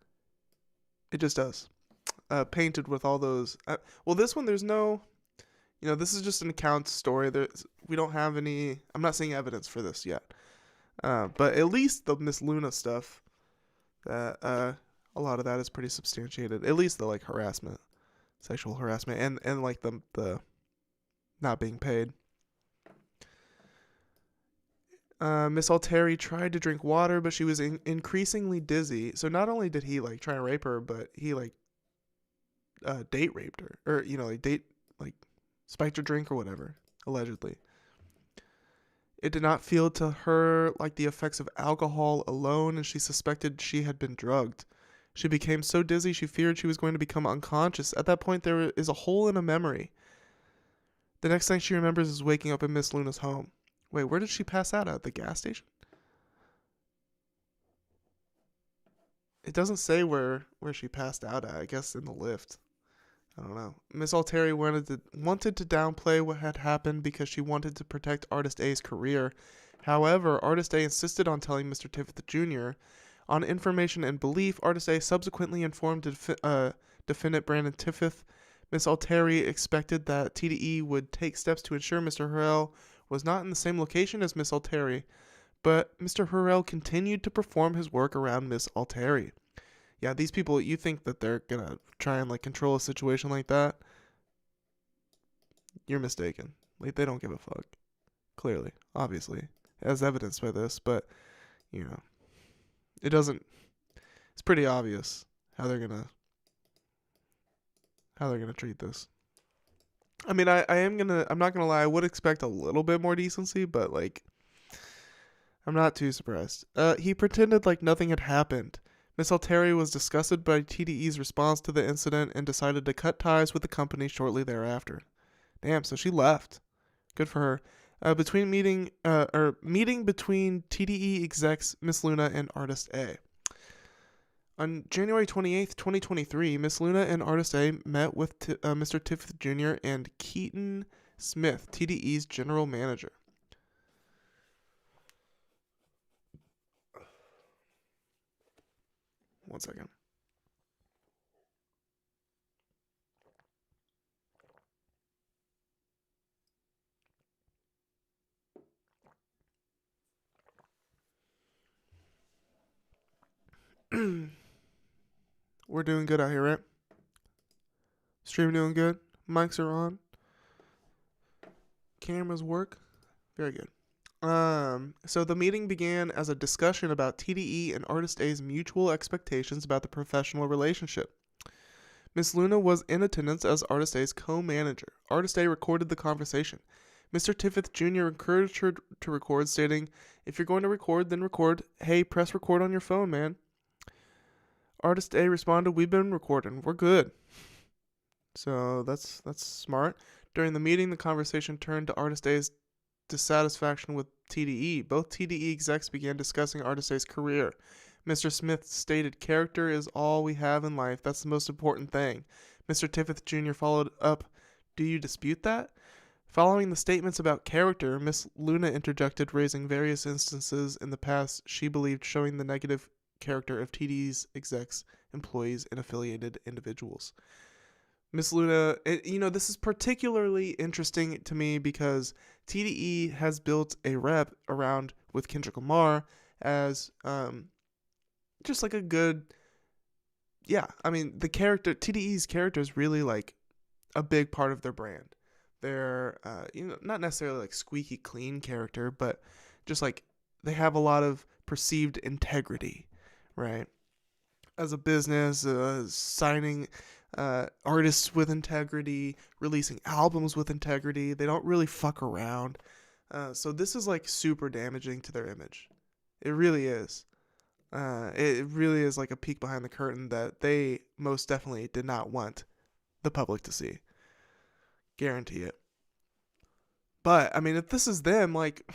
does. Painted with all those. Well, this one, there's no, this is just an account story. We don't have any. I'm not seeing evidence for this yet. But at least the Miss Luna stuff, that a lot of that is pretty substantiated. At least the, like, harassment, sexual harassment, and like the not being paid. Miss Altieri tried to drink water, but she was increasingly dizzy. So not only did he, like, try and rape her, but he, like, date raped her, or like spiked her drink or whatever, allegedly. It did not feel to her like the effects of alcohol alone, and she suspected she had been drugged. She became so dizzy she feared she was going to become unconscious. At that point, there is a hole in a memory. The next thing she remembers is waking up in Miss Luna's home. Wait, where did she pass out at? The gas station? It doesn't say where she passed out at. I guess in the lift. I don't know. Miss Altieri wanted to downplay what had happened because she wanted to protect Artist A's career. However, Artist A insisted on telling Mr. Tiffith Jr. On information and belief, Artist A subsequently informed defendant Brandon Tiffith. Miss Altieri expected that TDE would take steps to ensure Mr. Harrell was not in the same location as Miss Altieri, but Mr. Harrell continued to perform his work around Miss Altieri. Yeah, these people, you think that they're gonna try and, like, control a situation like that? You're mistaken. Like, they don't give a fuck. Clearly, obviously, as evidenced by this, but it doesn't. It's pretty obvious how they're gonna treat this. I mean, I'm not gonna lie, I would expect a little bit more decency, but, like, I'm not too surprised. He pretended like nothing had happened. Miss Altieri was disgusted by TDE's response to the incident and decided to cut ties with the company shortly thereafter. Damn, so she left. Good for her. Meeting between TDE execs Miss Luna and Artist A. On January 28th, 2023, Miss Luna and Artist A met with Mr. Tiffith Jr. and Keaton Smith, TDE's general manager. One second. We're doing good out here, right? Stream doing good. Mics are on. Cameras work. Very good. So the meeting began as a discussion about TDE and Artist A's mutual expectations about the professional relationship. Miss Luna was in attendance as Artist A's co-manager. Artist A recorded the conversation. Mr. Tiffith Jr. encouraged her to record, stating, "If you're going to record, then record. Hey, press record on your phone, man." Artist A responded, "We've been recording. We're good." So that's smart. During the meeting, the conversation turned to Artist A's dissatisfaction with TDE. Both TDE execs began discussing Artist A's career. Mr. Smith stated, "Character is all we have in life. That's the most important thing." Mr. Tiffith Jr. followed up, "Do you dispute that?" Following the statements about character, Miss Luna interjected, raising various instances in the past she believed showing the negative character of TDE's execs, employees, and affiliated individuals. Miss Luna, this is particularly interesting to me because TDE has built a rep around with Kendrick Lamar as just like a good yeah, I mean, the character, TDE's character is really like a big part of their brand. They're, not necessarily like squeaky clean character, but just like they have a lot of perceived integrity, right? As a business, signing artists with integrity, releasing albums with integrity. They don't really fuck around. So this is like super damaging to their image. It really is. It really is like a peek behind the curtain that they most definitely did not want the public to see. Guarantee it. But I mean, if this is them, like,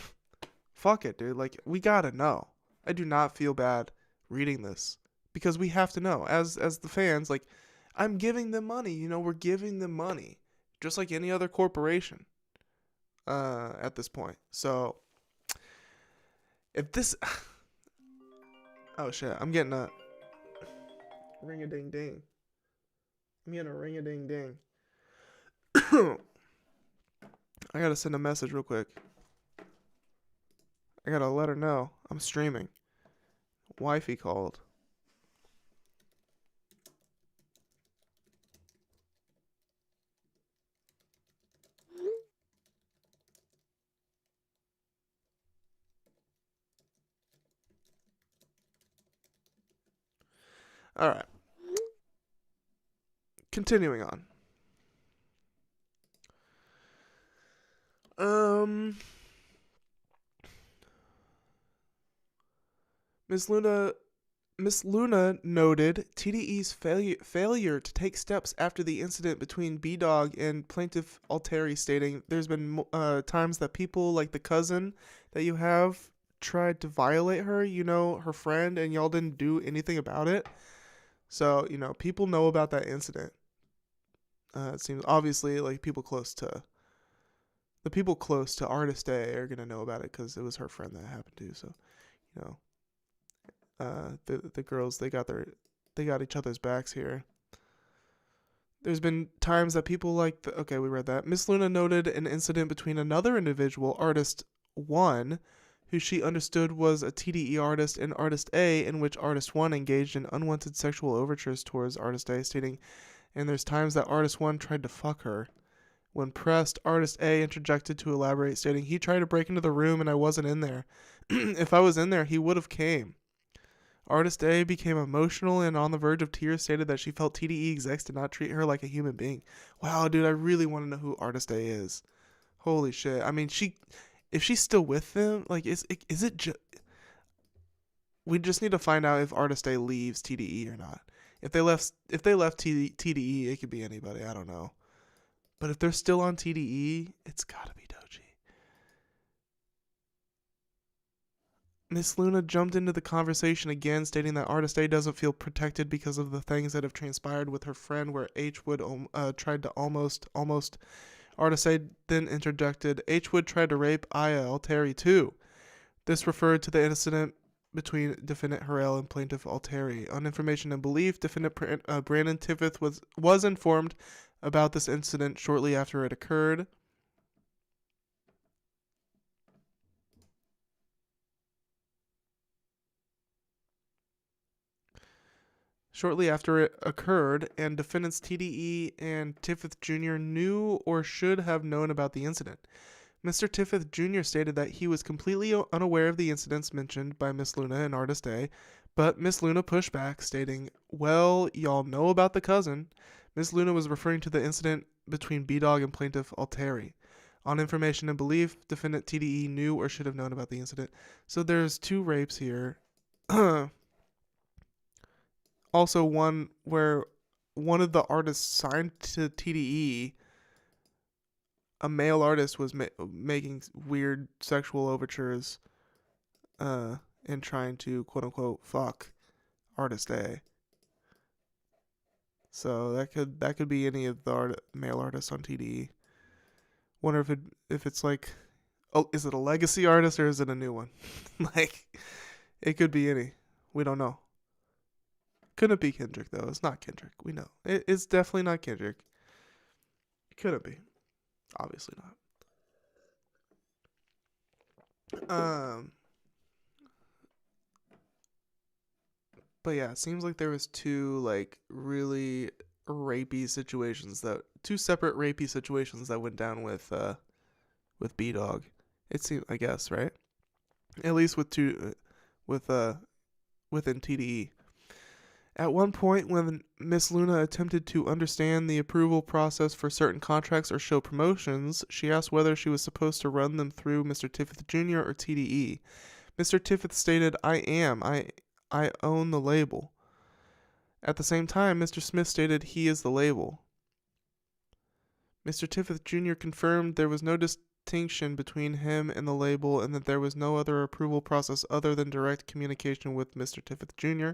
fuck it, dude. Like, we gotta know. I do not feel bad reading this because we have to know as the fans. Like, I'm giving them money. We're giving them money, just like any other corporation. At this point, so if this, oh shit, I'm getting a ring a ding ding. I'm getting a ring a ding ding. I gotta send a message real quick. I gotta let her know I'm streaming. Wifey called. All right. Continuing on. Miss Luna noted TDE's failure to take steps after the incident between B-Dog and plaintiff Alteri, stating there's been times that people like the cousin that you have tried to violate her, her friend, and y'all didn't do anything about it. So, people know about that incident. It seems obviously like the people close to Artist A are going to know about it because it was her friend that happened to. So, the girls, they got each other's backs here. There's been times that people like okay, we read that. Miss Luna noted an incident between another individual, Artist 1, who she understood was a TDE artist, and Artist A, in which Artist 1 engaged in unwanted sexual overtures towards Artist A, stating, and there's times that Artist 1 tried to fuck her. When pressed, Artist A interjected to elaborate, stating, he tried to break into the room and I wasn't in there. If I was in there, he would have came. Artist A became emotional and on the verge of tears, stated that she felt TDE execs did not treat her like a human being. Wow, dude, I really want to know who Artist A is. Holy shit. I mean, if she's still with them, like, is it just... We just need to find out if Artist A leaves TDE or not. If they left TDE, it could be anybody. I don't know. But if they're still on TDE, it's gotta be Doji. Miss Luna jumped into the conversation again, stating that Artist A doesn't feel protected because of the things that have transpired with her friend, where H Wood tried to almost. Artist A then interjected, H Wood tried to rape Aya Alteri too. This referred to the incident between Defendant Harrell and Plaintiff Alteri. On information and belief, Defendant Brandon Tiffith was informed about this incident shortly after it occurred. And defendants TDE and Tiffith Jr. knew or should have known about the incident. Mr. Tiffith Jr. stated that he was completely unaware of the incidents mentioned by Miss Luna and Artist A, but Miss Luna pushed back, stating, well, y'all know about the cousin. Miss Luna was referring to the incident between B-Dog and Plaintiff Alteri. On information and belief, defendant TDE knew or should have known about the incident. So there's 2 rapes here. Also, one where one of the artists signed to TDE, a male artist, was making weird sexual overtures and trying to, quote-unquote, fuck Artist A. So that could be any of the male artists on TDE. Wonder if it's like, oh, is it a legacy artist or is it a new one? Like, it could be any. We don't know. Couldn't be Kendrick, though. It's not Kendrick. We know. It's definitely not Kendrick. It couldn't be. Obviously not. But yeah, it seems like there was two like really rapey situations two separate rapey situations that went down with B Dog. It seems, I guess, right? At least with with within TDE. At one point, when Miss Luna attempted to understand the approval process for certain contracts or show promotions, she asked whether she was supposed to run them through Mr. Tiffith Jr. or TDE. Mr. Tiffith stated, I own the label. At the same time, Mr. Smith stated he is the label. Mr. Tiffith Jr. confirmed there was no distinction between him and the label and that there was no other approval process other than direct communication with Mr. Tiffith Jr.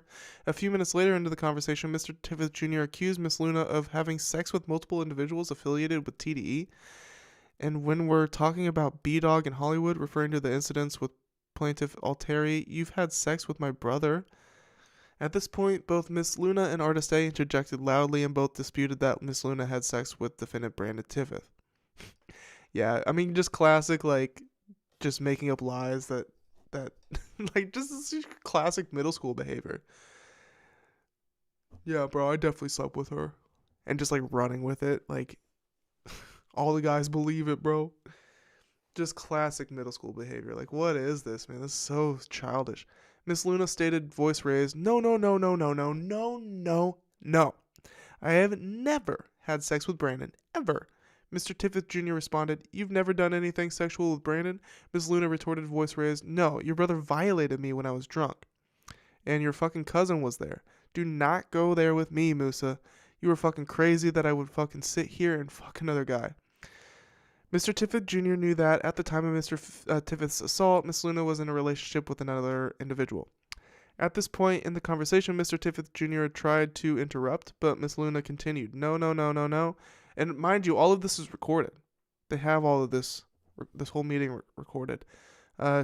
A few minutes later into the conversation, Mr. Tiffith Jr. accused Miss Luna of having sex with multiple individuals affiliated with TDE. And when we're talking about B-Dog in Hollywood, referring to the incidents with plaintiff Alteri, you've had sex with my brother. At this point, both Miss Luna and Artist A interjected loudly and both disputed that Miss Luna had sex with defendant Brandon Tiffith. Yeah, I mean, just classic, like, just making up lies that like, just classic middle school behavior. Yeah, bro, I definitely slept with her. And just, like, running with it. Like, all the guys believe it, bro. Just classic middle school behavior. Like, what is this, man? This is so childish. Miss Luna stated, voice raised, No. I have never had sex with Brandon, ever. Mr. Tiffith Jr. responded, You've never done anything sexual with Brandon? Miss Luna retorted, voice raised, No, your brother violated me when I was drunk. And your fucking cousin was there. Do not go there with me, Musa. You were fucking crazy that I would fucking sit here and fuck another guy. Mr. Tiffith Jr. knew that at the time of Mr. Tiffith's assault, Miss Luna was in a relationship with another individual. At this point in the conversation, Mr. Tiffith Jr. tried to interrupt, but Miss Luna continued, No. And mind you, all of this is recorded. They have all of this whole meeting recorded.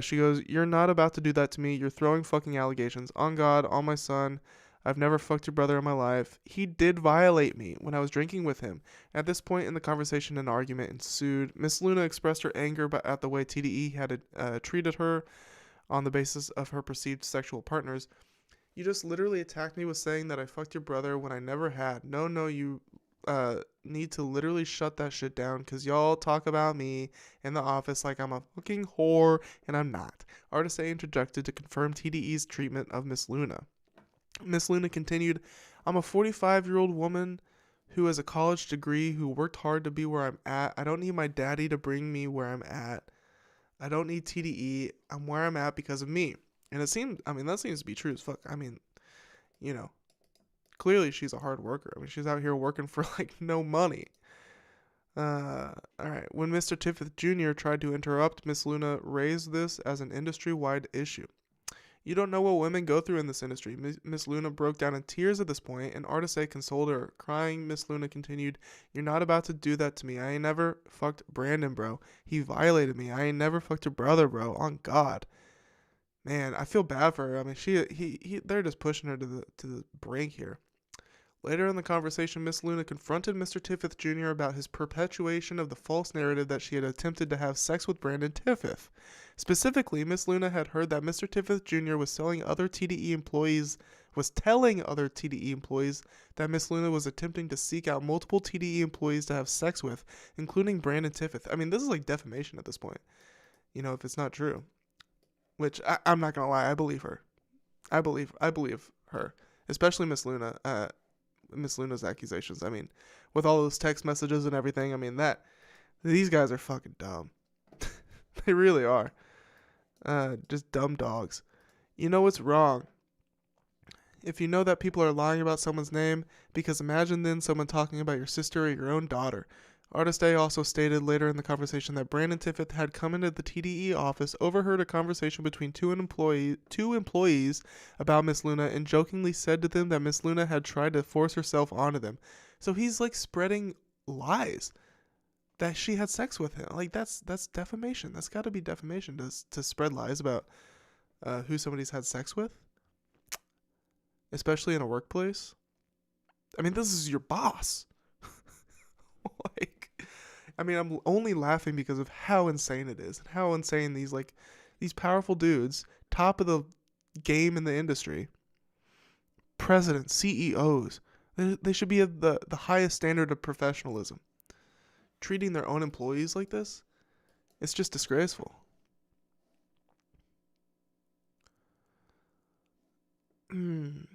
She goes, You're not about to do that to me. You're throwing fucking allegations. On God, on my son. I've never fucked your brother in my life. He did violate me when I was drinking with him. At this point in the conversation, an argument ensued. Miss Luna expressed her anger at the way TDE had treated her on the basis of her perceived sexual partners. You just literally attacked me with saying that I fucked your brother when I never had. No, you need to literally shut that shit down because y'all talk about me in the office like I'm a fucking whore, and I'm not. Artist A interjected to confirm TDE's treatment of Miss Luna. Miss Luna continued, I'm a 45-year-old woman who has a college degree, who worked hard to be where I'm at. I don't need my daddy to bring me where I'm at. I don't need TDE. I'm where I'm at because of me. And that seems to be true as fuck. I mean, you know, clearly she's a hard worker. I mean, she's out here working for, like, no money. All right. When Mr. Tiffith Jr. tried to interrupt, Miss Luna raised this as an industry-wide issue. You don't know what women go through in this industry. Miss Luna broke down in tears at this point, and Artist A consoled her. Crying, Miss Luna continued, You're not about to do that to me. I ain't never fucked Brandon, bro. He violated me. I ain't never fucked your brother, bro. On God. Man, I feel bad for her. I mean, they're just pushing her to the brink here. Later in the conversation, Miss Luna confronted Mr. Tiffith Jr. about his perpetuation of the false narrative that she had attempted to have sex with Brandon Tiffith. Specifically, Miss Luna had heard that Mr. Tiffith Jr. was telling other TDE employees that Miss Luna was attempting to seek out multiple TDE employees to have sex with, including Brandon Tiffith. I mean, this is like defamation at this point, you know, if it's not true. Which, I'm not gonna lie, I believe her. I believe her, especially Miss Luna. Miss Luna's accusations. I mean, with all those text messages and everything, I mean, these guys are fucking dumb. They really are. Just dumb dogs. You know what's wrong? If you know that people are lying about someone's name, because imagine then someone talking about your sister or your own daughter. Artist A also stated later in the conversation that Brandon Tiffith had come into the TDE office, overheard a conversation between two employees about Miss Luna, and jokingly said to them that Miss Luna had tried to force herself onto them. So he's like spreading lies that she had sex with him. Like that's defamation. That's got to be defamation to spread lies about who somebody's had sex with, especially in a workplace. I mean, this is your boss. I'm only laughing because of how insane it is and how insane these powerful dudes, top of the game in the industry, presidents, CEOs. They should be at the highest standard of professionalism. Treating their own employees like this, it's just disgraceful. Where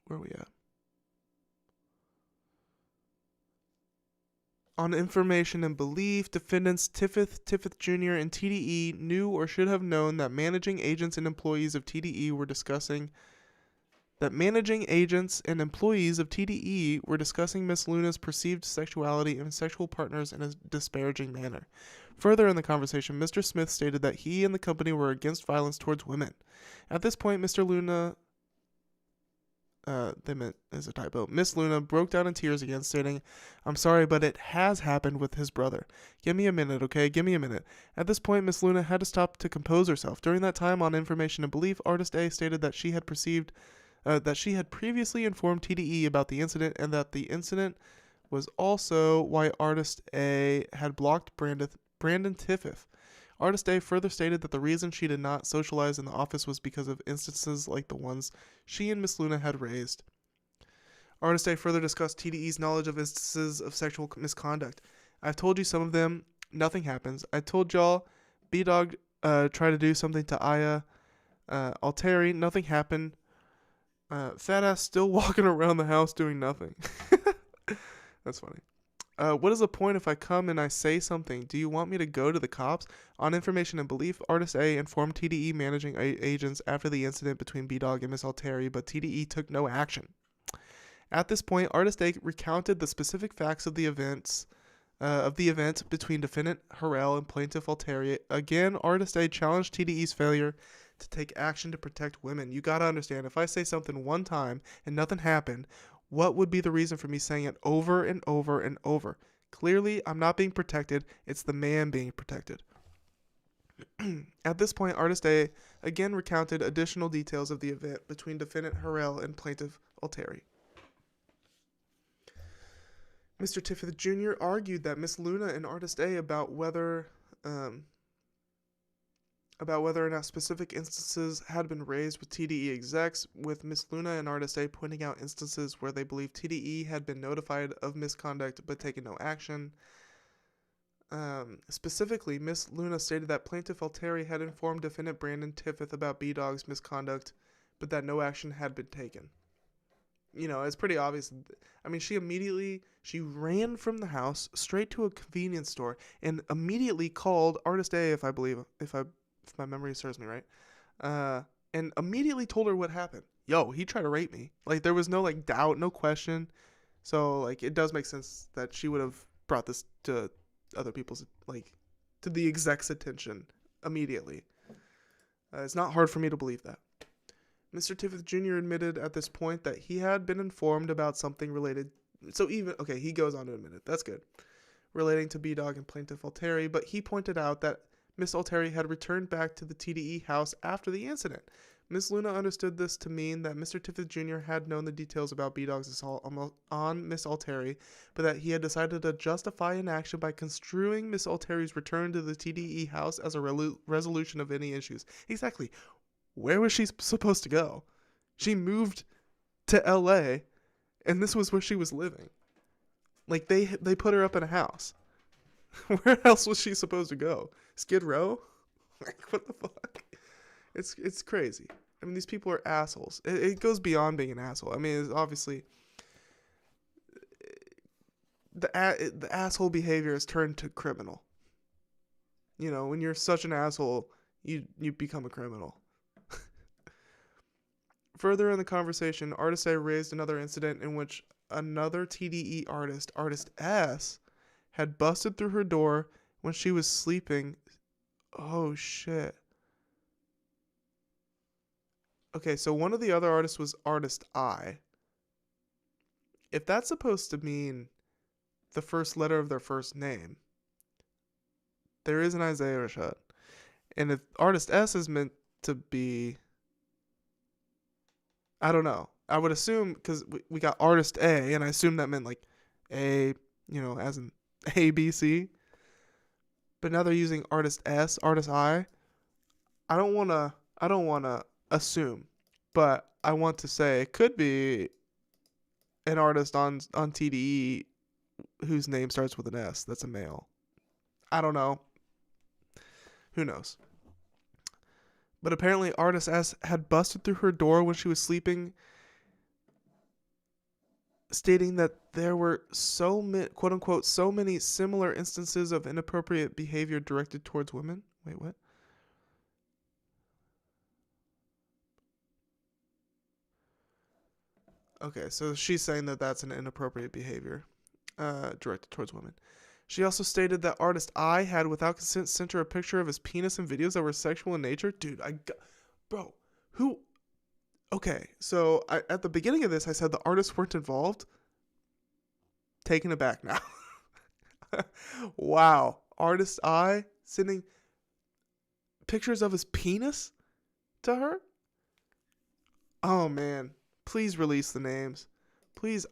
are we at? On information and belief, defendants Tiffith Jr. and TDE knew or should have known that managing agents and employees of TDE were discussing Miss Luna's perceived sexuality and sexual partners in a disparaging manner. Further in the conversation, Mr. Smith stated that he and the company were against violence towards women. At this point, Miss Luna broke down in tears again, stating, "I'm sorry, but it has happened with his brother. Give me a minute, okay? Give me a minute." At this point, Miss Luna had to stop to compose herself. During that time, on information and belief, Artist A stated that she had previously informed TDE about the incident, and that the incident was also why Artist A had blocked Brandon Tiffith. Artist A further stated that the reason she did not socialize in the office was because of instances like the ones she and Miss Luna had raised. Artist A further discussed TDE's knowledge of instances of sexual misconduct. "I've told you some of them. Nothing happens. I told y'all B-Dog tried to do something to Aya Alteri. Nothing happened. Fat ass still walking around the house doing nothing." That's funny. "What is the point if I come and I say something? Do you want me to go to the cops?" On information and belief, Artist A informed TDE managing agents after the incident between B-Dog and Miss Alteri, but TDE took no action. At this point, Artist A recounted the specific facts of the event between defendant Harrell and plaintiff Alteri. Again, Artist A challenged TDE's failure to take action to protect women. You gotta understand, if I say something one time and nothing happened, what would be the reason for me saying it over and over and over? Clearly, I'm not being protected. It's the man being protected. At this point, Artist A again recounted additional details of the event between defendant Harrell and plaintiff Alteri. Mr. Tiffith Jr. argued that Miss Luna and Artist A about whether or not specific instances had been raised with TDE execs, with Miss Luna and Artist A pointing out instances where they believe TDE had been notified of misconduct but taken no action. Specifically, Miss Luna stated that plaintiff Alteri had informed defendant Brandon Tiffith about B-Dog's misconduct, but that no action had been taken. You know, it's pretty obvious. I mean, she ran from the house straight to a convenience store and immediately called Artist A, if my memory serves me right, and immediately told her what happened. Yo, he tried to rape me. Like, there was no, like, doubt, no question. So, like, it does make sense that she would have brought this to other people's, like, to the exec's attention immediately. It's not hard for me to believe that. Mr. Tiffith Jr. admitted at this point that he had been informed about something related. So he goes on to admit it. That's good. Relating to B-Dog and plaintiff Alteri, but he pointed out that Miss Alteri had returned back to the TDE house after the incident. Miss Luna understood this to mean that Mr. Tiffith Jr. had known the details about B-Dog's assault on Miss Alteri, but that he had decided to justify an action by construing Miss Alteri's return to the TDE house as a resolution of any issues. Exactly. Where was she supposed to go? She moved to LA, and this was where she was living. Like, they put her up in a house. Where else was she supposed to go? Skid Row? Like, what the fuck? It's crazy. I mean, these people are assholes. It goes beyond being an asshole. I mean, it's obviously the asshole behavior has turned to criminal. You know, when you're such an asshole, you become a criminal. Further in the conversation, Artist A raised another incident in which another TDE artist, Artist S, had busted through her door when she was sleeping. Oh, shit. Okay, so one of the other artists was Artist I. If that's supposed to mean the first letter of their first name, there is an Isaiah Rashad. And if Artist S is meant to be, I don't know. I would assume, because we got Artist A, and I assume that meant like A, you know, as in A, B, C. But now they're using Artist S, Artist I. I don't want to assume. but I want to say it could be an artist on TDE whose name starts with an S. That's a male. I don't know. Who knows? But apparently, artist S had busted through her door when she was sleeping, stating that there were so many, quote unquote, so many similar instances of inappropriate behavior directed towards women. Wait, what? Okay, so she's saying that that's an inappropriate behavior directed towards women. She also stated that artist I had, without consent, sent her a picture of his penis and videos that were sexual in nature. Dude, bro, who? Okay, so at the beginning of this, I said the artists weren't involved. Taken aback now. Wow, artist I sending pictures of his penis to her? Oh man, please release the names. Please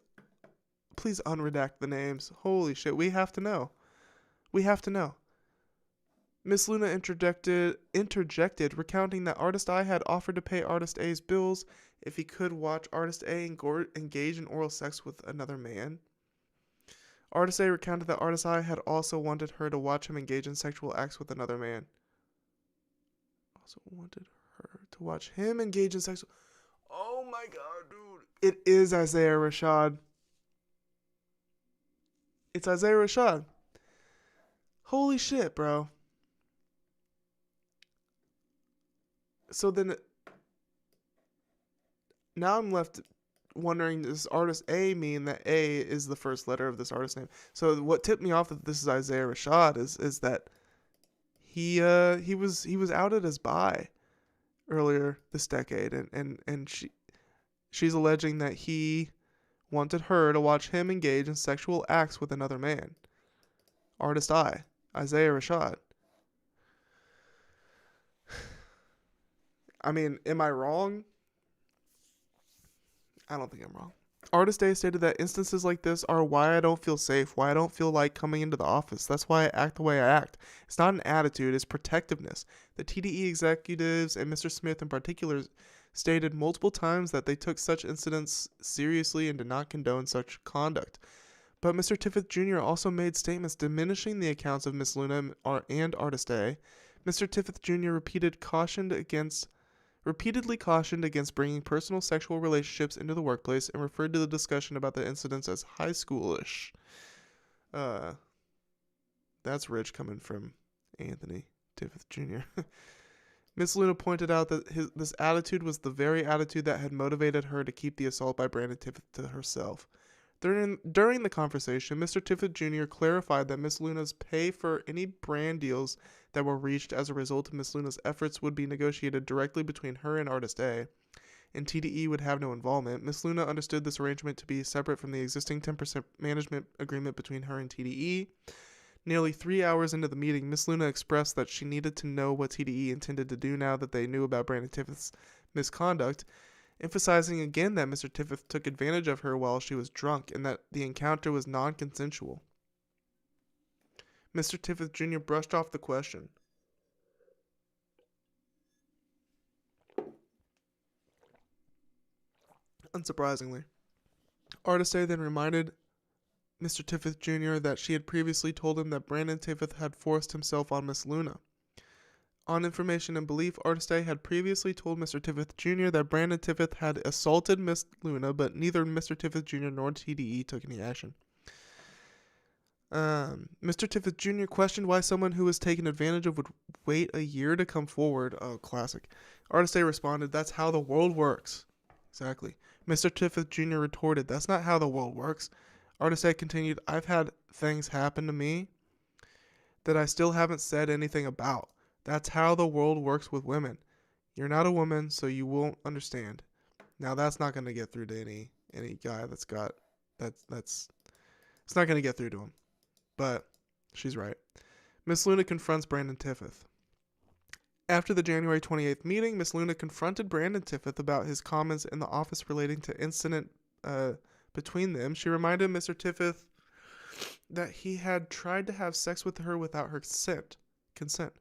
unredact the names. Holy shit, we have to know. We have to know. Miss Luna interjected, recounting that artist I had offered to pay artist A's bills if he could watch artist A engage in oral sex with another man. Artist A recounted that artist I had also wanted her to watch him engage in sexual acts with another man. Also wanted her to watch him engage in sexual... Oh my god, dude. It is Isaiah Rashad. It's Isaiah Rashad. Holy shit, bro. So then, now I'm left wondering, does artist A mean that A is the first letter of this artist name? So what tipped me off that this is Isaiah Rashad is that he was outed as bi earlier this decade, and she's alleging that he wanted her to watch him engage in sexual acts with another man. Artist Isaiah Rashad. I mean, am I wrong? I don't think I'm wrong. Artist A stated that instances like this are why I don't feel safe, why I don't feel like coming into the office. That's why I act the way I act. It's not an attitude, it's protectiveness. The TDE executives and Mr. Smith in particular stated multiple times that they took such incidents seriously and did not condone such conduct. But Mr. Tiffith Jr. also made statements diminishing the accounts of Miss Luna and Artist A. Mr. Tiffith Jr. repeatedly cautioned against bringing personal sexual relationships into the workplace and referred to the discussion about the incidents as high schoolish. That's rich coming from Anthony Tiffith Jr. Miss Luna pointed out that this attitude was the very attitude that had motivated her to keep the assault by Brandon Tiffith to herself. During the conversation, Mr. Tiffith Jr. clarified that Miss Luna's pay for any brand deals that were reached as a result of Miss Luna's efforts would be negotiated directly between her and Artist A, and TDE would have no involvement. Miss Luna understood this arrangement to be separate from the existing 10% management agreement between her and TDE. Nearly 3 hours into the meeting, Miss Luna expressed that she needed to know what TDE intended to do now that they knew about Brandon Tiffith's misconduct, emphasizing again that Mr. Tiffith took advantage of her while she was drunk and that the encounter was non-consensual. Mr. Tiffith Jr. brushed off the question. Unsurprisingly. Artist A then reminded Mr. Tiffith Jr. that she had previously told him that Brandon Tiffith had forced himself on Miss Luna. On information and belief, Artist A had previously told Mr. Tiffith Jr. that Brandon Tiffith had assaulted Miss Luna, but neither Mr. Tiffith Jr. nor TDE took any action. Mr. Tiffith Jr. questioned why someone who was taken advantage of would wait a year to come forward. Oh, classic. Artist A responded, "That's how the world works." Exactly. Mr. Tiffith Jr. retorted, "That's not how the world works." Artist A continued, "I've had things happen to me that I still haven't said anything about. That's how the world works with women. You're not a woman, so you won't understand." Now that's not going to get through to any guy that's it's not going to get through to him. But she's right. Miss Luna confronts Brandon Tiffith. After the January 28th meeting, Miss Luna confronted Brandon Tiffith about his comments in the office relating to incident between them. She reminded Mr. Tiffith that he had tried to have sex with her without her consent.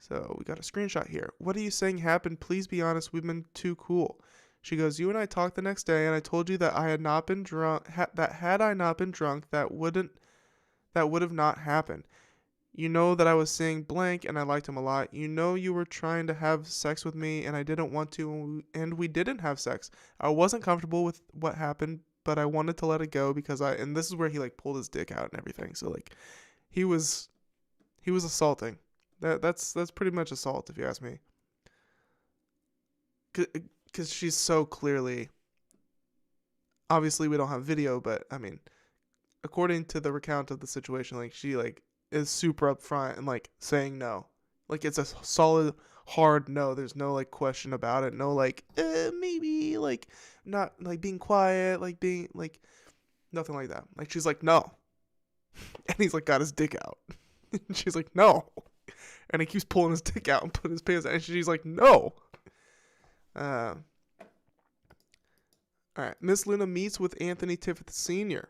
So we got a screenshot here. What are you saying happened? Please be honest. We've been too cool. She goes, you and I talked the next day, and I told you that I had not been drunk. That had I not been drunk, that would have not happened. You know that I was seeing blank, and I liked him a lot. You know you were trying to have sex with me, and I didn't want to, and we didn't have sex. I wasn't comfortable with what happened, but I wanted to let it go because and this is where he like pulled his dick out and everything. So like, he was assaulting. That's pretty much assault if you ask me. Because she's so clearly, obviously we don't have video, but I mean, according to the recount of the situation, like she like is super upfront and like saying no. Like it's a solid, hard no. There's no like question about it. No like, maybe, like not like being quiet, like being like, nothing like that. Like she's like, no. And he's like got his dick out. And she's like, no. And he keeps pulling his dick out and putting his pants out. And she's like, no. All right. Miss Luna meets with Anthony Tiffith Sr.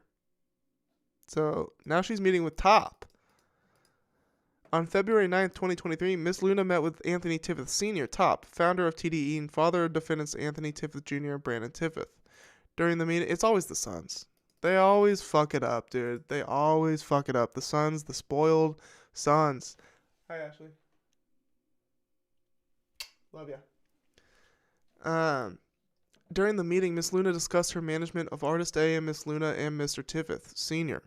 So now she's meeting with Top. On February 9th, 2023, Miss Luna met with Anthony Tiffith Sr., Top, founder of TDE and father of defendants Anthony Tiffith Jr. and Brandon Tiffith. During the meeting, it's always the sons. They always fuck it up, dude. They always fuck it up. The sons, the spoiled sons. Hi, Ashley. Love ya. During the meeting, Miss Luna discussed her management of Artist A and Miss Luna and Mr. Tiffith Sr.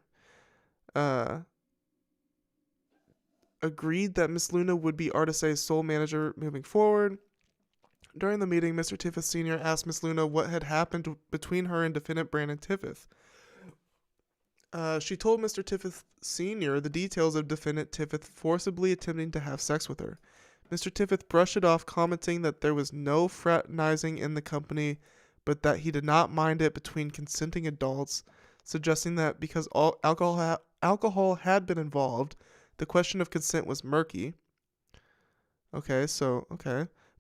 Agreed that Miss Luna would be Artist A's sole manager moving forward. During the meeting, Mr. Tiffith Sr. asked Miss Luna what had happened between her and defendant Brandon Tiffith. She told Mr. Tiffith Sr. the details of defendant Tiffith forcibly attempting to have sex with her. Mr. Tiffith brushed it off, commenting that there was no fraternizing in the company, but that he did not mind it between consenting adults, suggesting that because all alcohol had been involved, the question of consent was murky. Okay.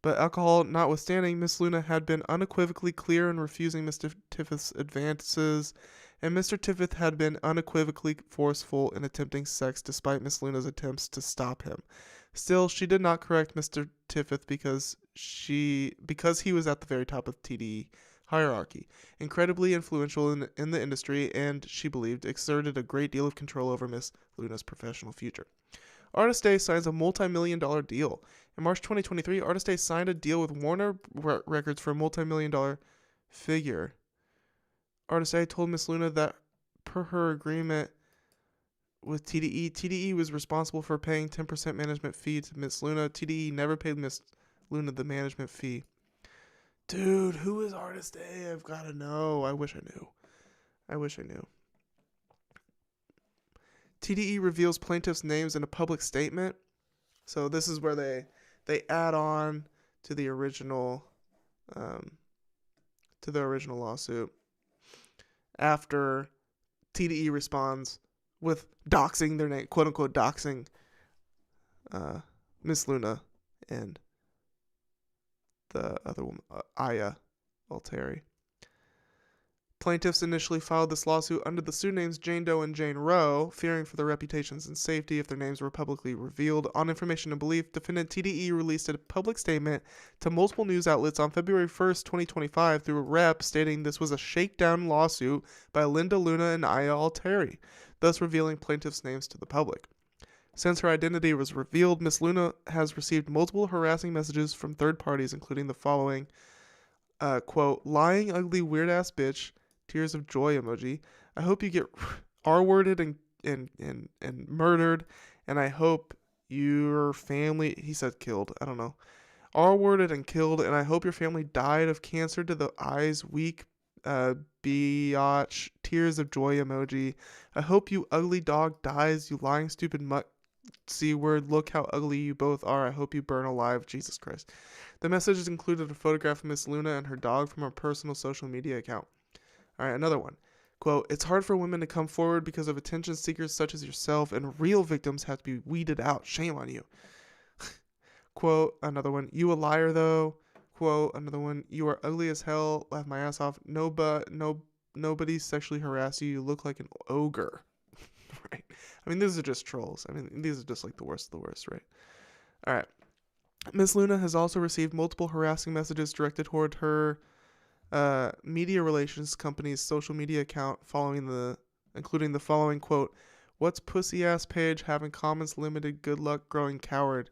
But alcohol notwithstanding, Miss Luna had been unequivocally clear in refusing Mr. Tiffith's advances, and Mr. Tiffith had been unequivocally forceful in attempting sex despite Miss Luna's attempts to stop him. Still, she did not correct Mr. Tiffith because he was at the very top of TDE hierarchy, incredibly influential in the industry, and she believed exerted a great deal of control over Miss Luna's professional future. Artist A signs a multi-million-dollar deal. In March 2023, Artist A signed a deal with Warner Records for a multi-million-dollar figure. Artist A told Miss Luna that per her agreement with TDE, TDE was responsible for paying 10% management fee to Miss Luna. TDE never paid Miss Luna the management fee. Dude, who is Artist A? I've got to know. I wish I knew. TDE reveals plaintiffs' names in a public statement. So this is where they add on to the original lawsuit after TDE responds with doxing their name, quote unquote doxing Miss Luna and the other woman, Aya Alteri. Plaintiffs initially filed this lawsuit under the pseudonyms Jane Doe and Jane Roe, fearing for their reputations and safety if their names were publicly revealed. On information and belief, defendant TDE released a public statement to multiple news outlets on February 1st, 2025 through a rep stating this was a shakedown lawsuit by Linda Luna and Aya Alteri, thus revealing plaintiffs' names to the public. Since her identity was revealed, Miss Luna has received multiple harassing messages from third parties, including the following, quote, lying, ugly, weird-ass bitch, tears of joy emoji. I hope you get R-worded and murdered, and I hope your family, he said killed, I don't know, R-worded and killed, and I hope your family died of cancer to the eyes, weak, biatch, tears of joy emoji. I hope you ugly dog dies, you lying stupid mutt C-word, look how ugly you both are. I hope you burn alive, Jesus Christ. The messages included a photograph of Miss Luna and her dog from her personal social media account. All right, another one. Quote, it's hard for women to come forward because of attention seekers such as yourself, and real victims have to be weeded out. Shame on you. Quote, another one. You a liar, though. Quote, another one. You are ugly as hell. Laugh my ass off. Nobody sexually harassed you. You look like an ogre. Right? I mean, these are just trolls. I mean, these are just like the worst of the worst, right? All right. Miss Luna has also received multiple harassing messages directed toward her media relations company's social media account including the following quote, "What's pussy ass page having comments limited, good luck growing coward,"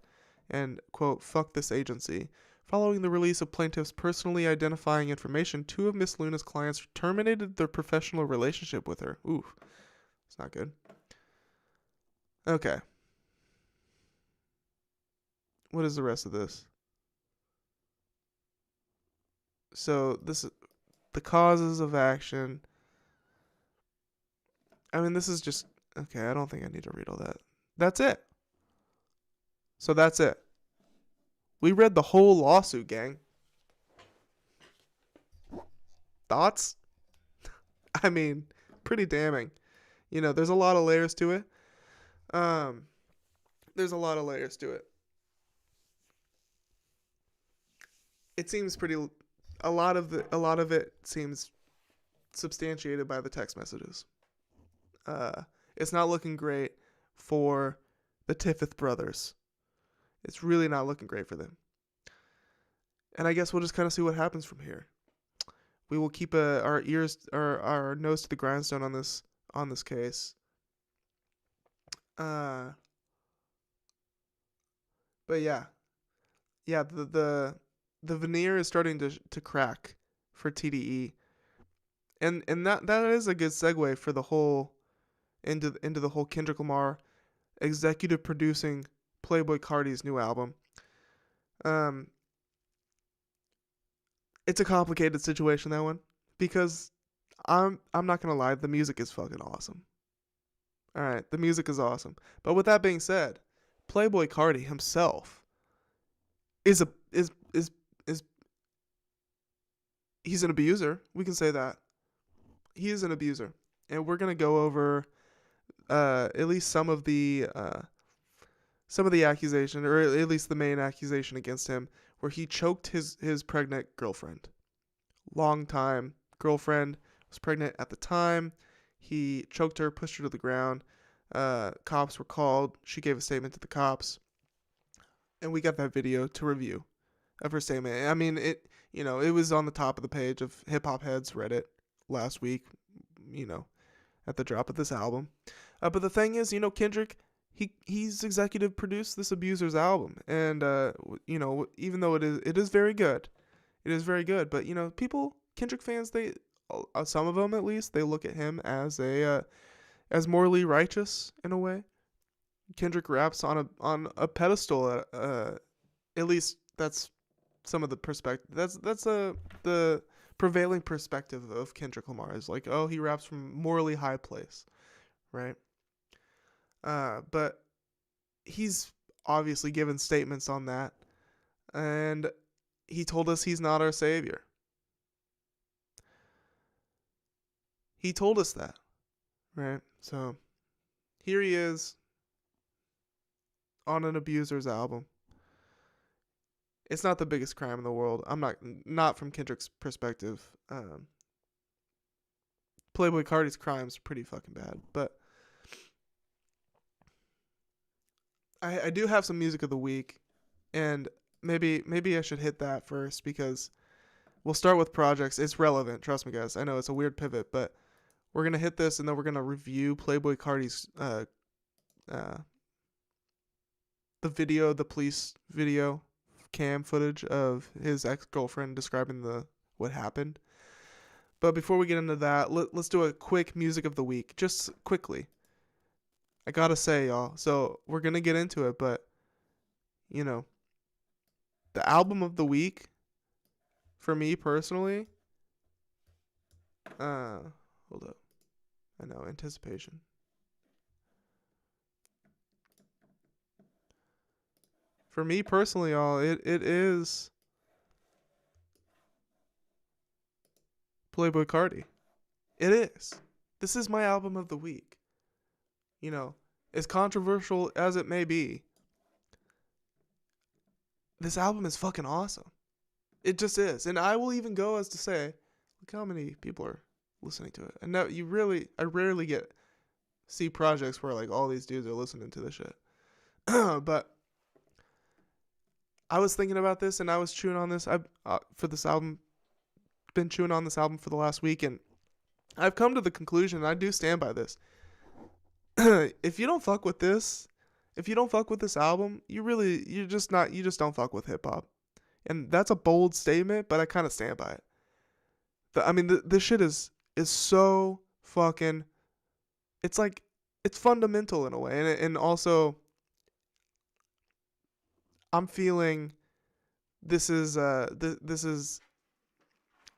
and quote, "fuck this agency." Following the release of plaintiffs' personally identifying information, 2 of Miss Luna's clients terminated their professional relationship with her. Ooh, it's not good. Okay. What is the rest of this? So this is the causes of action. I mean, this is just okay. I don't think I need to read all that. That's it. So that's it. We read the whole lawsuit, gang. Thoughts? I mean, pretty damning. You know, there's a lot of layers to it. There's a lot of layers to it. It seems pretty. A lot of it seems substantiated by the text messages. It's not looking great for the Tiffith brothers. It's really not looking great for them. And I guess we'll just kind of see what happens from here. We will keep our nose to the grindstone on this case. But yeah, the veneer is starting to crack for TDE, and that is a good segue for the whole into the whole Kendrick Lamar executive producing Playboi Carti's new album. It's a complicated situation, that one, because I'm not gonna lie, the music is fucking awesome. All right, the music is awesome, but with that being said, Playboi Carti himself is he's an abuser. We can say that he is an abuser, and we're gonna go over at least some of the accusation, or at least the main accusation against him, where he choked his pregnant girlfriend. Long-time girlfriend, was pregnant at the time. He choked her, pushed her to the ground. Cops were called. She gave a statement to the cops, and we got that video to review of her statement. I mean, it was on the top of the page of Hip Hop Head's Reddit last week, at the drop of this album. But the thing is, Kendrick, he's executive produced this abuser's album, and even though it is very good, but Kendrick fans, they some of them at least, they look at him as as morally righteous in a way. Kendrick raps on a pedestal, at least that's some of the perspective. That's the prevailing perspective of Kendrick Lamar, is like, oh, he raps from morally high place, right? But he's obviously given statements on that, and he told us he's not our savior. He told us that, right? So here he is on an abuser's album. It's not the biggest crime in the world. I'm not from Kendrick's perspective. Playboi Carti's crimes are pretty fucking bad, but I do have some music of the week, and maybe I should hit that first, because we'll start with projects. It's relevant, trust me, guys. I know it's a weird pivot, but we're gonna hit this, and then we're gonna review Playboi Carti's the video, the police video cam footage of his ex-girlfriend describing what happened. But before we get into that, let's do a quick music of the week, just quickly. I gotta say, y'all, so we're gonna get into it, but the album of the week for me personally, hold up, I know, anticipation. For me personally, y'all, it is Playboi Carti. It is. This is my album of the week. As controversial as it may be, this album is fucking awesome. It just is. And I will even go as to say, look how many people are listening to it. And now I rarely see projects where like all these dudes are listening to this shit. But I was thinking about this and I was chewing on this. I've for this album, been chewing on this album for the last week, and I've come to the conclusion, and I do stand by this. If you don't fuck with this, if you don't fuck with this album, you just don't fuck with hip hop. And that's a bold statement, but I kind of stand by it. This shit is so fucking, it's like, it's fundamental in a way. And also, I'm feeling this is a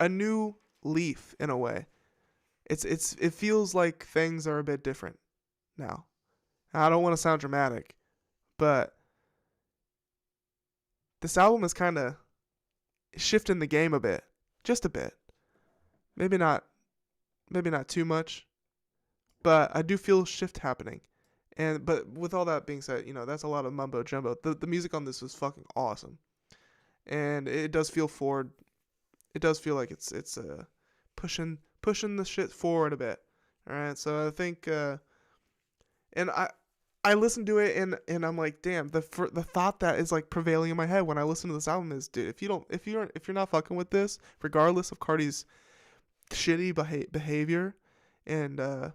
new leaf in a way. It feels like things are a bit different now. I don't want to sound dramatic, but this album is kind of shifting the game a bit, just a bit. Maybe not too much, but I do feel shift happening. But with all that being said, that's a lot of mumbo jumbo. The music on this was fucking awesome, and it does feel forward. It does feel like it's pushing the shit forward a bit. All right, so I think, and I listened to it and I'm like, damn, the thought that is like prevailing in my head when I listen to this album is, dude, if you're not fucking with this, regardless of Carti's shitty behavior and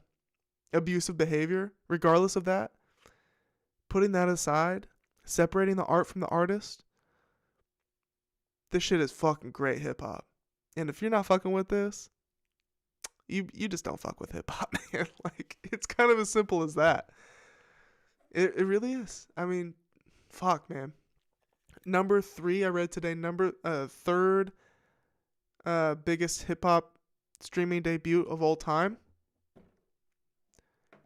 abusive behavior, regardless of that, putting that aside, separating the art from the artist, this shit is fucking great hip hop. And if you're not fucking with this, you just don't fuck with hip hop, man. Like, it's kind of as simple as that. It really is. I mean, fuck, man. Number 3, I read today, third biggest hip hop streaming debut of all time.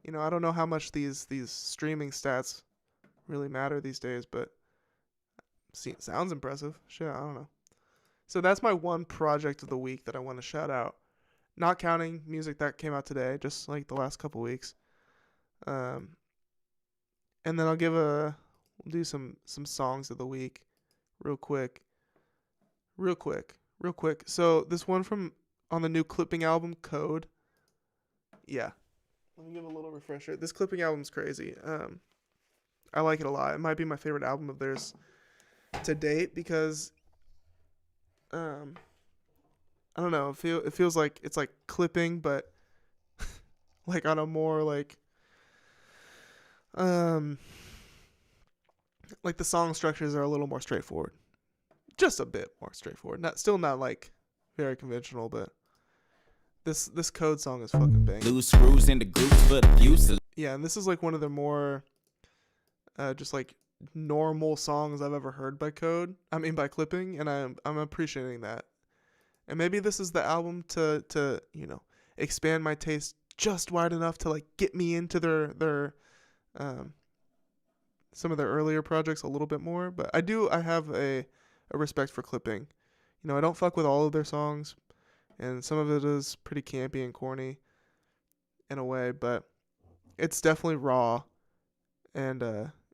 I don't know how much these streaming stats really matter these days, but sounds impressive. Shit, I don't know. So that's my one project of the week that I want to shout out. Not counting music that came out today, just like the last couple weeks. And then we'll do some songs of the week real quick. So this one on the new Clipping album, Code. Yeah. Let me give a little refresher. This Clipping album's crazy. I like it a lot. It might be my favorite album of theirs to date because I don't know. It feels like it's like clipping, but like on a more like the song structures are a little more straightforward, just a bit more straightforward. Still not like very conventional, but this Code song is fucking bang. Loose screws in the groups for the use. Yeah, and this is like one of the more just like normal songs I've ever heard by Clipping, and I'm appreciating that. And maybe this is the album to expand my taste just wide enough to like get me into their some of their earlier projects a little bit more. But I have a respect for Clipping. I don't fuck with all of their songs, and some of it is pretty campy and corny in a way, but it's definitely raw, and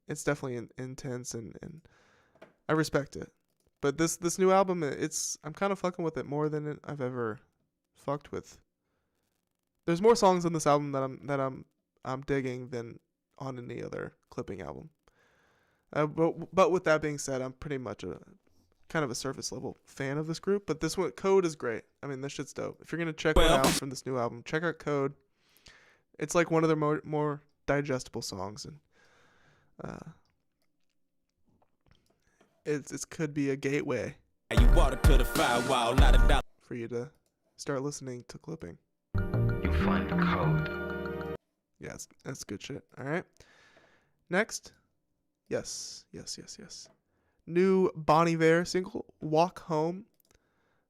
it's definitely intense, and I respect it. But this new album, I'm kind of fucking with it more than I've ever fucked with. There's more songs on this album that I'm digging than on any other Clipping album. But with that being said, I'm pretty much a kind of a surface level fan of this group. But this one, Code, is great. I mean, this shit's dope. If you're gonna check one out from this new album, check out Code. It's like one of their more digestible songs, and it could be a gateway You water to the firewall, not a dollar. for you to start listening to Clipping. You find Code. Yeah, that's good shit. All right. Next. Yes. New Bon Iver single, Walk Home.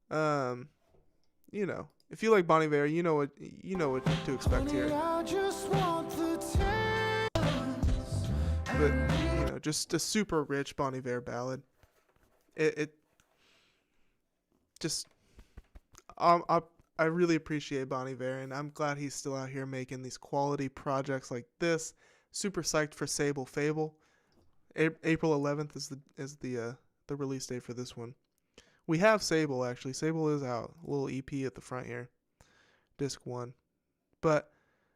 If you like Bon Iver, you know what to expect here. But just a super rich Bon Iver ballad. I really appreciate Bon Iver, and I'm glad he's still out here making these quality projects like this. Super psyched for Sable Fable. April 11th is the release date for this one. We have Sable, actually. Sable is out. A little EP at the front here. Disc 1. But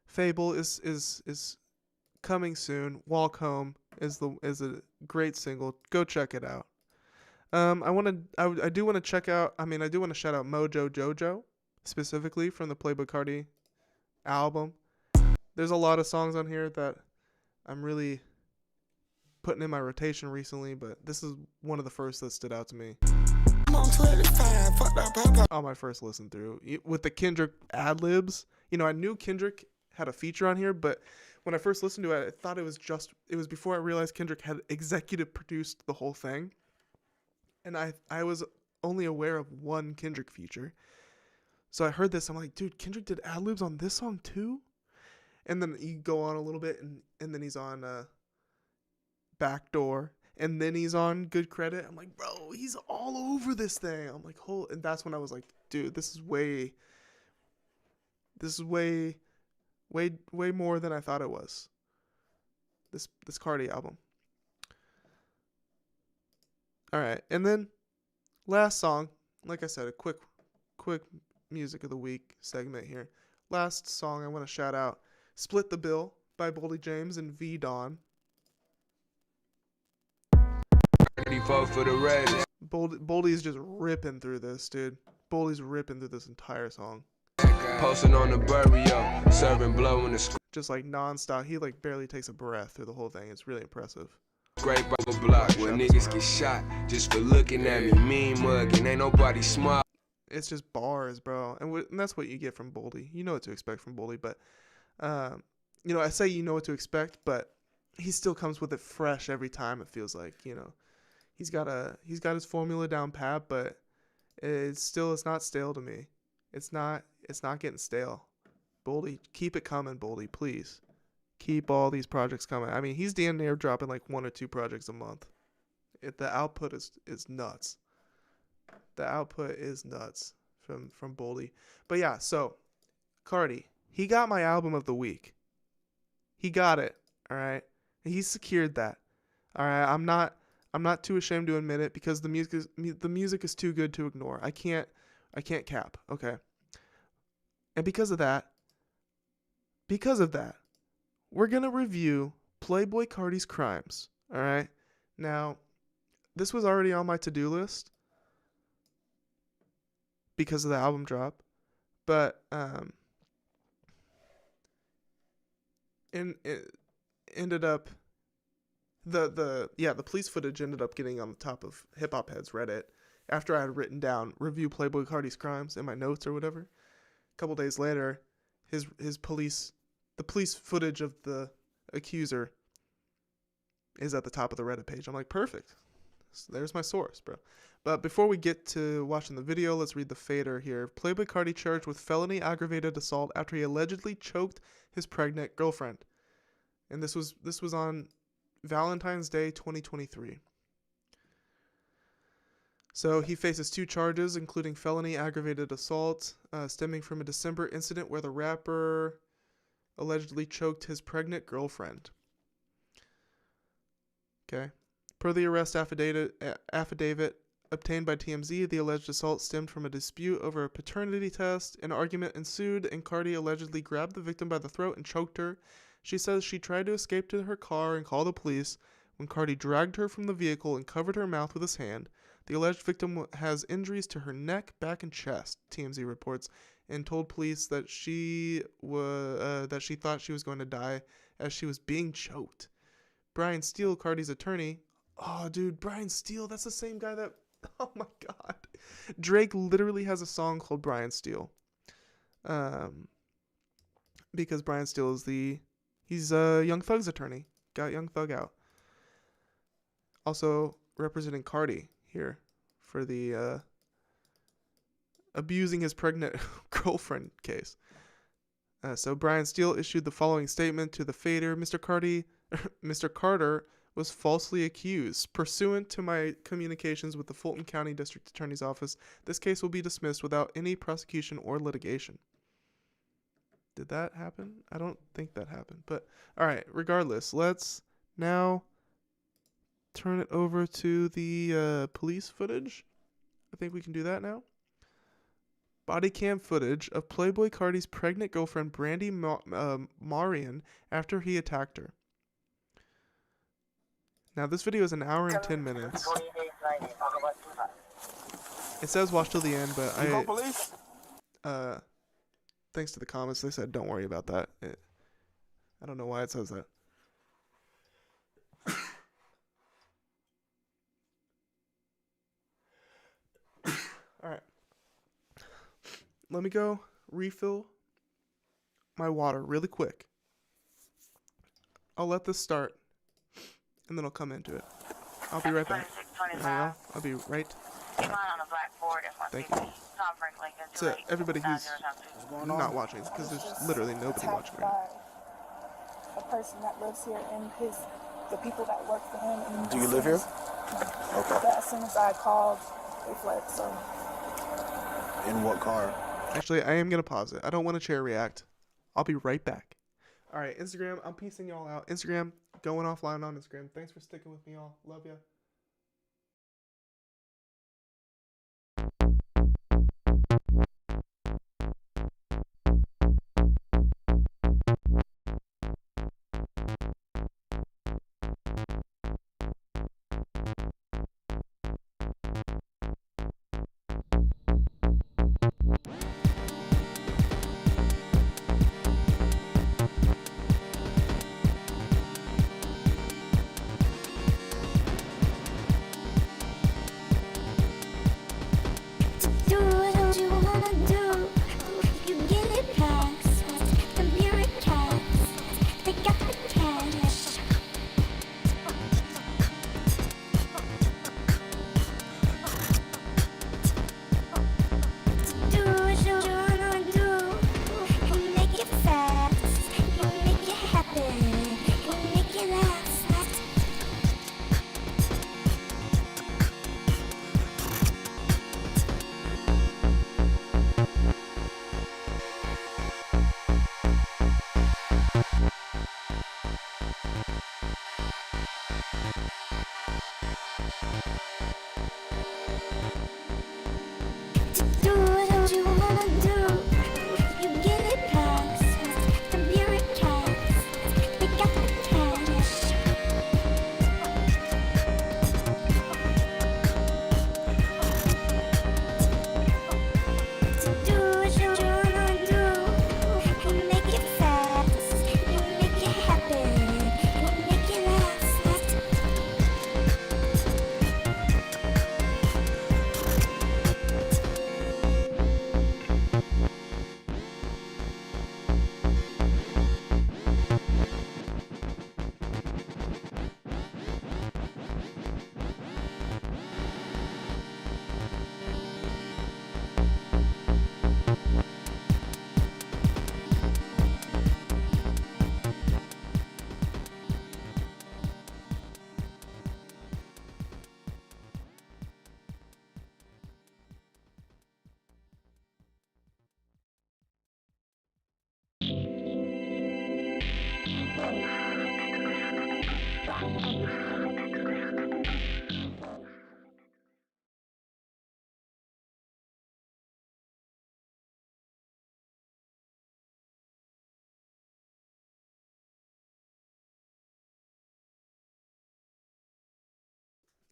Fable is coming soon. Walk Home is a great single. Go check it out. I do want to check out. I mean, I do want to shout out Mojo Jojo specifically from the Playboi Carti album. There's a lot of songs on here that I'm really putting in my rotation recently, but this is one of the first that stood out to me on my first listen through. With the Kendrick ad-libs, you know, I knew Kendrick had a feature on here, but when I first listened to it, I thought it was before I realized Kendrick had executive produced the whole thing. And I was only aware of one Kendrick feature. So I heard this, I'm like, dude, Kendrick did ad-libs on this song too? And then you go on a little bit, and then he's on Backdoor, and then he's on Good Credit. I'm like, bro, he's all over this thing. I'm like, and that's when I was like, dude, this is way more than I thought it was. This Carti album. All right, and then last song, like I said, a quick music of the week segment here. Last song I want to shout out, Split the Bill by Boldy James and V Don. 34 for the Raiders. Boldy's just ripping through this, dude. Boldy's ripping through this entire song. Posting on the burial, serving blow in the school. Just like nonstop. He like barely takes a breath through the whole thing. It's really impressive. Great block where niggas get shot just for looking at me, mean mugging. Ain't nobody smart. It's just bars, bro. And that's what you get from Boldy. You know what to expect from Boldy, but you know, I say you know what to expect, but he still comes with it fresh every time. It feels like, you know, he's got his formula down pat, but it's not stale to me. It's not getting stale. Boldy, keep it coming, Boldy, please. Keep all these projects coming. I mean, he's damn near dropping like 1 or 2 projects a month. The output is nuts. The output is nuts from Boldy. But yeah, so Carti, he got my album of the week. He got it. All right. He secured that. All right. I'm not too ashamed to admit it because the music is too good to ignore. I can't cap. Okay. And because of that, we're going to review Playboi Carti's Crimes. All right. Now, this was already on my to-do list because of the album drop, but it ended up the police footage ended up getting on the top of Hip Hop Head's Reddit after I had written down review Playboi Carti's Crimes in my notes or whatever. A couple days later, the police footage of the accuser is at the top of the Reddit page. I'm like, perfect. So there's my source, bro. But before we get to watching the video, let's read the fader here. Playboi Carti charged with felony aggravated assault after he allegedly choked his pregnant girlfriend. And this was on Valentine's Day 2023. So he faces 2 charges, including felony aggravated assault, stemming from a December incident where the rapper allegedly choked his pregnant girlfriend. Okay. Per the arrest affidavit obtained by TMZ, the alleged assault stemmed from a dispute over a paternity test. An argument ensued, and Carti allegedly grabbed the victim by the throat and choked her. She says she tried to escape to her car and call the police when Carti dragged her from the vehicle and covered her mouth with his hand. The alleged victim has injuries to her neck, back, and chest, TMZ reports, and told police that she thought she was going to die as she was being choked. Brian Steele, Carti's attorney. Oh, dude, Brian Steele, that's the same guy that... Oh, my God. Drake literally has a song called Brian Steele. Because Brian Steele is he's Young Thug's attorney. Got Young Thug out. Also representing Carti here for the abusing his pregnant girlfriend case. So Brian Steele issued the following statement to the fader. Mr. Carter was falsely accused. Pursuant to my communications with the Fulton County District Attorney's Office, this case will be dismissed without any prosecution or litigation. Did that happen? I don't think that happened. But, all right, regardless, let's now turn it over to the police footage. I think we can do that now. Body cam footage of Playboi Carti's pregnant girlfriend, Brandy Marion, after he attacked her. Now, this video is an hour and 10 minutes. It says watch till the end, but You call police? thanks to the comments, they said don't worry about that. I don't know why it says that. All right. Let me go refill my water really quick. I'll let this start, and then I'll come into it. I'll be right back. I'll be right. Thank you. To everybody who's not watching, because there's literally nobody watching right now. A person that lives here and the people that work for him. And Do you live here? Okay. But as soon as I called, they fled. So. In what car? Actually, I am gonna pause it. I don't want to chair react. I'll be right back. All right, Instagram. I'm peacing y'all out. Instagram, going offline on Instagram. Thanks for sticking with me, y'all. Love ya.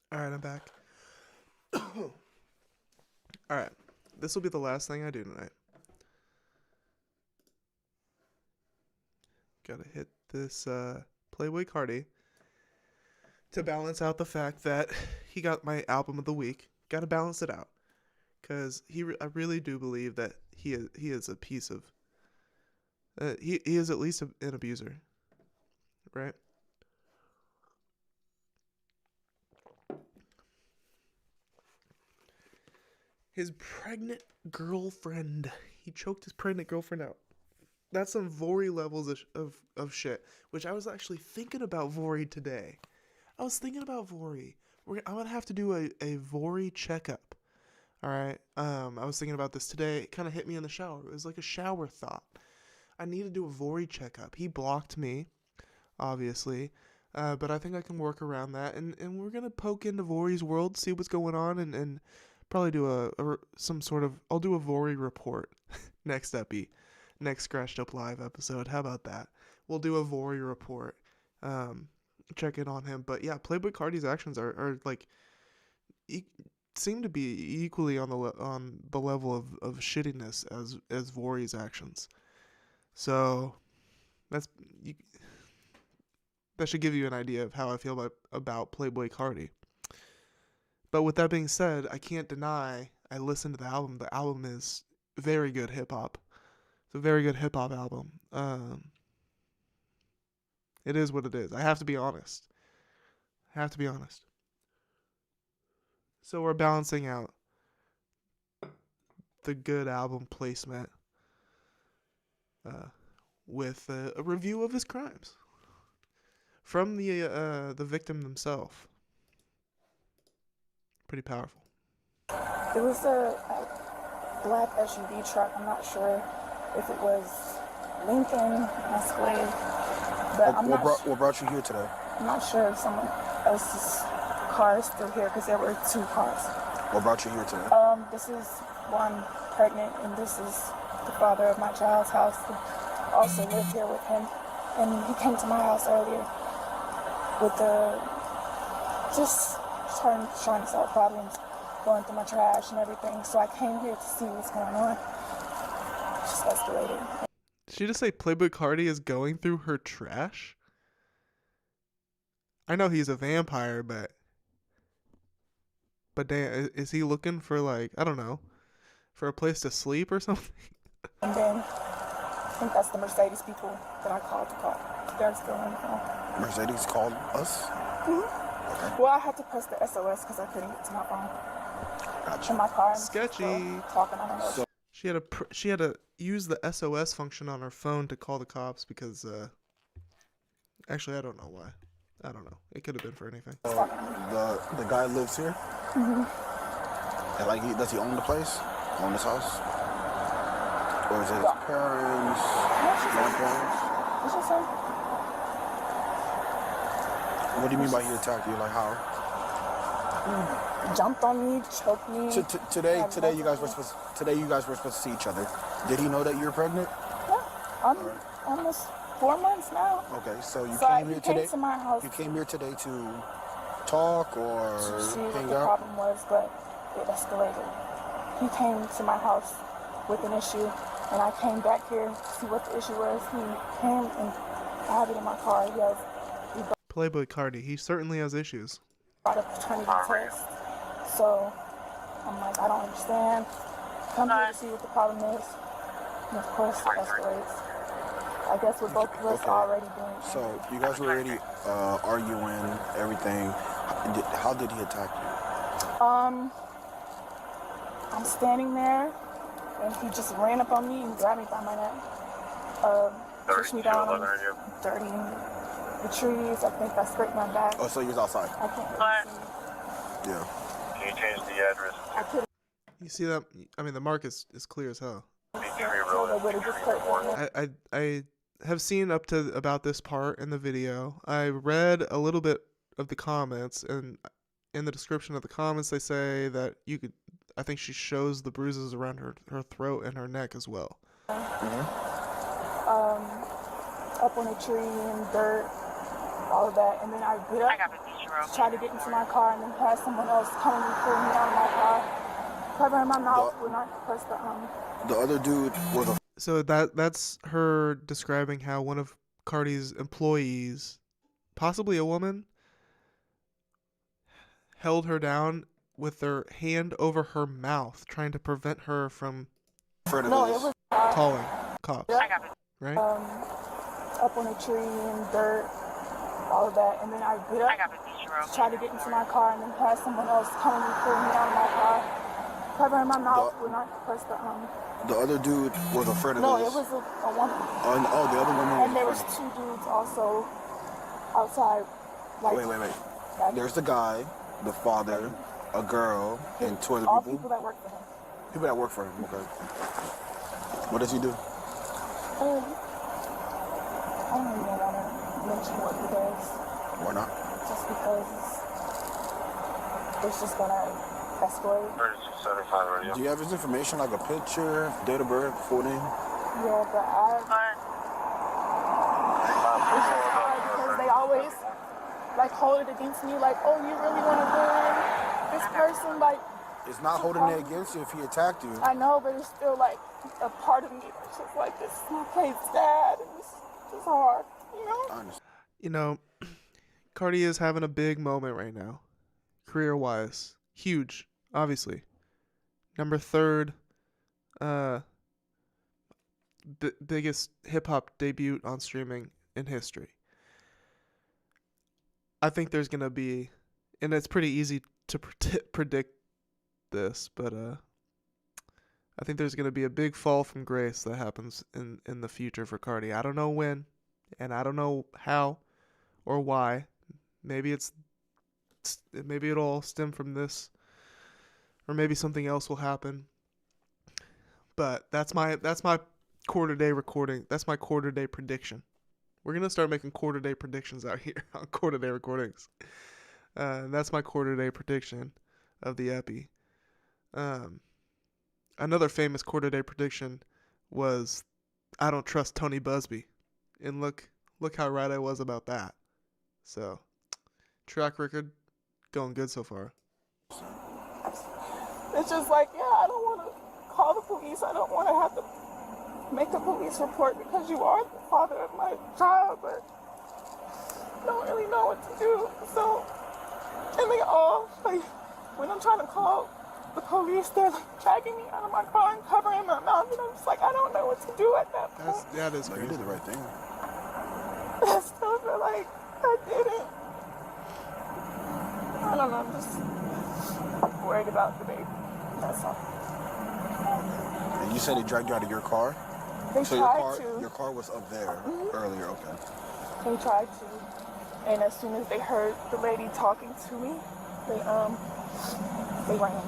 All right, I'm back. All right, this will be the last thing I do tonight. Gotta hit this Playboi Carti to balance out the fact that he got my album of the week. Gotta balance it out, cause I really do believe that he is a piece of. He is at least an abuser, right? His pregnant girlfriend. He choked his pregnant girlfriend out. That's some Vori levels of shit. Which I was actually thinking about Vori today. I was thinking about Vori. I'm gonna have to do a Vori checkup. Alright? I was thinking about this today. It kind of hit me in the shower. It was like a shower thought. I need to do a Vori checkup. He blocked me, obviously. But I think I can work around that. And we're gonna poke into Vori's world, see what's going on, and probably do some sort of. I'll do a Vori report next Scratched Up Live episode. How about that? We'll do a Vori report. Check in on him. But yeah, Playboi Carti's actions are like, seem to be equally on the level of shittiness as Vori's actions. So that should give you an idea of how I feel about Playboi Carti. But with that being said, I can't deny I listened to the album. The album is very good hip hop. It's a very good hip hop album. It is what it is. I have to be honest. So we're balancing out the good album placement with a review of his crimes from the victim themselves. Pretty powerful. It was a black SUV truck. I'm not sure if it was Lincoln, Escalade, but What brought you here today? I'm not sure if someone else's car is still here because there were 2 cars. What brought you here today? This is one pregnant, and this is the father of my child's house who also lived here with him. And he came to my house earlier with just trying to solve problems, going through my trash and everything. So I came here to see what's going on. It just escalated. Did she just say Playboi Carti is going through her trash? I know he's a vampire, but damn, is he looking for, like, I don't know, for a place to sleep or something? And then I think that's the Mercedes people that I called to call. They're still on the phone. Mercedes called us? Mm-hmm. Okay. Well, I had to press the SOS because I couldn't get to my phone. Gotcha. In my car. And Sketchy. Talking on her. She had to use the SOS function on her phone to call the cops because, actually, I don't know why. I don't know. It could have been for anything. The guy lives here? Mm-hmm. And, like, does he own the place? Own this house? Or is it his parents? Grandparents? What's your son? What do you mean by he attacked you? Like how? Jumped on me, choked me. Today you guys were supposed to see each other. Did he know that you were pregnant? Yeah, I'm almost 4 months now. Okay, so you So came here he today. came to my house. You came here today to talk or To see what hang the out? problem was, but it escalated. He came to my house with an issue, and I came back here to see what the issue was. He came and I have it in my car. He Playboi Carti, he certainly has issues. brought up paternity test. So I'm like, I don't understand. Come here to see what the problem is. And of course it escalates. I guess we're both of us already doing it. So you guys were already arguing, everything. How did he attack you? I'm standing there, and he just ran up on me and grabbed me by my neck. Pushed me down, dirty the trees. I think I scraped my back. Oh, so you was outside? I can't really see. Yeah. Can you change the address? I couldn't You see that? I mean, the mark is clear as hell. tell that would have just hurt me. I have seen up to about this part in the video. I read a little bit of the comments, and in the description of the comments, they say that you could. I think she shows the bruises around her throat and her neck as well. Up on a tree and dirt, all of that, and then I get up, try to get into my car, and then had someone else come and pull me out of my car, covering my mouth when I press the The other dude was a. So that's her describing how one of Carti's employees, possibly a woman, held her down with their hand over her mouth, trying to prevent her from No, it was calling cops. Right? up on a tree and dirt, all of that, and then I get up, try to get into my car, and then had someone else come and pull me out of my car, covering my mouth when I press The other dude was afraid of No, this. it was a woman. The other woman. And there was 2 dudes also outside. Like, Wait. There's the guy, the father, a girl, and 2 other all people. people that work for him. People that work for him. Okay. What does he do? I don't even want to mention what he does, Why not? just because it's just gonna escalate. Do you have his information, like a picture, date of birth, full name? Yeah, but it's just hard because they always like hold it against me, like, oh, you really want to ruin this person? Like, It's not holding it against you if he attacked you. I know, but it's still like a part of me that's just like, this is my kid's dad, and it's hard, you know? I understand. You know, Carti is having a big moment right now, career-wise. Huge, obviously. Number 3rd, biggest hip-hop debut on streaming in history. I think there's going to be, and it's pretty easy to predict this, but I think there's going to be a big fall from grace that happens in the future for Carti. I don't know when, and I don't know how or why. Maybe it'll all stem from this, or maybe something else will happen. But that's my quarter day recording. That's my quarter day prediction. We're gonna start making quarter day predictions out here on quarter day recordings. That's my quarter day prediction of the epi. Another famous quarter day prediction was, I don't trust Tony Busby, and look how right I was about that. So, track record going good so far. It's just like, yeah, I don't want to call the police. I don't want to have to make a police report because you are the father of my child, but I don't really know what to do. So, and they all, like, when I'm trying to call the police, they're like dragging me out of my car and covering my mouth, and I'm just like, I don't know what to do at that point. That is No, crazy. you did the right thing. I still feel like I didn't. I don't know, I'm just worried about the baby. That's all. And you said they dragged you out of your car? They So tried to. your car was up there earlier, okay. They tried to. And as soon as they heard the lady talking to me, they ran.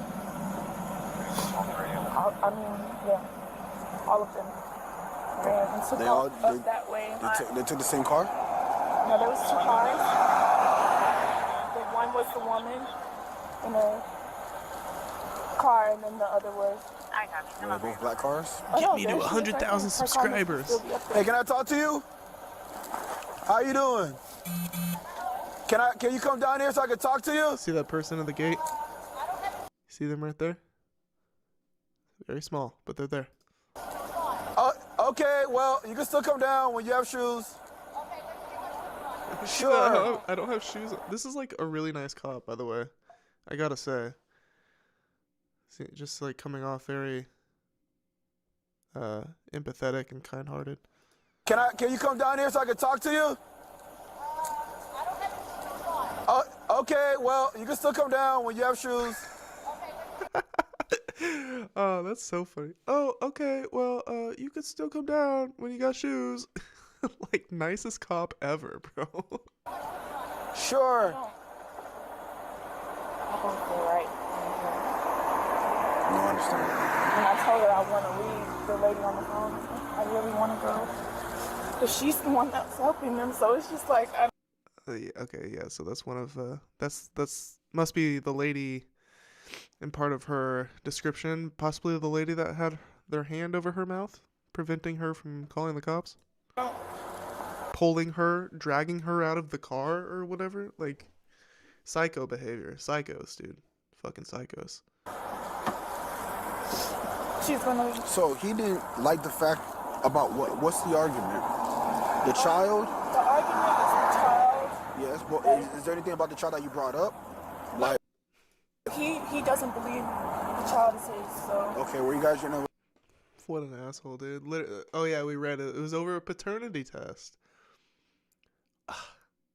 All of them ran and took off up that way. They took the same car? No, there was 2 cars. The one was the woman in a car, and then the other was. Were they both black cars? Get me to 100,000 subscribers. Hey, can I talk to you? How you doing? Can you come down here so I can talk to you? See that person at the gate? See them right there? Very small, but they're there. Okay, well, you can still come down when you have shoes. Sure. I don't have shoes. This is like a really nice cop, by the way. I gotta say. See, just like coming off very empathetic and kind-hearted. Can you come down here so I can talk to you? Okay, well, you can still come down when you have shoes. Oh, that's so funny. Oh, okay, well, you could still come down when you got shoes. Like, nicest cop ever, bro. Sure. I don't feel right. No, I understand. And I told her I want to leave the lady on the phone. I really want to go. But she's the one that's helping them, so it's just like... Okay, yeah, so that's one of, that's must be the lady in part of her description, possibly the lady that had their hand over her mouth, preventing her from calling the cops. Pulling her, dragging her out of the car or whatever. Like, psycho behavior. Psychos, dude. Fucking psychos. She's gonna... So he didn't like the fact about what? What's the argument? The child? The argument is the child. Yes, but is there anything about the child that you brought up? Like, He doesn't believe the child is his, so... okay, were you guys, What an asshole, dude. Oh, yeah, we read it. It was over a paternity test.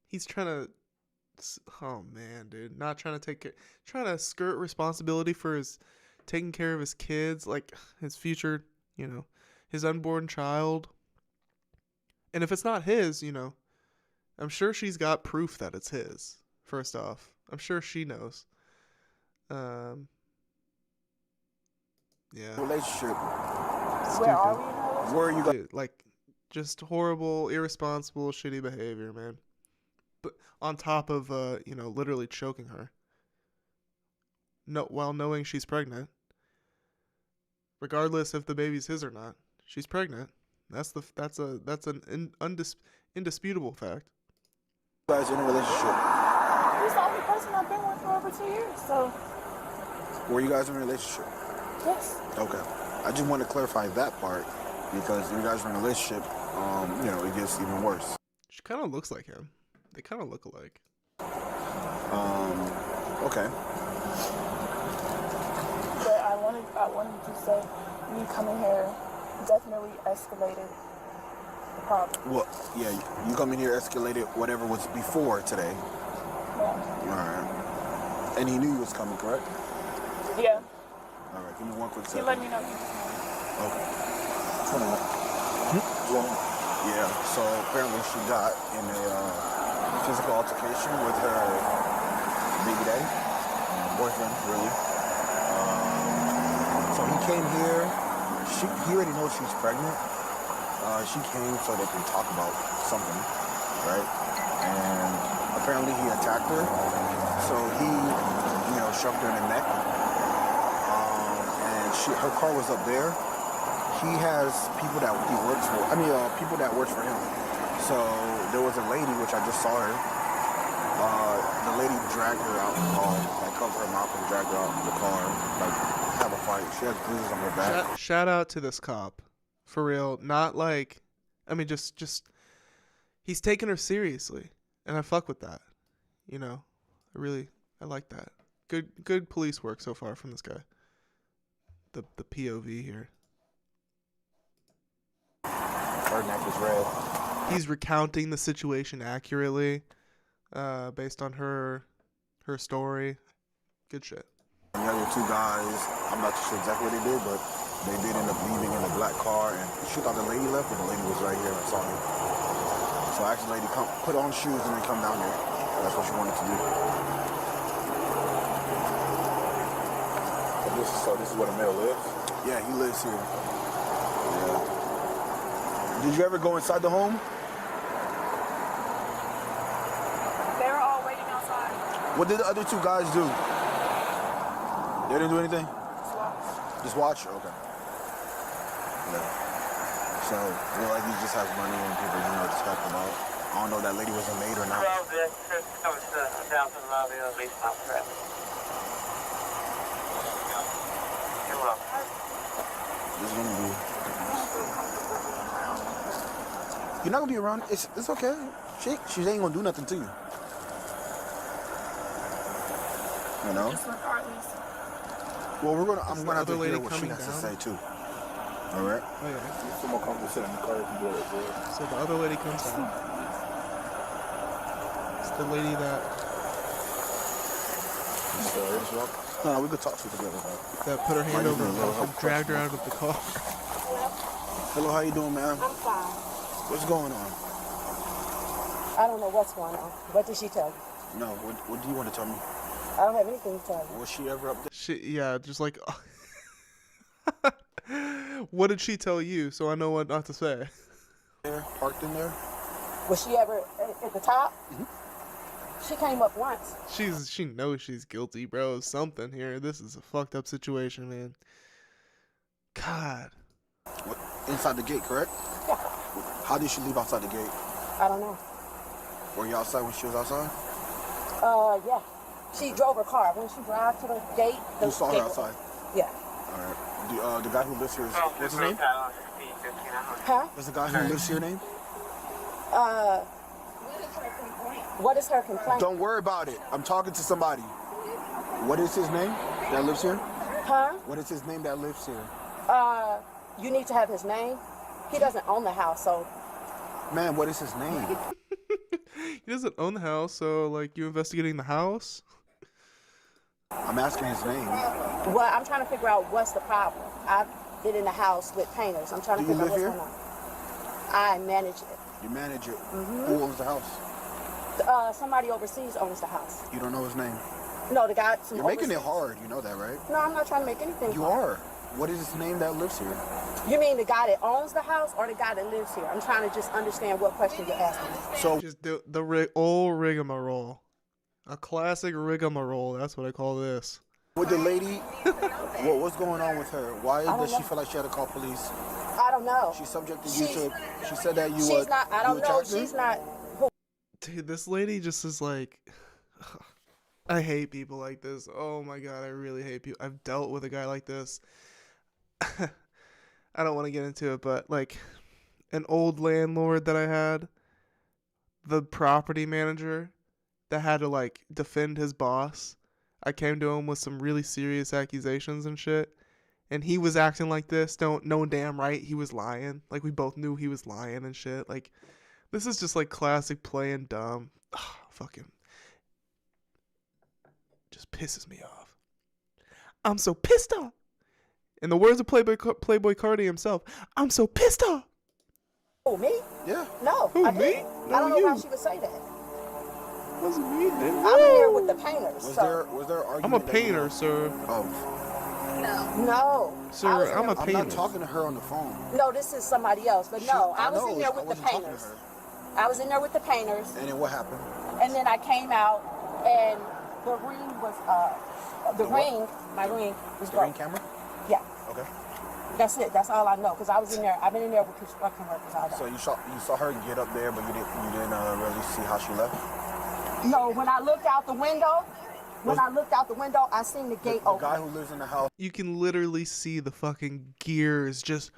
He's trying to... Oh, man, dude. Not trying to take care... Trying to skirt responsibility for his... Taking care of his kids, like his future, you know, his unborn child. And if it's not his, you know, I'm sure she's got proof that it's his, first off. I'm sure she knows. Yeah. relationship? Stupid. Where are we? Where are you guys? Dude, like, just horrible, irresponsible, shitty behavior, man. But on top of, you know, literally choking her. No, while knowing she's pregnant. Regardless if the baby's his or not, she's pregnant. That's an indisputable fact. You guys in a relationship? He's the only person I've been with for over 2 years, so... Were you guys in a relationship? Yes. Okay. I just want to clarify that part because if you guys are in a relationship, you know, it gets even worse. She kind of looks like him. They kind of look alike. Okay. But I wanted to say, me coming here definitely escalated the problem. Well, yeah, you come in here, escalated whatever was before today. Yeah. All right. And he knew you was coming, correct? Yeah. All right, give me one quick He second. let me know he was coming. Okay. Yeah, so apparently she got in a physical altercation with her baby daddy, boyfriend, really. So he came here. He already knows she's pregnant. She came so they can talk about something, right? And apparently he attacked her. So he, you know, shoved her in the neck. And her car was up there. He has people that he works for. People that works for him. So there was a lady, which I just saw her. The lady dragged her out the car, like covered her mouth and dragged her out of the car, like have a fight. She has bruises on her back. Shout out to this cop, for real. Not like, I mean, just he's taking her seriously, and I fuck with that. You know, I like that. Good police work so far from this guy. The POV here. Her neck is red. He's recounting the situation accurately, based on her story. Good shit. The other two guys, I'm not sure exactly what they did, but they did end up leaving in a black car, and she thought the lady left, but the lady was right here and saw her. So I asked the lady, come put on shoes and then come down here. That's what she wanted to do. So this is where the male lives? Yeah, he lives here. Yeah. Did you ever go inside the home? They were all waiting outside. What did the other two guys do? They didn't do anything? Just watch. Just watch? Okay. Yeah. So, like he just has money and people, you know, just talk about. I don't know if that lady was a maid or not. This is gonna be. You're not gonna be around. It's okay. She ain't gonna do nothing to you. You know. Just regardless. Well, I'm gonna have to lady hear what she coming has to down? say too. All right. Oh yeah. It's more comfortable sitting in the car if you do it. So the other lady comes down. It's the lady that No, we could talk to her together. put her hand over her little mouth and help dragged her out of the car. Hello, how you doing, ma'am? I'm fine. What's going on? I don't know what's going on. What did she tell you? No, what do you want to tell me? I don't have anything to tell you. Was she ever up there? Yeah, just like. What did she tell you? So I know what not to say. Parked in there? Was she ever at the top? Mm-hmm. She came up once. She knows she's guilty, bro. Something here. This is a fucked up situation, man. God. What, inside the gate, correct? Yeah. How did she leave outside the gate? I don't know. Were you outside when she was outside? Yeah. She drove her car. When she drive to the gate, You saw her outside? Yeah. All right. The guy who lives here, what's his name? Huh? What's the guy who lives here name? What is her complaint? Don't worry about it. I'm talking to somebody. What is his name that lives here? Huh? What is his name that lives here? You need to have his name. He doesn't own the house, so. Man, what is his name? He doesn't own the house, so like you investigating the house? I'm asking his name. Well, I'm trying to figure out what's the problem. I've been in the house with painters. I'm trying to figure out what's going on. I manage it. You manage it. Mm-hmm. Who owns the house? Somebody overseas owns the house. You don't know his name? No, the guy. You're making it hard. You know that, right? No, I'm not trying to make anything You hard. are. What is his name that lives here? You mean the guy that owns the house or the guy that lives here? I'm trying to just understand what question you're asking me. So Just the old rigmarole. A classic rigmarole. That's what I call this. with the lady, what's going on with her? Why does she feel like she had to call police? I don't know. She subjected you to. She said that you. She's not. I don't know. She's She's not. Dude, this lady just is like. I hate people like this. Oh my god, I really hate people. I've dealt with a guy like this. I don't want to get into it, but like an old landlord that I had, the property manager that had to like defend his boss. I came to him with some really serious accusations and shit, and he was acting like this. No damn right he was lying. Like we both knew he was lying and shit. Like this is just like classic playing dumb. Ugh, fucking just pisses me off. I'm so pissed off. In the words of Playboi Carti himself, I'm so pissed off. Oh, me? Yeah. No, Who, I me? didn't. No, I don't know you. how she would say that. Wasn't me, then. I'm in there with the painters. Was so. there argument? I'm a painter, sir. Oh. No. Sir, I'm a I'm painter. not talking to her on the phone. No, this is somebody else. But no, I was in there with the wasn't talking to painters. her. I was in there with the painters. And then what happened? And then I came out, and the ring was, my ring was The ring broke. camera? Yeah. Okay. That's it. That's all I know. Because I was in there. I've been in there with construction workers all day. So you saw her get up there, but you didn't really see how she left? No, when I looked out the window, I seen the gate The open. guy who lives in the house. You can literally see the fucking gears just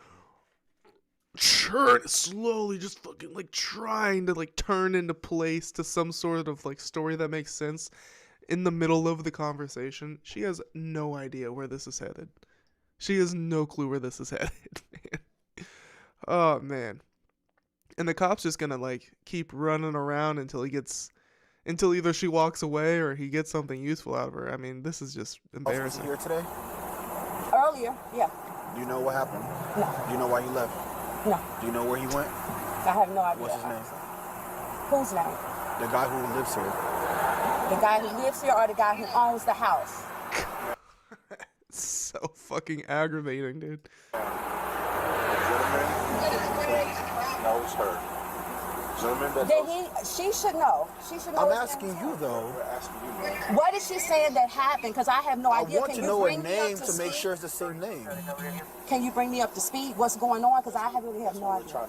churn slowly, just fucking like trying to like turn into place to some sort of like story that makes sense in the middle of the conversation. She has no idea where this is headed. She has no clue where this is headed, man. Oh, man. And the cop's just gonna like keep running around until either she walks away or he gets something useful out of her. I mean, this is just embarrassing. Here today? Earlier, yeah. Do you know what happened? No. Do you know why he left? No. Do you know where he went? I have no idea. What's his name? Whose name? The guy who lives here. The guy who lives here or the guy who owns the house? So fucking aggravating, dude. No, it's her. She should know. She should know. I'm asking you though. What is she saying that happened? Because I have no idea. I want Can to you know a bring me name up to make speed? sure it's the same name. Can you bring me up to speed? What's going on? Because I really have no idea.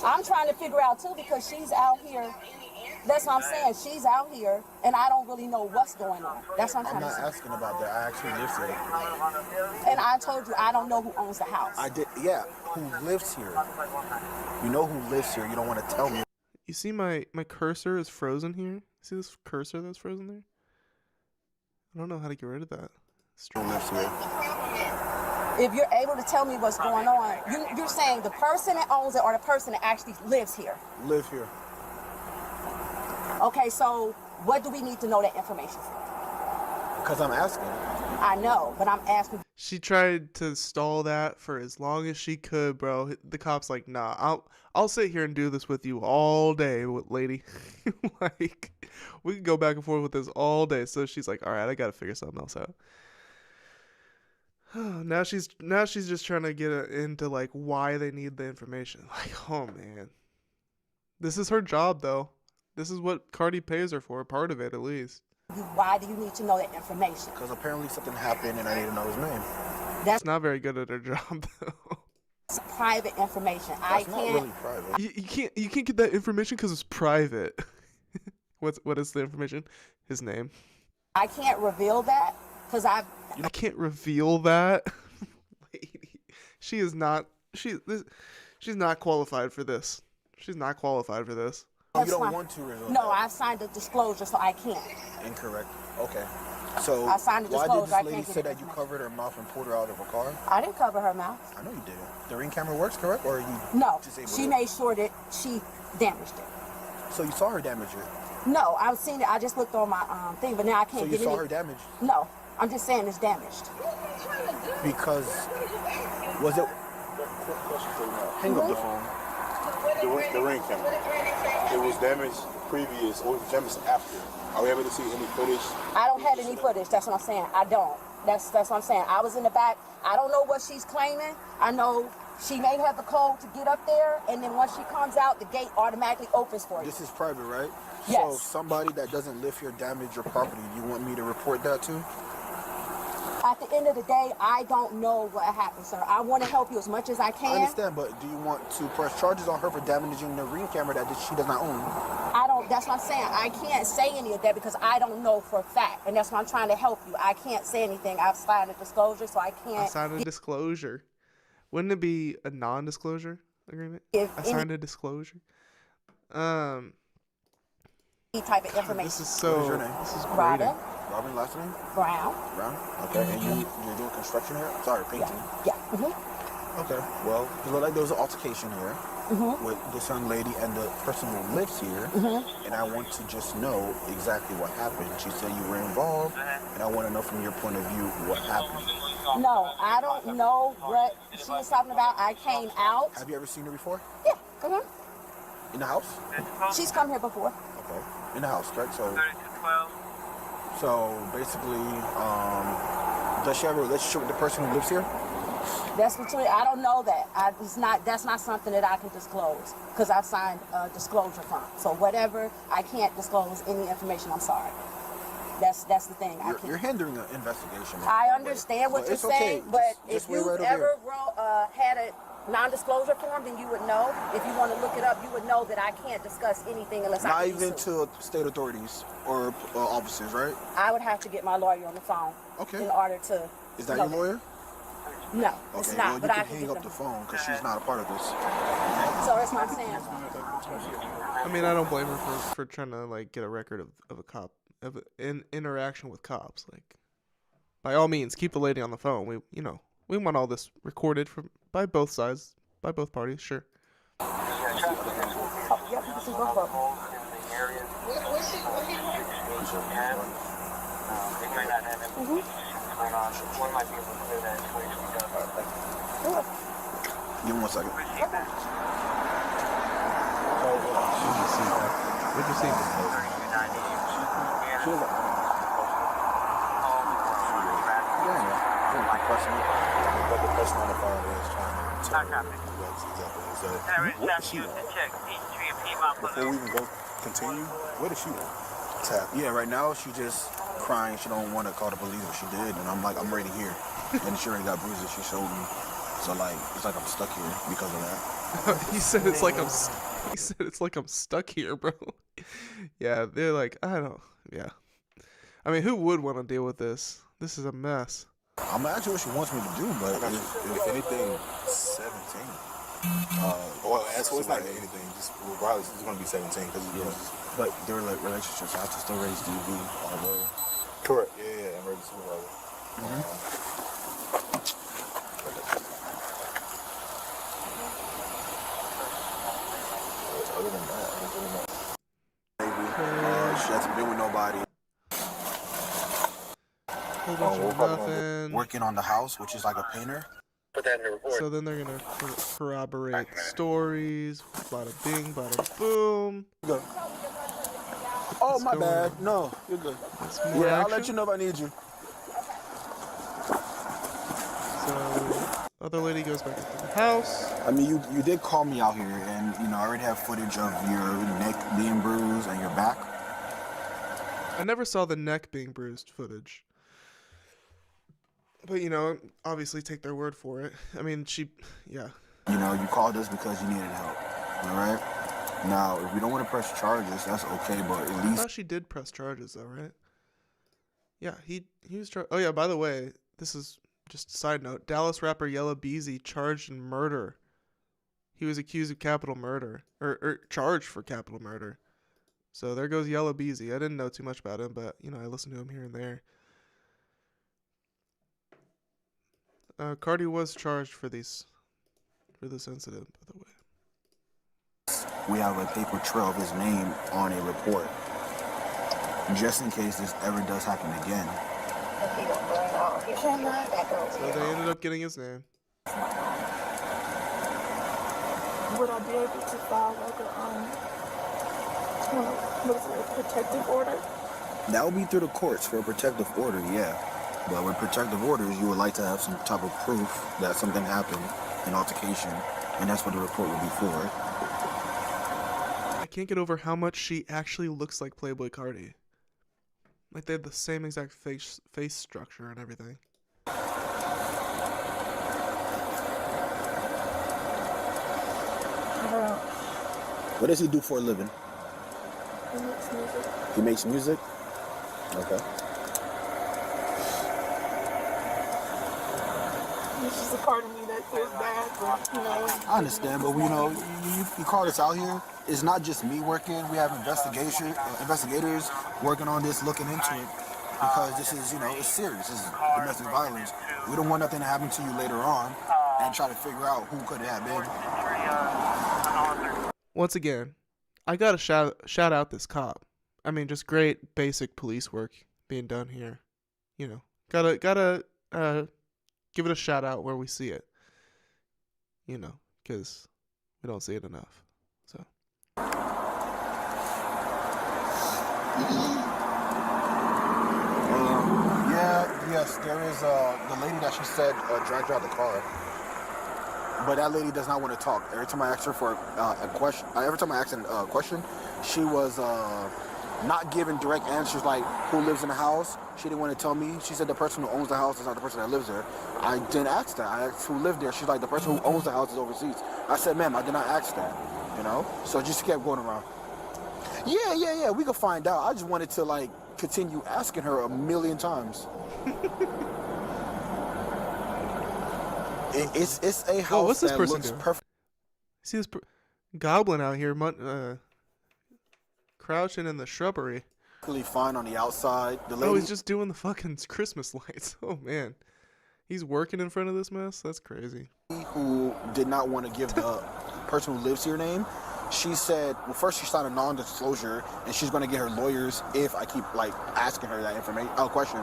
I'm trying to figure out too because she's out here. That's what I'm saying. She's out here, and I don't really know what's going on. That's what I'm I'm trying not to say. asking about that. I actually live here. And I told you I don't know who owns the house. I did. Yeah. Who lives here? You know who lives here. You don't want to tell me. You see my cursor is frozen here? See this cursor that's frozen there? I don't know how to get rid of that. Who lives here? If you're able to tell me what's going on, you're saying the person that owns it or the person that actually lives here. Live here. Okay, so what do we need to know that information for? Because I'm asking. I know, but I'm asking. She tried to stall that for as long as she could, bro. The cop's like, nah, I'll sit here and do this with you all day, lady. Like, we could go back and forth with this all day. So she's like, all right, I got to figure something else out. Now she's just trying to get into like why they need the information. Like, oh man, this is her job though. This is what Carti pays her for, part of it at least. Why do you need to know that information? Because apparently something happened and I need to know his name. That's not very good at her job though. It's private information. That's not really private. You can't get that information because it's private. What is the information? His name. I can't reveal that because I can't reveal that. Lady, she's not qualified for this. She's not qualified for this. You don't want to reveal No, that. I've signed a disclosure, so I can't. Incorrect. Okay. So I signed a why disclosure. did I this lady can't say get that you covered her mouth and pulled her out of her car? I didn't cover her mouth. I know you did. The ring camera works, correct? Or are you No, disabled she it? made sure that she damaged it. So you saw her damage it? No, I've seen it. I just looked on my thing, but now I can't So you get saw any. her damaged? No, I'm just saying it's damaged. Because was it? Hang up the phone. The ring camera. It was damaged previous or it was damaged after. Are we able to see any footage? I don't have any footage. That's what I'm saying. I don't. That's what I'm saying. I was in the back. I don't know what she's claiming. I know she may have the code to get up there, and then once she comes out, the gate automatically opens for you. This is private, right? Yes. So somebody that doesn't live here damage your property, you want me to report that to? At the end of the day, I don't know what happened, sir. I want to help you as much as I can. I understand, but do you want to press charges on her for damaging the ring camera that she does not own? I don't, that's what I'm saying. I can't say any of that because I don't know for a fact. And that's why I'm trying to help you. I can't say anything. I've signed a disclosure, so I can't. I signed a disclosure. Wouldn't it be a non-disclosure agreement? I signed a disclosure. Any type of information. This is so. What is your name? This is great. Robin. Robin, last name? Brown. Brown? Okay, and you're doing construction here? Sorry, painting. Yeah. Mm-hmm. Okay, well, it looked like there was an altercation here with this young lady and the person who lives here, and I want to just know exactly what happened. She said you were involved, and I want to know from your point of view what happened. No, I don't know what she was talking about. I came out. Have you ever seen her before? Yeah. In the house? She's come here before. Okay, in the house, correct? So basically, does she have a relationship with the person who lives here? That's between, I don't know that. That's not something that I can disclose because I've signed a disclosure form. So whatever, I can't disclose any information. I'm sorry. That's the thing. You're hindering an investigation. I understand what you're saying, but if you ever had a non-disclosure form, then you would know. If you want to look it up, you would know that I can't discuss anything unless I. Not even to state authorities or officers, right? I would have to get my lawyer on the phone. Okay. In order to. Is that your lawyer? No, it's not. Well, you but can I can hang up the phone because she's not a part of this. So that's what I'm saying. I mean, I don't blame her for trying to like get a record of a cop of an interaction with cops. Like, by all means, keep the lady on the phone. We want all this recorded by both sides, by both parties. Sure. One might be able to clear that information. Give me 1 second. What'd you see? But the person on the phone is trying to tell me what does she want? Before we even go continue, what does she want? Yeah, right now she just crying. She don't want to call the police, but she did, and I'm like, I'm right here. And she already got bruises. She showed me. So like, it's like I'm stuck here because of that. He said it's like I'm. He said it's like I'm stuck here, bro. Yeah, they're like, yeah. I mean, who would want to deal with this? This is a mess. I'm gonna ask you what she wants me to do, but if anything, 17. Well, as well, it's not anything. Just regardless, it's gonna be 17 because but their like relationships. I have to still raise DV, although. Correct. Yeah, and raise the supervisor. Other than that, she hasn't been with nobody. Working on the house, which is like a painter. Put that in the report. So then they're gonna corroborate stories. Bada bing, bada boom. Go. Oh, my bad. No, you're good. Yeah, I'll let you know if I need you. So other lady goes back into the house. I mean, you did call me out here, and I already have footage of your neck being bruised and your back. I never saw the neck being bruised footage. But, obviously take their word for it. I mean, yeah. You called us because you needed help, all right? Now, if we don't want to press charges, that's okay, but at least... I thought she did press charges, though, right? Yeah, he was charged. Oh, yeah, by the way, this is just a side note. Dallas rapper Yella Beezy charged in murder. He was accused of capital murder, or charged for capital murder. So there goes Yella Beezy. I didn't know too much about him, but, I listened to him here and there. Carti was charged for this incident, by the way. We have a paper trail of his name on a report, just in case this ever does happen again. So they ended up getting his name. Would I be able to file a protective order? That would be through the courts for a protective order, yeah. But with protective orders, you would like to have some type of proof that something happened, an altercation, and that's what the report would be for. I can't get over how much she actually looks like Playboi Carti. Like, they have the same exact face structure and everything. What does he do for a living? He makes music. He makes music? Okay. It's just a part of me that feels bad, but, you know. I understand, but you know, you call this out here. It's not just me working. We have investigators working on this, looking into it, because this is, you know, it's serious. This is domestic violence. We don't want nothing to happen to you later on, and try to figure out who could it have been. Once again, I gotta shout out this cop. I mean, just great basic police work being done here. You know, gotta give it a shout out where we see it. You know, because we don't see it enough. So. Yes, there is the lady that she said dragged her out the car. But that lady does not want to talk. Every time I asked her for a question, she was not giving direct answers like who lives in the house. She didn't want to tell me. She said the person who owns the house is not the person that lives there. I didn't ask that. I asked who lived there. She's like, the person who owns the house is overseas. I said, ma'am, I did not ask that. You know? So just kept going around. Yeah. We could find out. I just wanted to like continue asking her a million times. It's a house what's this that person looks doing? perfect. See this goblin out here, crouching in the shrubbery. Fine on the outside. The lady, Oh, he's just doing the fucking Christmas lights. Oh man, he's working in front of this mess. That's crazy. Who did not want to give the person who lives here name? She said, well, first she signed a non-disclosure, and she's going to get her lawyers if I keep like asking her that question.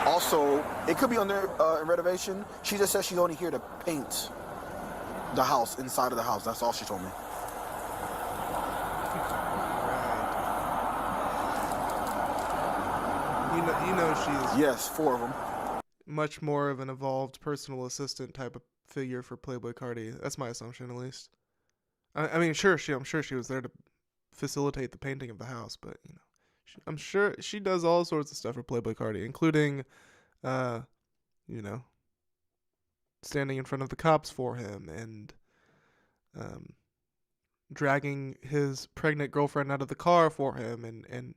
Also, it could be under renovation. She just said she's only here to paint the house, inside of the house. That's all she told me. You know she's Yes, 4 of them. much more of an evolved personal assistant type of figure for Playboi Carti. That's my assumption, at least. I mean, I'm sure she was there to facilitate the painting of the house, but you know, I'm sure she does all sorts of stuff for Playboi Carti, including, you know, standing in front of the cops for him and dragging his pregnant girlfriend out of the car for him and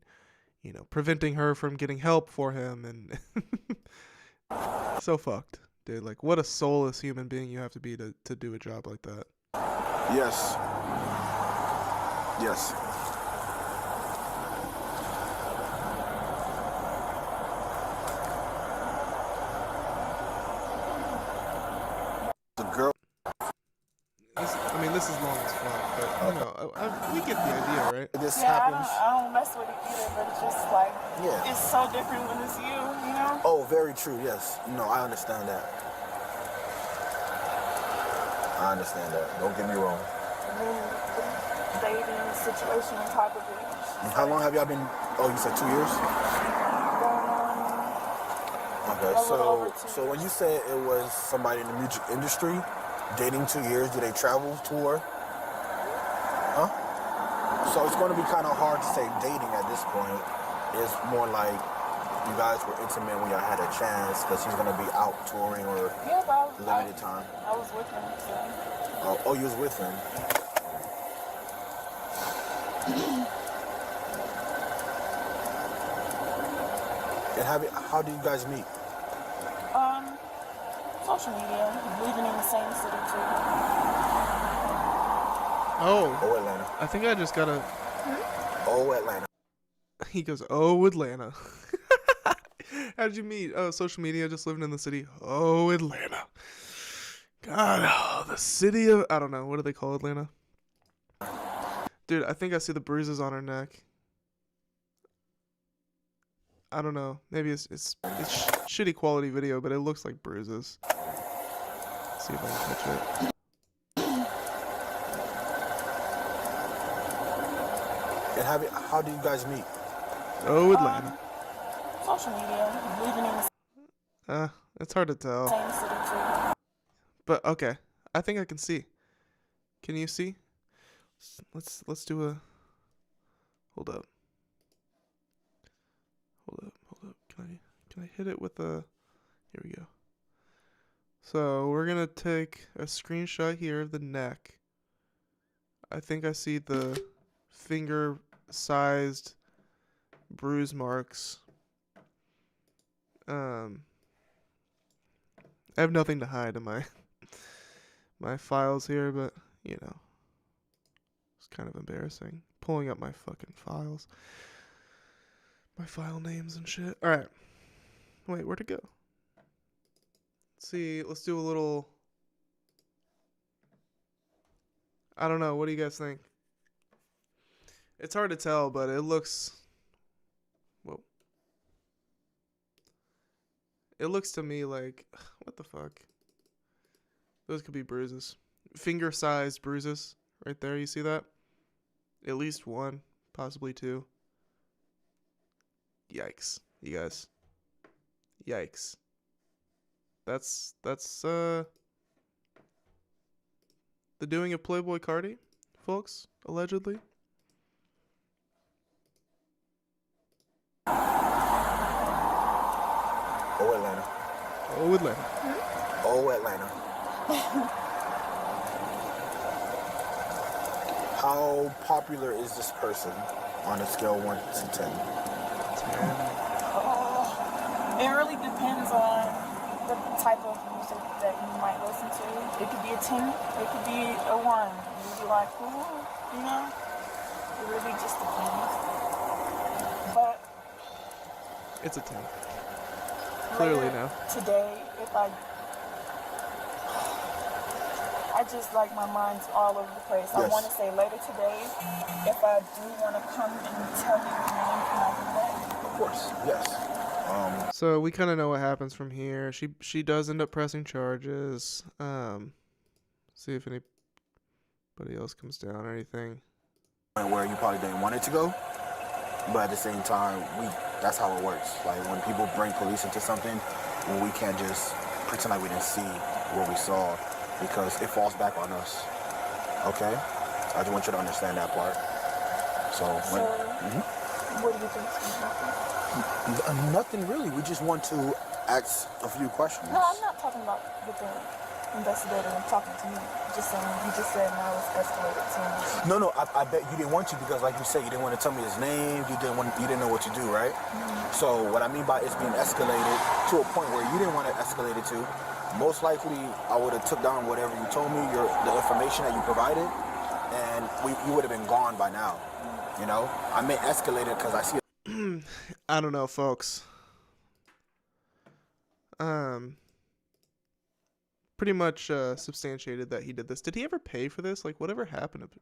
you know, preventing her from getting help for him and so fucked, dude. Like, what a soulless human being you have to be to do a job like that. Yes. The girl. This is long as fuck, but you know, we get the idea, right? This Yeah, happens. I don't mess with it either, but it's just like, Yeah. it's so different when it's you know? Oh, very true. Yes. No, I understand that. Don't get me wrong. And then the dating situation on top of it. How long have y'all been? Oh, you said 2 years? Okay, so when you said it was somebody in the music industry, dating 2 years, do they travel tour? Huh? So it's going to be kind of hard to say dating at this point. It's more like you guys were intimate when y'all had a chance because he's going to be out touring or limited time. I was with him, so. Oh, you was with him. And how do you guys meet? Social media, living in the same city too. Oh, Atlanta. I think I just got a... Oh, Atlanta. He goes, oh, Atlanta. How did you meet? Oh, social media, just living in the city. Oh, Atlanta. God, the city of... I don't know. What do they call Atlanta? Dude, I think I see the bruises on her neck. I don't know. Maybe it's shitty quality video, but it looks like bruises. Let's see if I can catch it. And how do you guys meet? Oh, Atlanta. Social media, living in the It's hard to tell. same city too. But okay, I think I can see. Can you see? Let's do a. Hold up. Can I hit it with a? Here we go. So we're gonna take a screenshot here of the neck. I think I see the finger sized bruise marks. I have nothing to hide in my files here, but you know, it's kind of embarrassing pulling up my fucking files, my file names and shit. All right, wait, where'd it go? Let's see. Let's do a little. I don't know. What do you guys think? It's hard to tell, but it looks. Whoa. It looks to me like, what the fuck? Those could be bruises. Finger-sized bruises. Right there, you see that? At least one, possibly two. Yikes, you guys. Yikes. That's the doing of Playboi Carti, folks, allegedly. Oh, Atlanta. Oh, Atlanta. Oh, Atlanta. How popular is this person on a scale of 1 to 10? 10. It really depends on the type of music that you might listen to. It could be a 10, it could be a 1. You'd be like, ooh, you know? It really just depends. But it's a 10. Clearly now. Today, if I just like my mind's all over the place. Yes. I want to say later today, if I do want to come and tell you your name, can I do that? Of course, yes. So we kind of know what happens from here. She does end up pressing charges. See if anybody else comes down or anything. Where you probably didn't want it to go, but at the same time, that's how it works. Like when people bring police into something, we can't just pretend like we didn't see what we saw, because it falls back on us. Okay? I just want you to understand that part. What do you think is happening? Nothing really. We just want to ask a few questions. No, I'm not talking about with the investigator. I'm talking to you. Just saying, you just said now it's escalated to me. No, I bet you didn't want to, because like you said, you didn't want to tell me his name. You didn't know what to do, right? Mm-hmm. So what I mean by it's being escalated to a point where you didn't want to escalate it to, most likely I would have took down whatever you told me, the information that you provided, and we would have been gone by now. You know, I meant escalated because I see. I don't know, folks. Pretty much substantiated that he did this. Did he ever pay for this? Like, whatever happened to?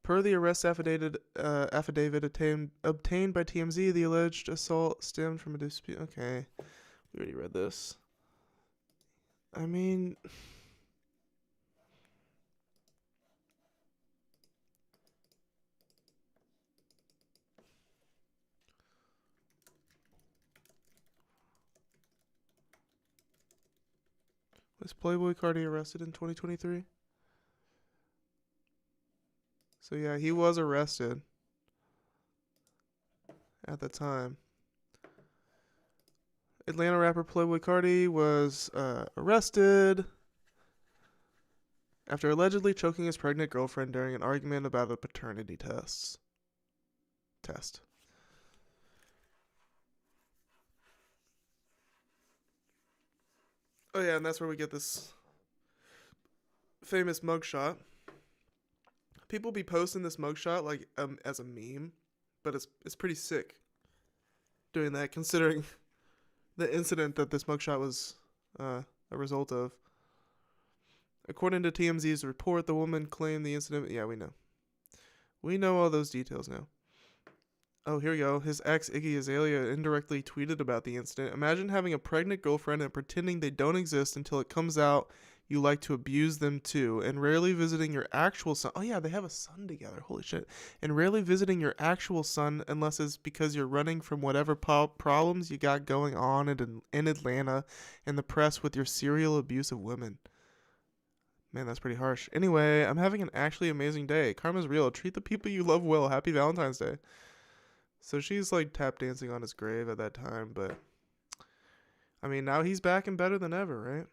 Per the arrest affidavit obtained by TMZ, the alleged assault stemmed from a dispute. Okay, we already read this. I mean, was Playboi Carti arrested in 2023? So yeah, he was arrested at the time. Atlanta rapper Playboi Carti was arrested after allegedly choking his pregnant girlfriend during an argument about a paternity test. Oh yeah, and that's where we get this famous mugshot. People be posting this mugshot like as a meme, but it's pretty sick doing that, considering the incident that this mugshot was a result of. According to TMZ's report, the woman claimed the incident. Yeah, we know. We know all those details now. Oh, here we go. His ex, Iggy Azalea, indirectly tweeted about the incident. Imagine having a pregnant girlfriend and pretending they don't exist until it comes out you like to abuse them too, and rarely visiting your actual son. Oh yeah, they have a son together. Holy shit. And rarely visiting your actual son unless it's because you're running from whatever problems you got going on in Atlanta and the press with your serial abuse of women. Man, that's pretty harsh. Anyway, I'm having an actually amazing day. Karma's real. Treat the people you love well. Happy Valentine's Day. So she's like tap dancing on his grave at that time, but I mean, now he's back and better than ever, right?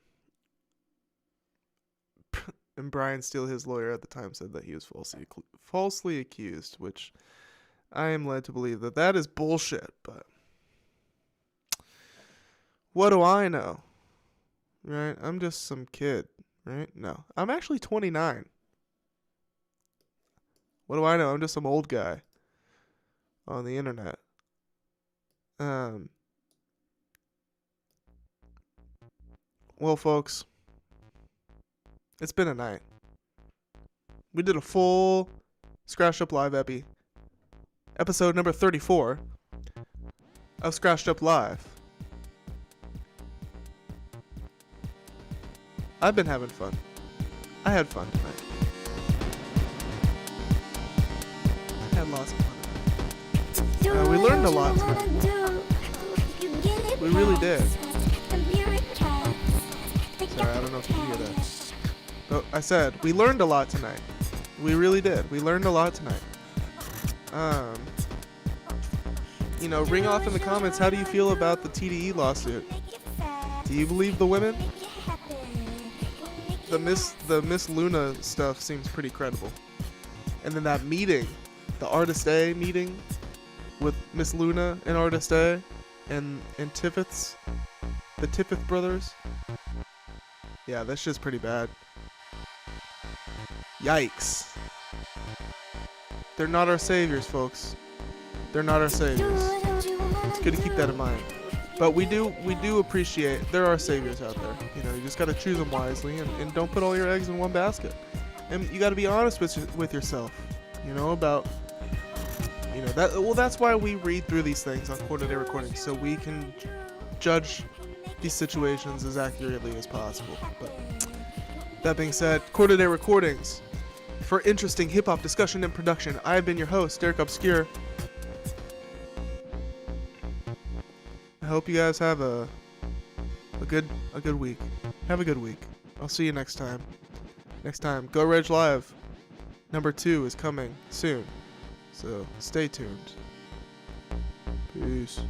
And Brian Steele, his lawyer at the time, said that he was falsely accused, which I am led to believe that that is bullshit. But what do I know? Right? I'm just some kid, right? No, I'm actually 29. What do I know? I'm just some old guy on the internet. Well, folks, it's been a night. We did a full Scratched Up Live episode number 34 of Scratched Up Live. I've been having fun. I had fun tonight. I had lots of fun. We learned a lot tonight. We really did. Sorry, I don't know if you can hear that. But I said, we learned a lot tonight. We really did. We learned a lot tonight. Ring off in the comments, how do you feel about the TDE lawsuit? Do you believe the women? The Miss Luna stuff seems pretty credible. And then that meeting, the Artist A meeting with Miss Luna and Artist A and Tiffeths, the Tiffeth brothers. Yeah, that's just pretty bad. Yikes. They're not our saviors, folks. They're not our saviors. It's good to keep that in mind. But we do appreciate there are saviors out there. You just got to choose them wisely and don't put all your eggs in one basket. And you got to be honest with yourself. About that. Well, that's why we read through these things on quarter-day recordings, so we can judge these situations as accurately as possible. But that being said, quarter-day recordings for interesting hip-hop discussion and production. I have been your host, Derek Obscure. I hope you guys have a good week. Have a good week. I'll see you next time. Go Reg Live number 2 is coming soon. So stay tuned. Peace.